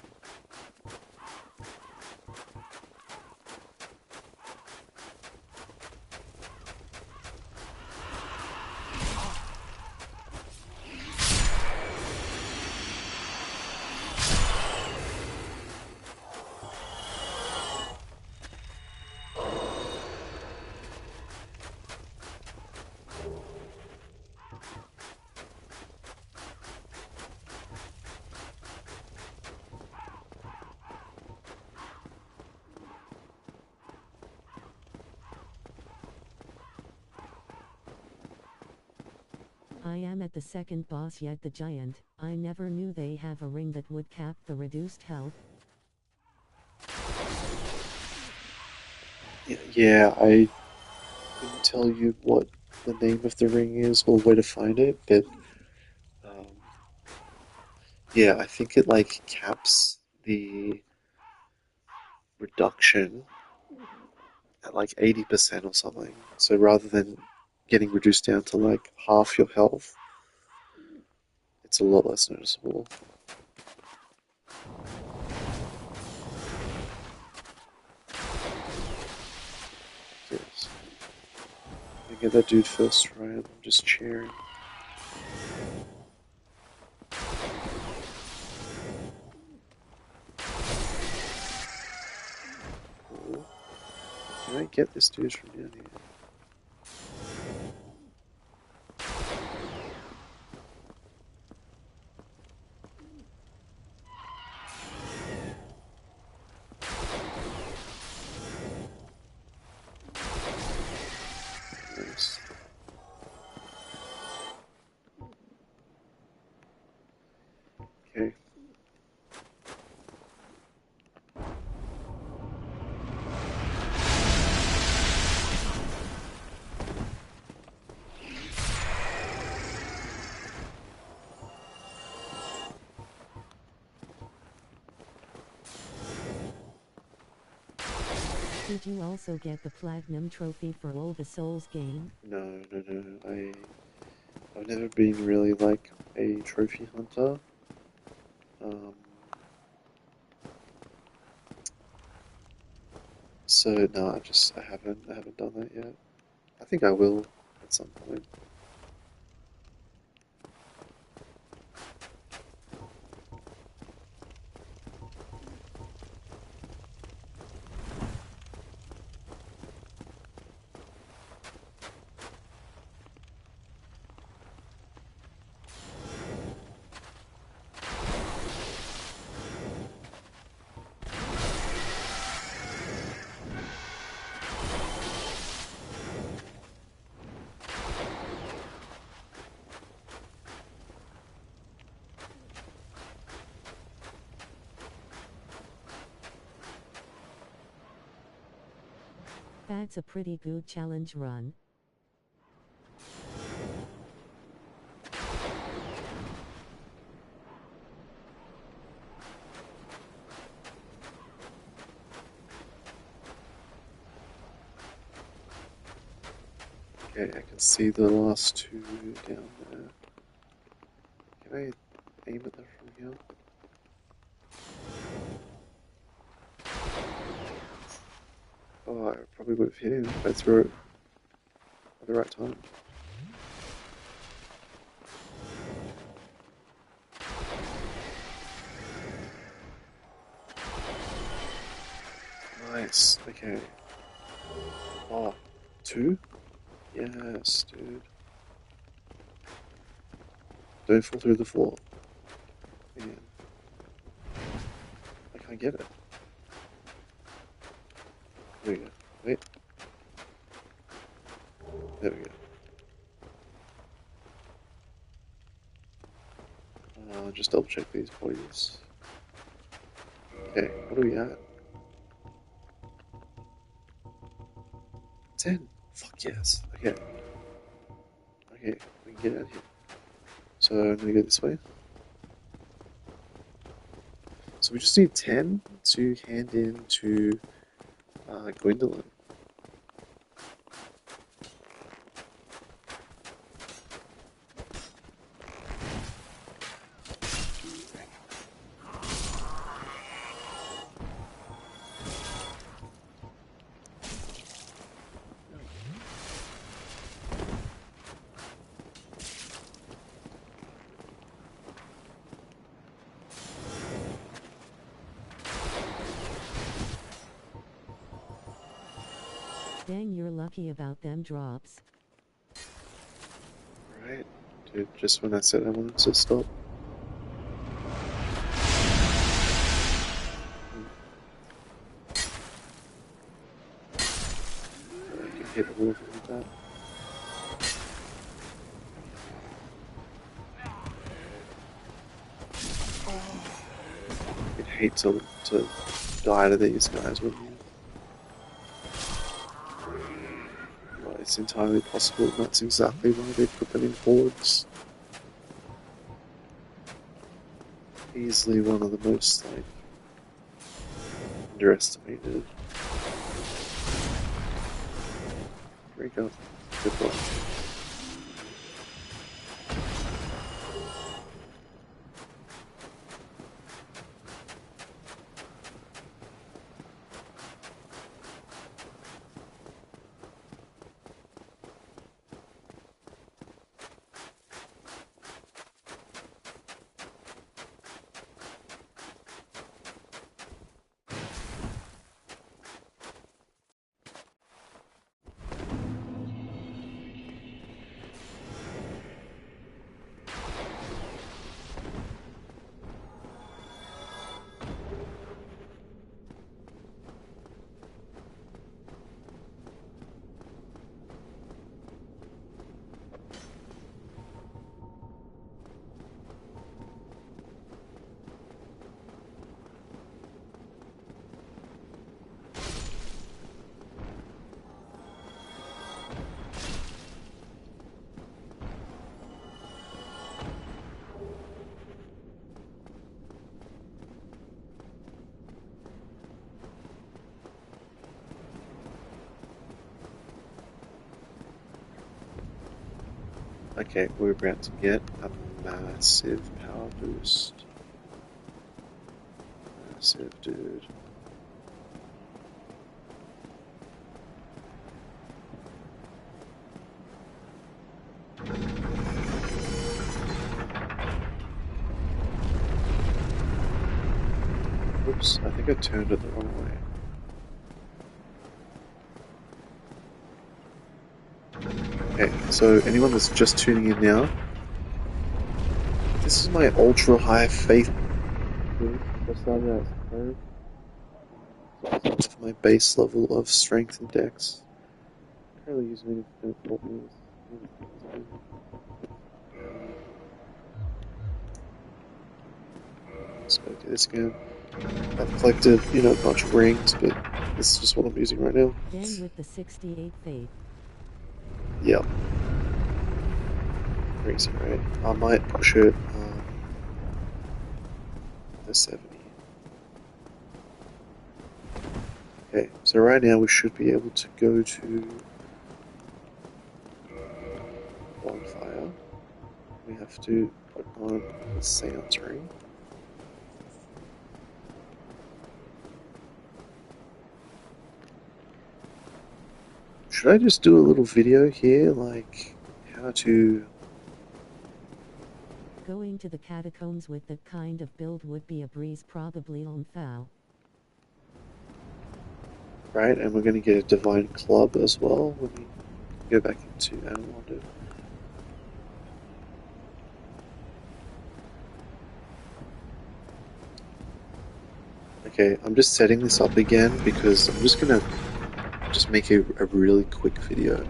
I am at the second boss yet, the giant. I never knew they have a ring that would cap the reduced health. Yeah, I couldn't tell you what the name of the ring is or where to find it, but um, yeah, I think it like caps the reduction at like 80% or something. So rather than getting reduced down to like half your health, it's a lot less noticeable. Yes. I get that dude first, right? I'm just cheering. Cool. Can I get this dude from down here? Nice. Okay. Did you also get the platinum trophy for all the souls game? No. I've never been really like a trophy hunter. Um, so no, I haven't done that yet. I think I will at some point. That's a pretty good challenge run. Okay, I can see the last two down there. Can I aim at that from here? Oh, I probably would have hit him if I threw it at the right time. Nice. Okay. Oh, two? Yes, dude. Don't fall through the floor. Man, I can't get it. There we go. Wait. There we go. Just double check these boys. Okay, what are we at? 10. Fuck yes. Okay. Okay, we can get out of here. So I'm gonna go this way. So we just need 10 to hand in to Gwendolyn. Dang, you're lucky about them drops. Right, dude, just when I said I wanted to stop. I can hit a little bit with that. I'd hate to die to these guys, wouldn't you? Well, it's entirely possible, and that's exactly why they put them in hordes. Easily one of the most, like, underestimated. Here we go. Good one. Okay, we're about to get a massive power boost. Massive, dude. Oops, I think I turned it the wrong way. Okay, so anyone that's just tuning in now, this is my ultra high faith. I started out with my base level of strength and dex. Currently using it for Let's go do this again. I've collected, a bunch of rings, but this is just what I'm using right now. Dang with the 68 faith. Yep. Crazy, right? I might push it the 70. Okay, so right now we should be able to go to bonfire. We have to put on the seance ring. Should I just do a little video here, like how to... Going to the catacombs with that kind of build would be a breeze, probably on foul. Right, and we're going to get a divine club as well when we go back into Anor. Okay, I'm just setting this up again because I'm just going to make a really quick video.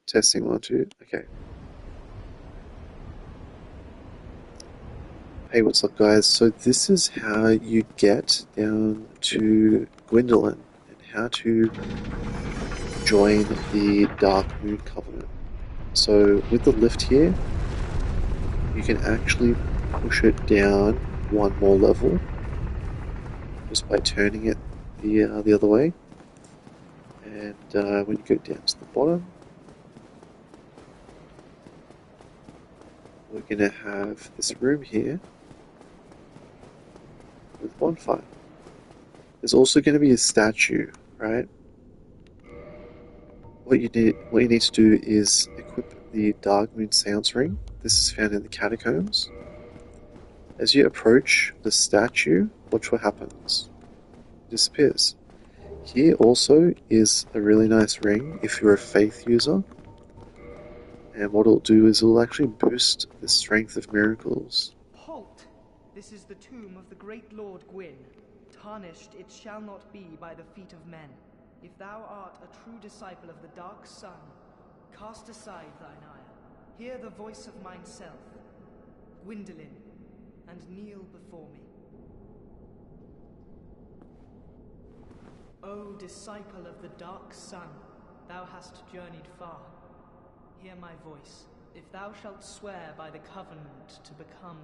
Testing 1, 2. Okay. Hey, what's up, guys? So this is how you get down to Gwendolyn and how to join the Dark Moon Covenant. So with the lift here, you can actually push it down one more level just by turning it the other way. And when you go down to the bottom, we're going to have this room here with bonfire. There's also going to be a statue, right? What you need to do is equip the Dark Moon Seance Ring. This is found in the catacombs. As you approach the statue, watch what happens. It disappears. Here also is a really nice ring if you're a faith user. And what it'll do is it'll actually boost the strength of miracles. Halt! This is the tomb of the great Lord Gwyn. Tarnished it shall not be by the feet of men. If thou art a true disciple of the Dark Sun, cast aside thine ire. Hear the voice of mine self, Gwendolyn, and kneel before me. O disciple of the Dark Sun, thou hast journeyed far. Hear my voice. If thou shalt swear by the covenant to become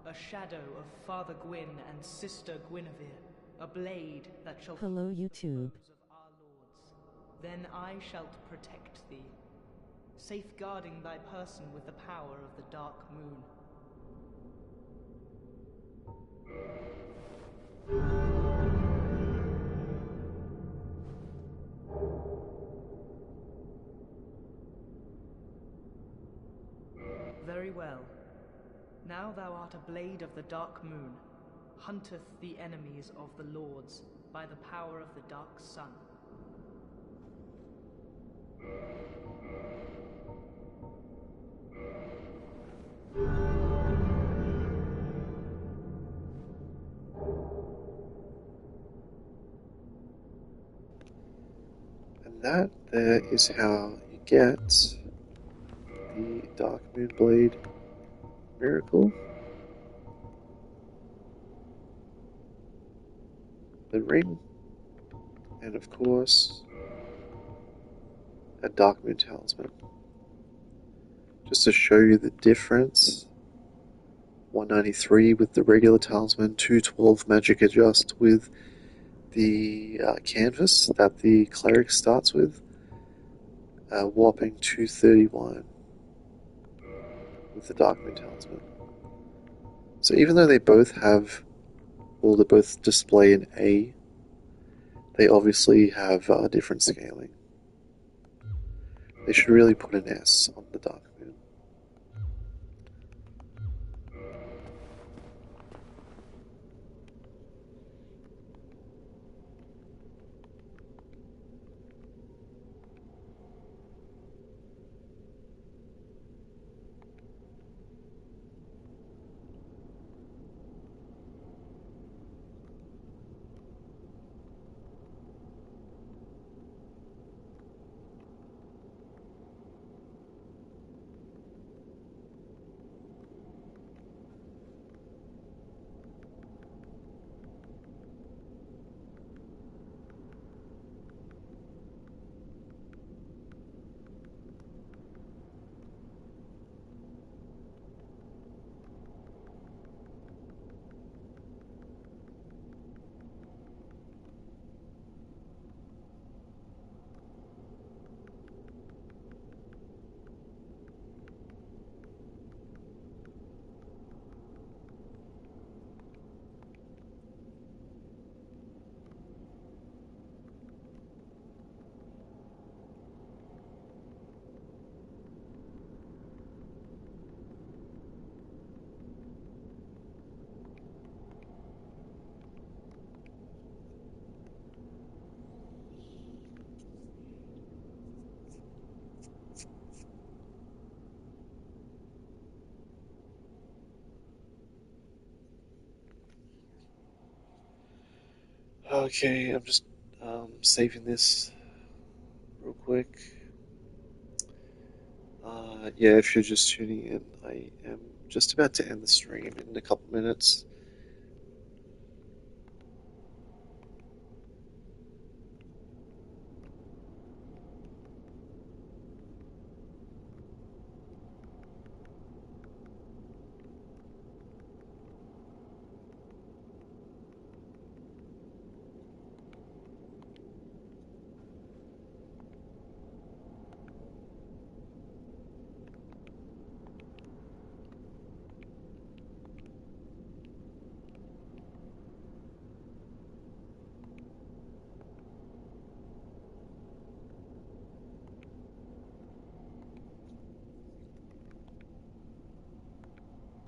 a shadow of Father Gwyn and Sister Guinevere, a blade that shall Hello YouTube. of our lords, then I shalt protect thee, safeguarding thy person with the power of the Dark Moon. Very well. Now thou art a blade of the Dark Moon, hunteth the enemies of the lords by the power of the Dark Sun. And that there is how you get the Dark Moon Blade miracle. The ring, and of course, a Dark Moon Talisman. Just to show you the difference, 193 with the regular talisman, 212 magic adjust with the canvas that the Cleric starts with, whopping 231 with the Dark Moon Talisman. So even though they both have, or they both display an A, they obviously have different scaling. They should really put an S on the Dark Moon. Okay, I'm just saving this real quick. Yeah, if you're just tuning in, I am just about to end the stream in a couple minutes.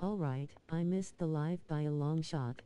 Alright, I missed the live by a long shot.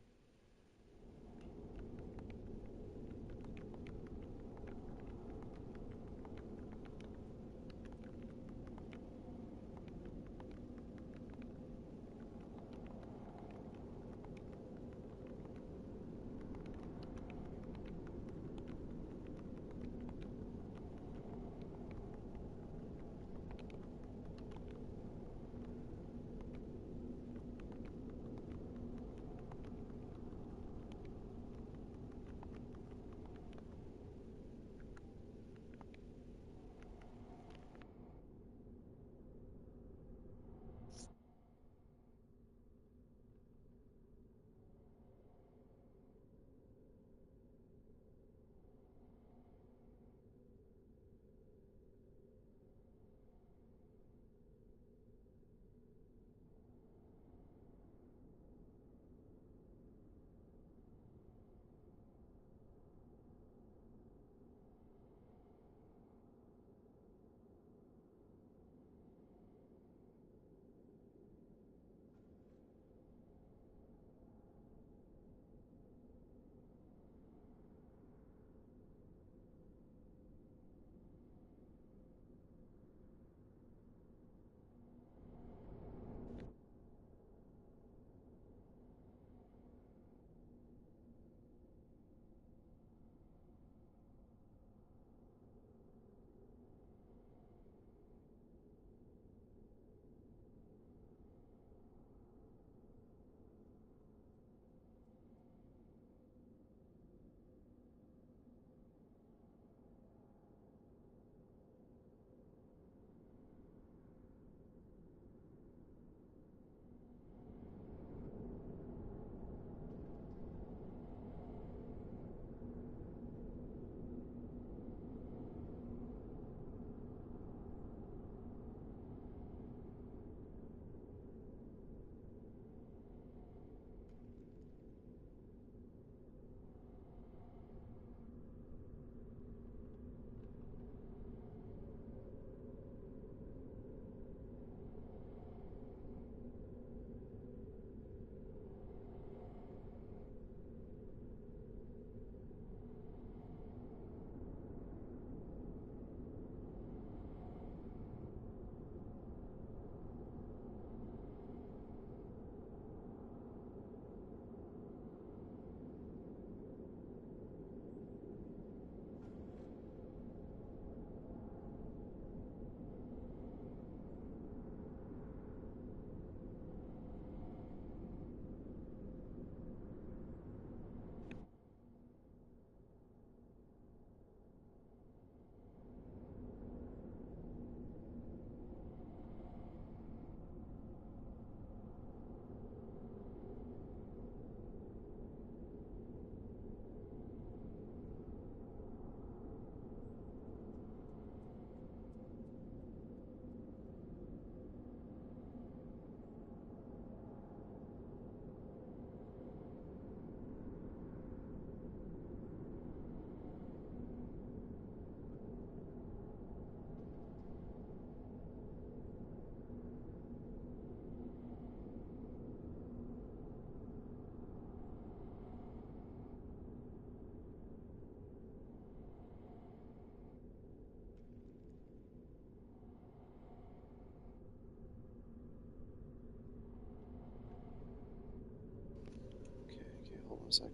Okay, hold on a sec.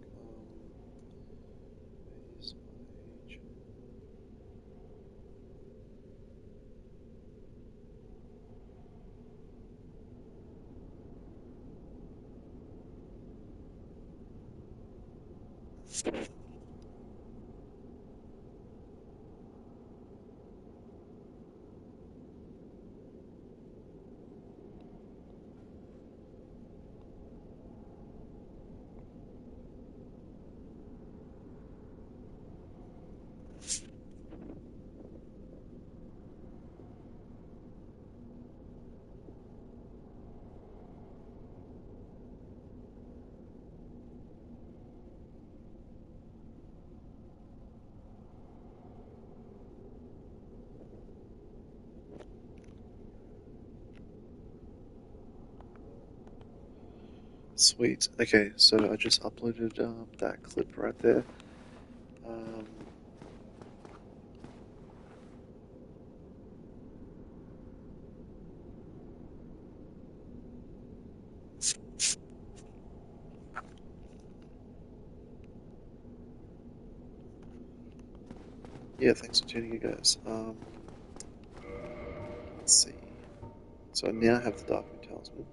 Where's my Sweet. Okay, so I just uploaded that clip right there. Yeah, thanks for tuning in, guys. Let's see. So I now have the Dark Moon Talisman.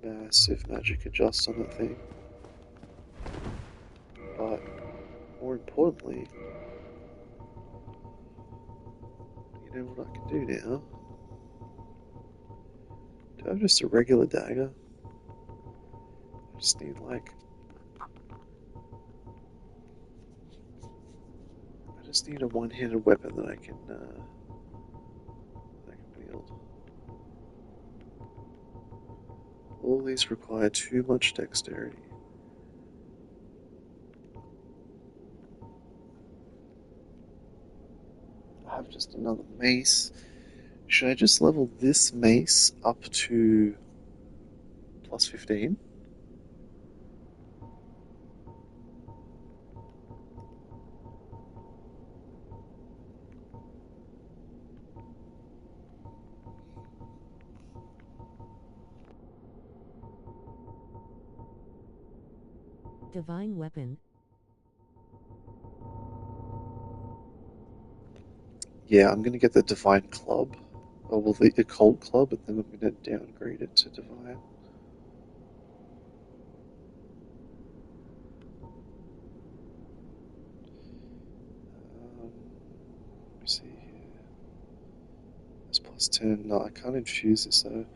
Massive magic adjust on that thing. But more importantly, you know what I can do now? Do I have just a regular dagger? I just need like... I just need a one-handed weapon that I can wield. All these require too much dexterity. I have just another mace. Should I just level this mace up to plus 15? Divine weapon. Yeah, I'm gonna get the Divine Club. Oh, well, the Occult Club, and then I'm gonna downgrade it to Divine. Let me see here. It's plus 10. No, I can't infuse this though.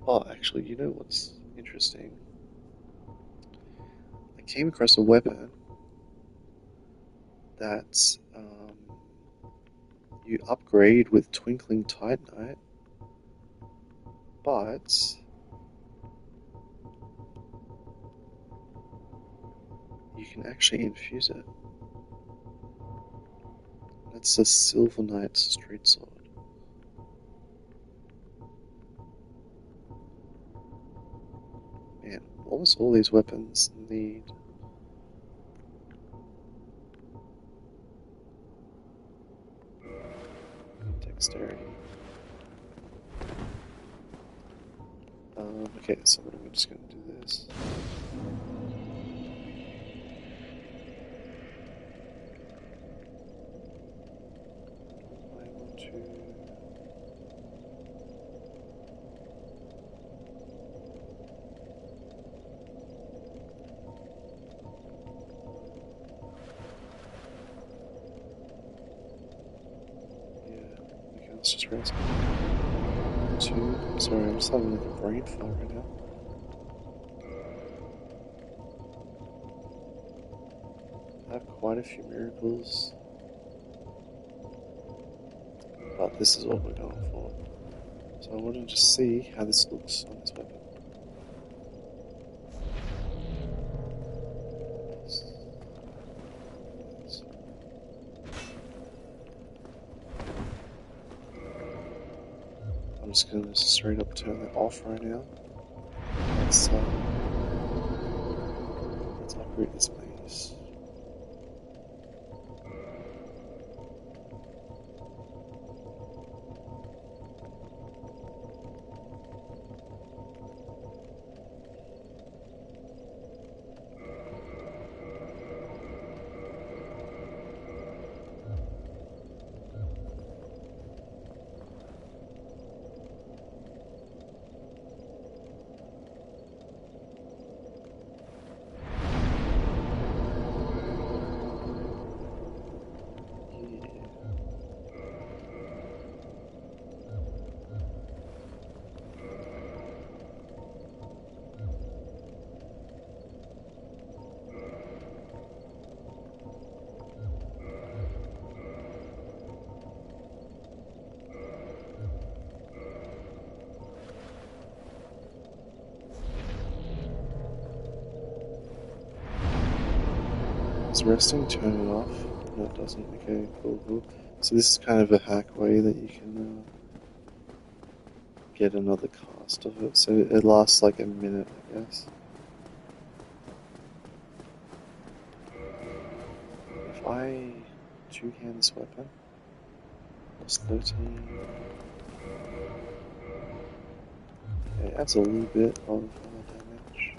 Oh, actually, you know what's interesting? I came across a weapon that you upgrade with Twinkling Titanite, but you can actually infuse it. That's a Silver Knight's Street Sword. Man, almost all these weapons need dexterity. Okay, so I'm just going to do this. I want to... Yeah, okay, let's just rest. 2. Sorry, I'm just having like a brain fart right now. I have quite a few miracles, but this is what we're going for. So I want to just see how this looks on this weapon. I'm just going to straight up turn that off right now. Let's upgrade this maze. Does resting turn it off? No, it doesn't. Okay, cool. So this is kind of a hack way that you can get another cast of it. So it lasts like a minute, I guess. try two-hand this weapon. Plus 13. Okay, that's a little bit of damage.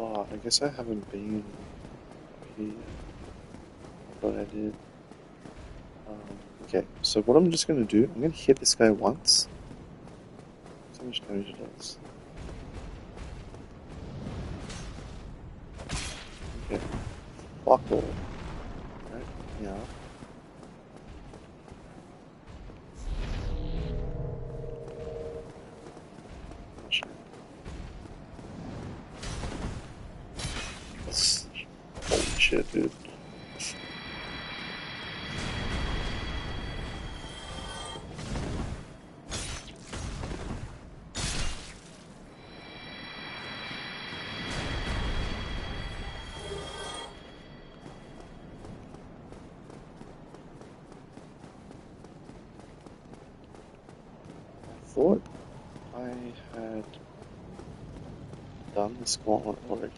Oh, I guess I haven't been here yet. I thought I did. Okay, so what I'm just going to do, I'm going to hit this guy once. See how much damage it does. Okay, fuck all. Right, yeah. Holy shit, dude. I thought I had done this gauntlet already.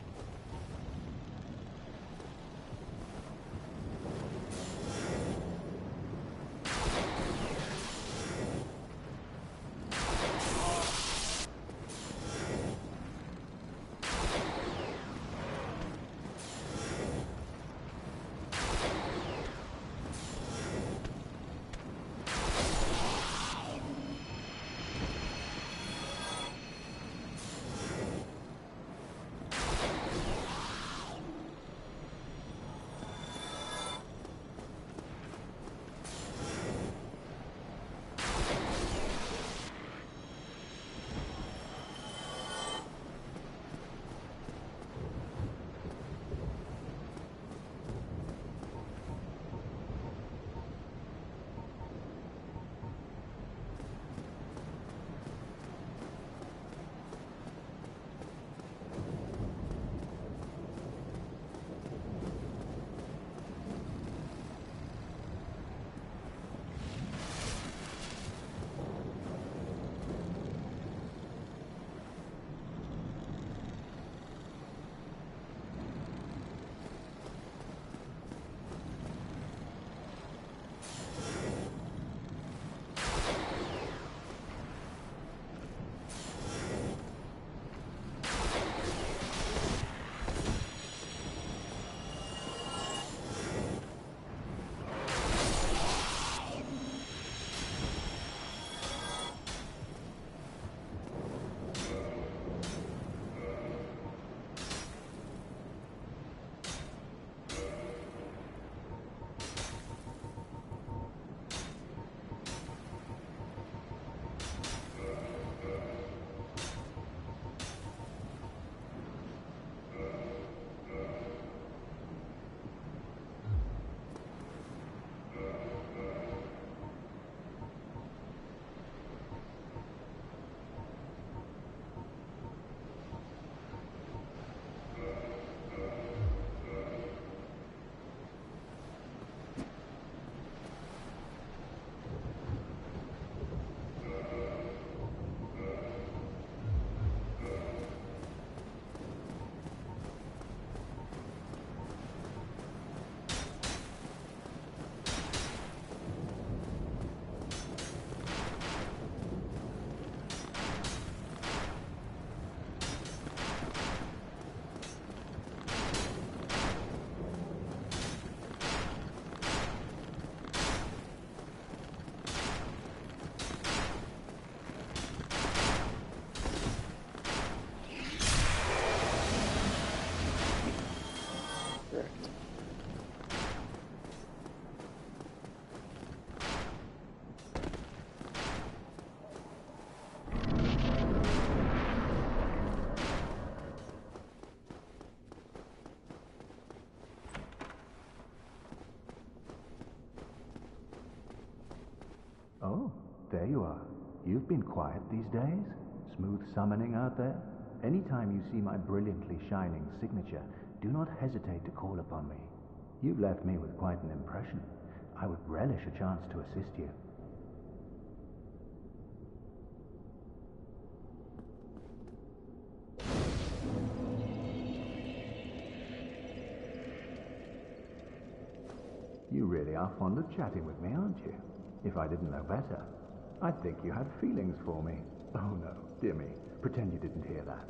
you are. You've been quiet these days. Smooth summoning out there. Anytime you see my brilliantly shining signature, do not hesitate to call upon me. You've left me with quite an impression. I would relish a chance to assist you. You really are fond of chatting with me, aren't you? If I didn't know better, I'd think you had feelings for me. Oh no, dear me, pretend you didn't hear that.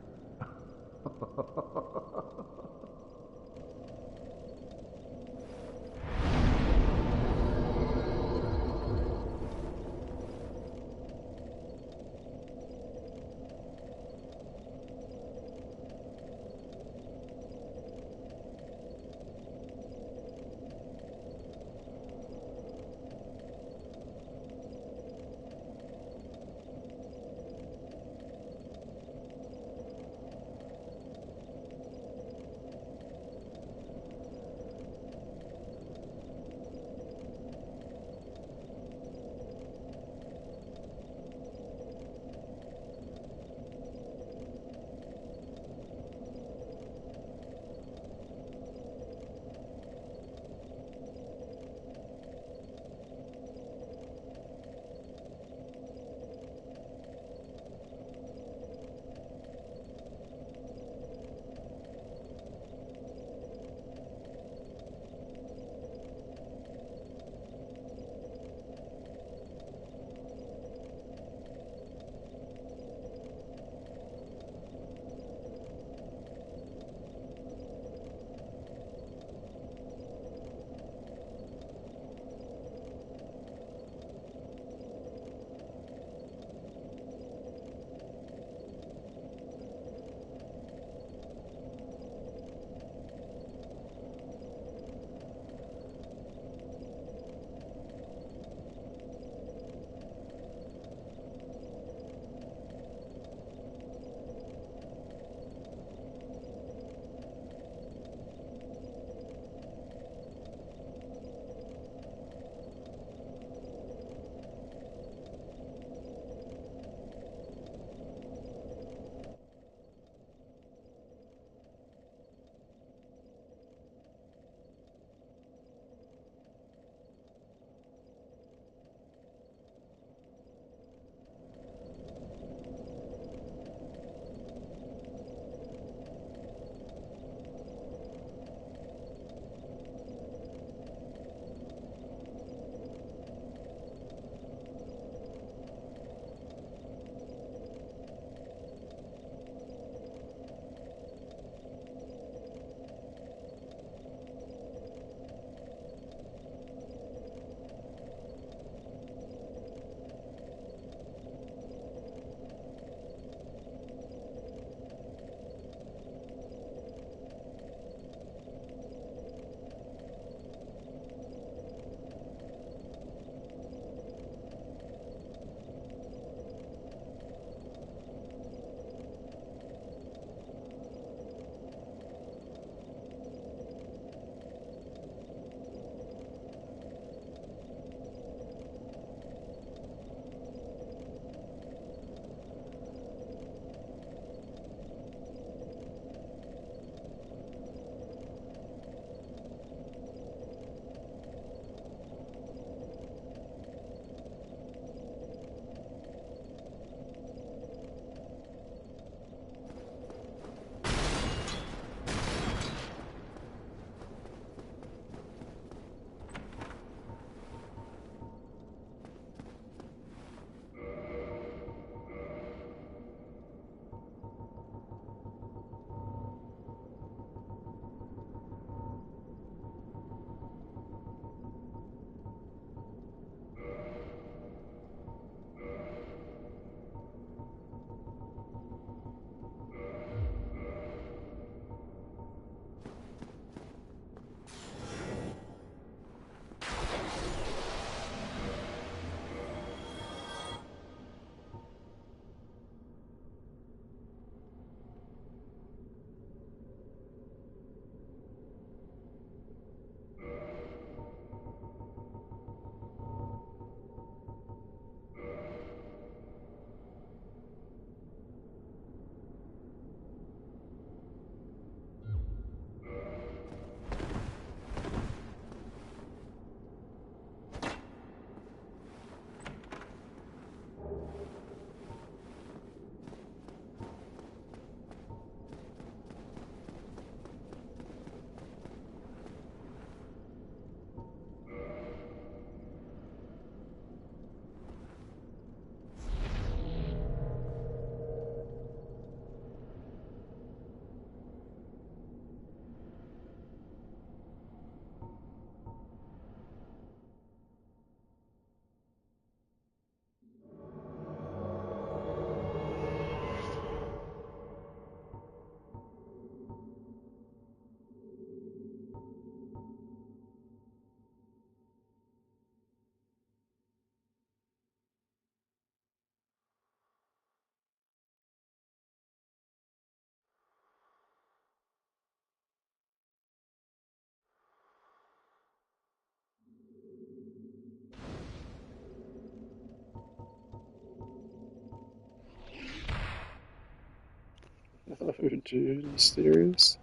No, dude, are you serious?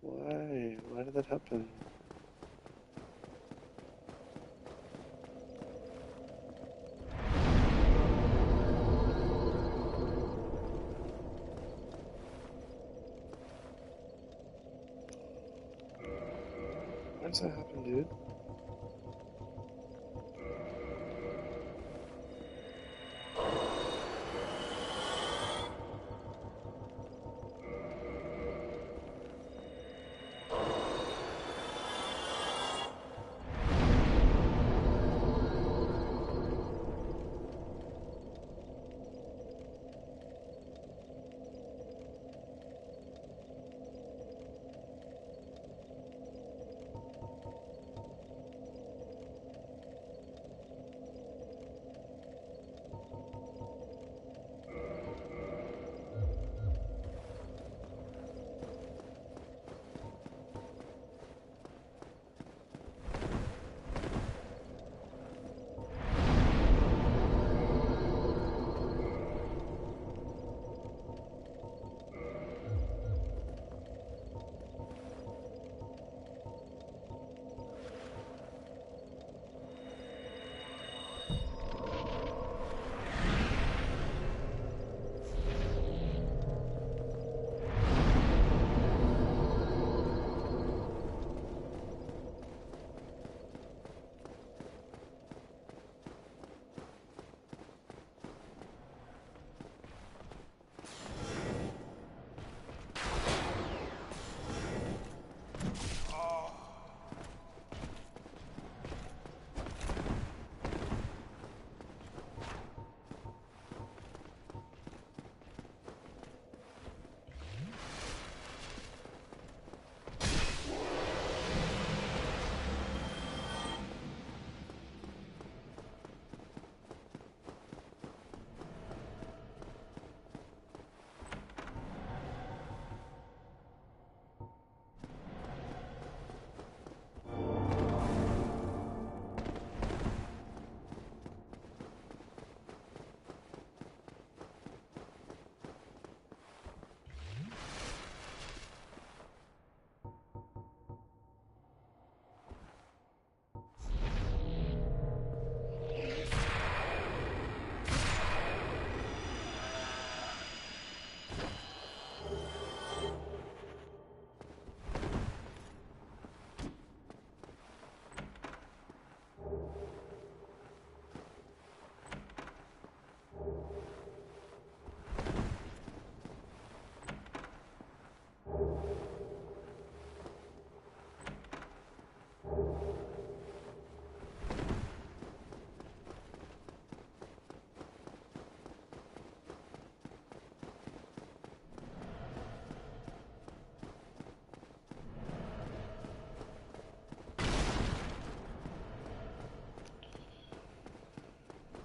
Why? Why did that happen? Why does that happen, dude?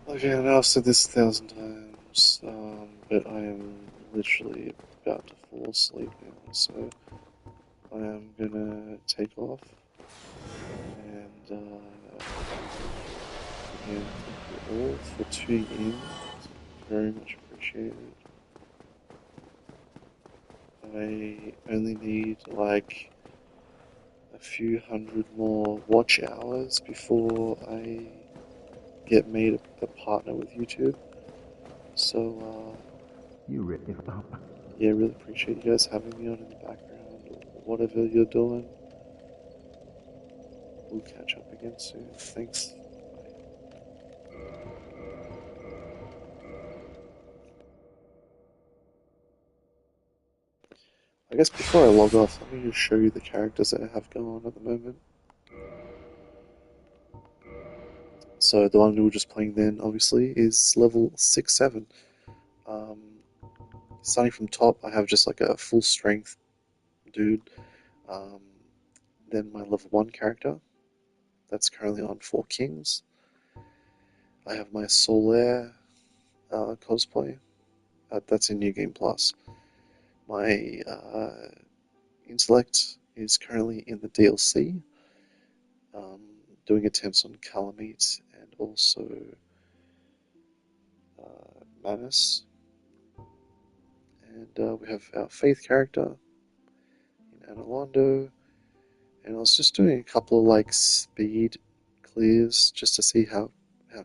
Okay, I know I've said this 1,000 times, but I am literally about to fall asleep now, so I am gonna take off, and again, thank you all for tuning in, very much appreciated. I only need like a few hundred more watch hours before I get made a partner with YouTube, so You really... yeah, really appreciate you guys having me on in the background or whatever you're doing. We'll catch up again soon. Thanks. I guess before I log off, let me just show you the characters that I have going on at the moment. So the one we were just playing then, obviously, is level 6-7. Um, Starting from top, I have just like a full strength dude. Um, then my level 1 character, that's currently on 4 kings. I have my Solaire cosplay, that's in New Game Plus. My intellect is currently in the DLC, um, doing attempts on Calamite and also Manus. And we have our Faith character in Anor Londo. And I was just doing a couple of like speed clears just to see how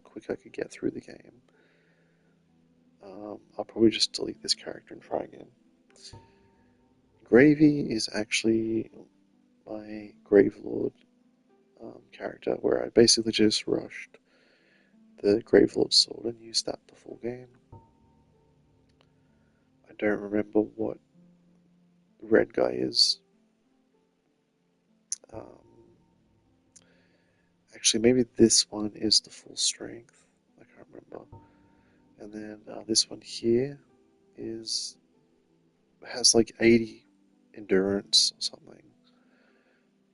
quick I could get through the game. I'll probably just delete this character and try again. Gravy is actually my Gravelord character, where I basically just rushed the Gravelord sword and used that the full game. I don't remember what the red guy is. Actually, maybe this one is the full strength. I can't remember. And then this one here has like 80 endurance or something.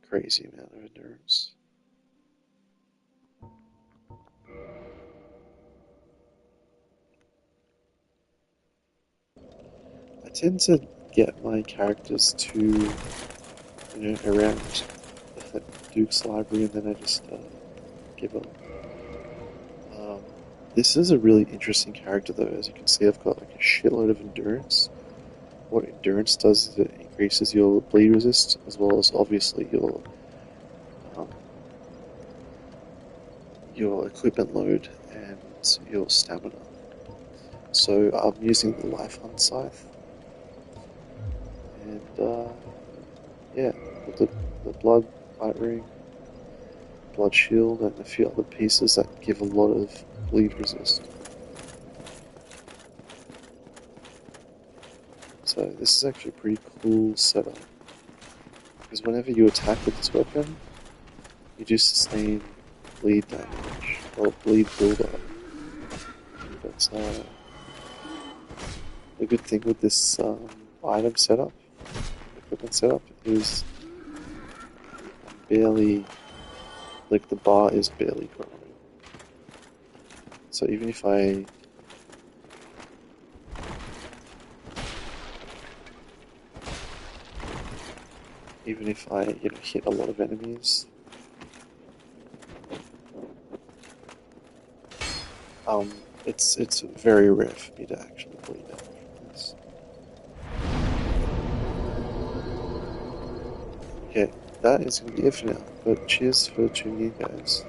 Crazy amount of endurance. I tend to get my characters to, around Duke's library, and then I just give up. This is a really interesting character, though. As you can see, I've got like a shitload of endurance. What endurance does is it increases your bleed resist, as well as obviously your equipment load and your stamina. So I'm using the Life Hunt Scythe, and yeah, with the Blood Light Ring, Blood Shield, and a few other pieces that give a lot of bleed resist. So this is actually a pretty cool setup, because whenever you attack with this weapon, you do sustain bleed damage, or bleed buildup. But the good thing with this item setup, equipment setup, is barely, like the bar is barely growing. So even if I hit a lot of enemies, it's very rare for me to actually bleed out from this. Okay, that is going to be it for now, but cheers for tuning in, guys.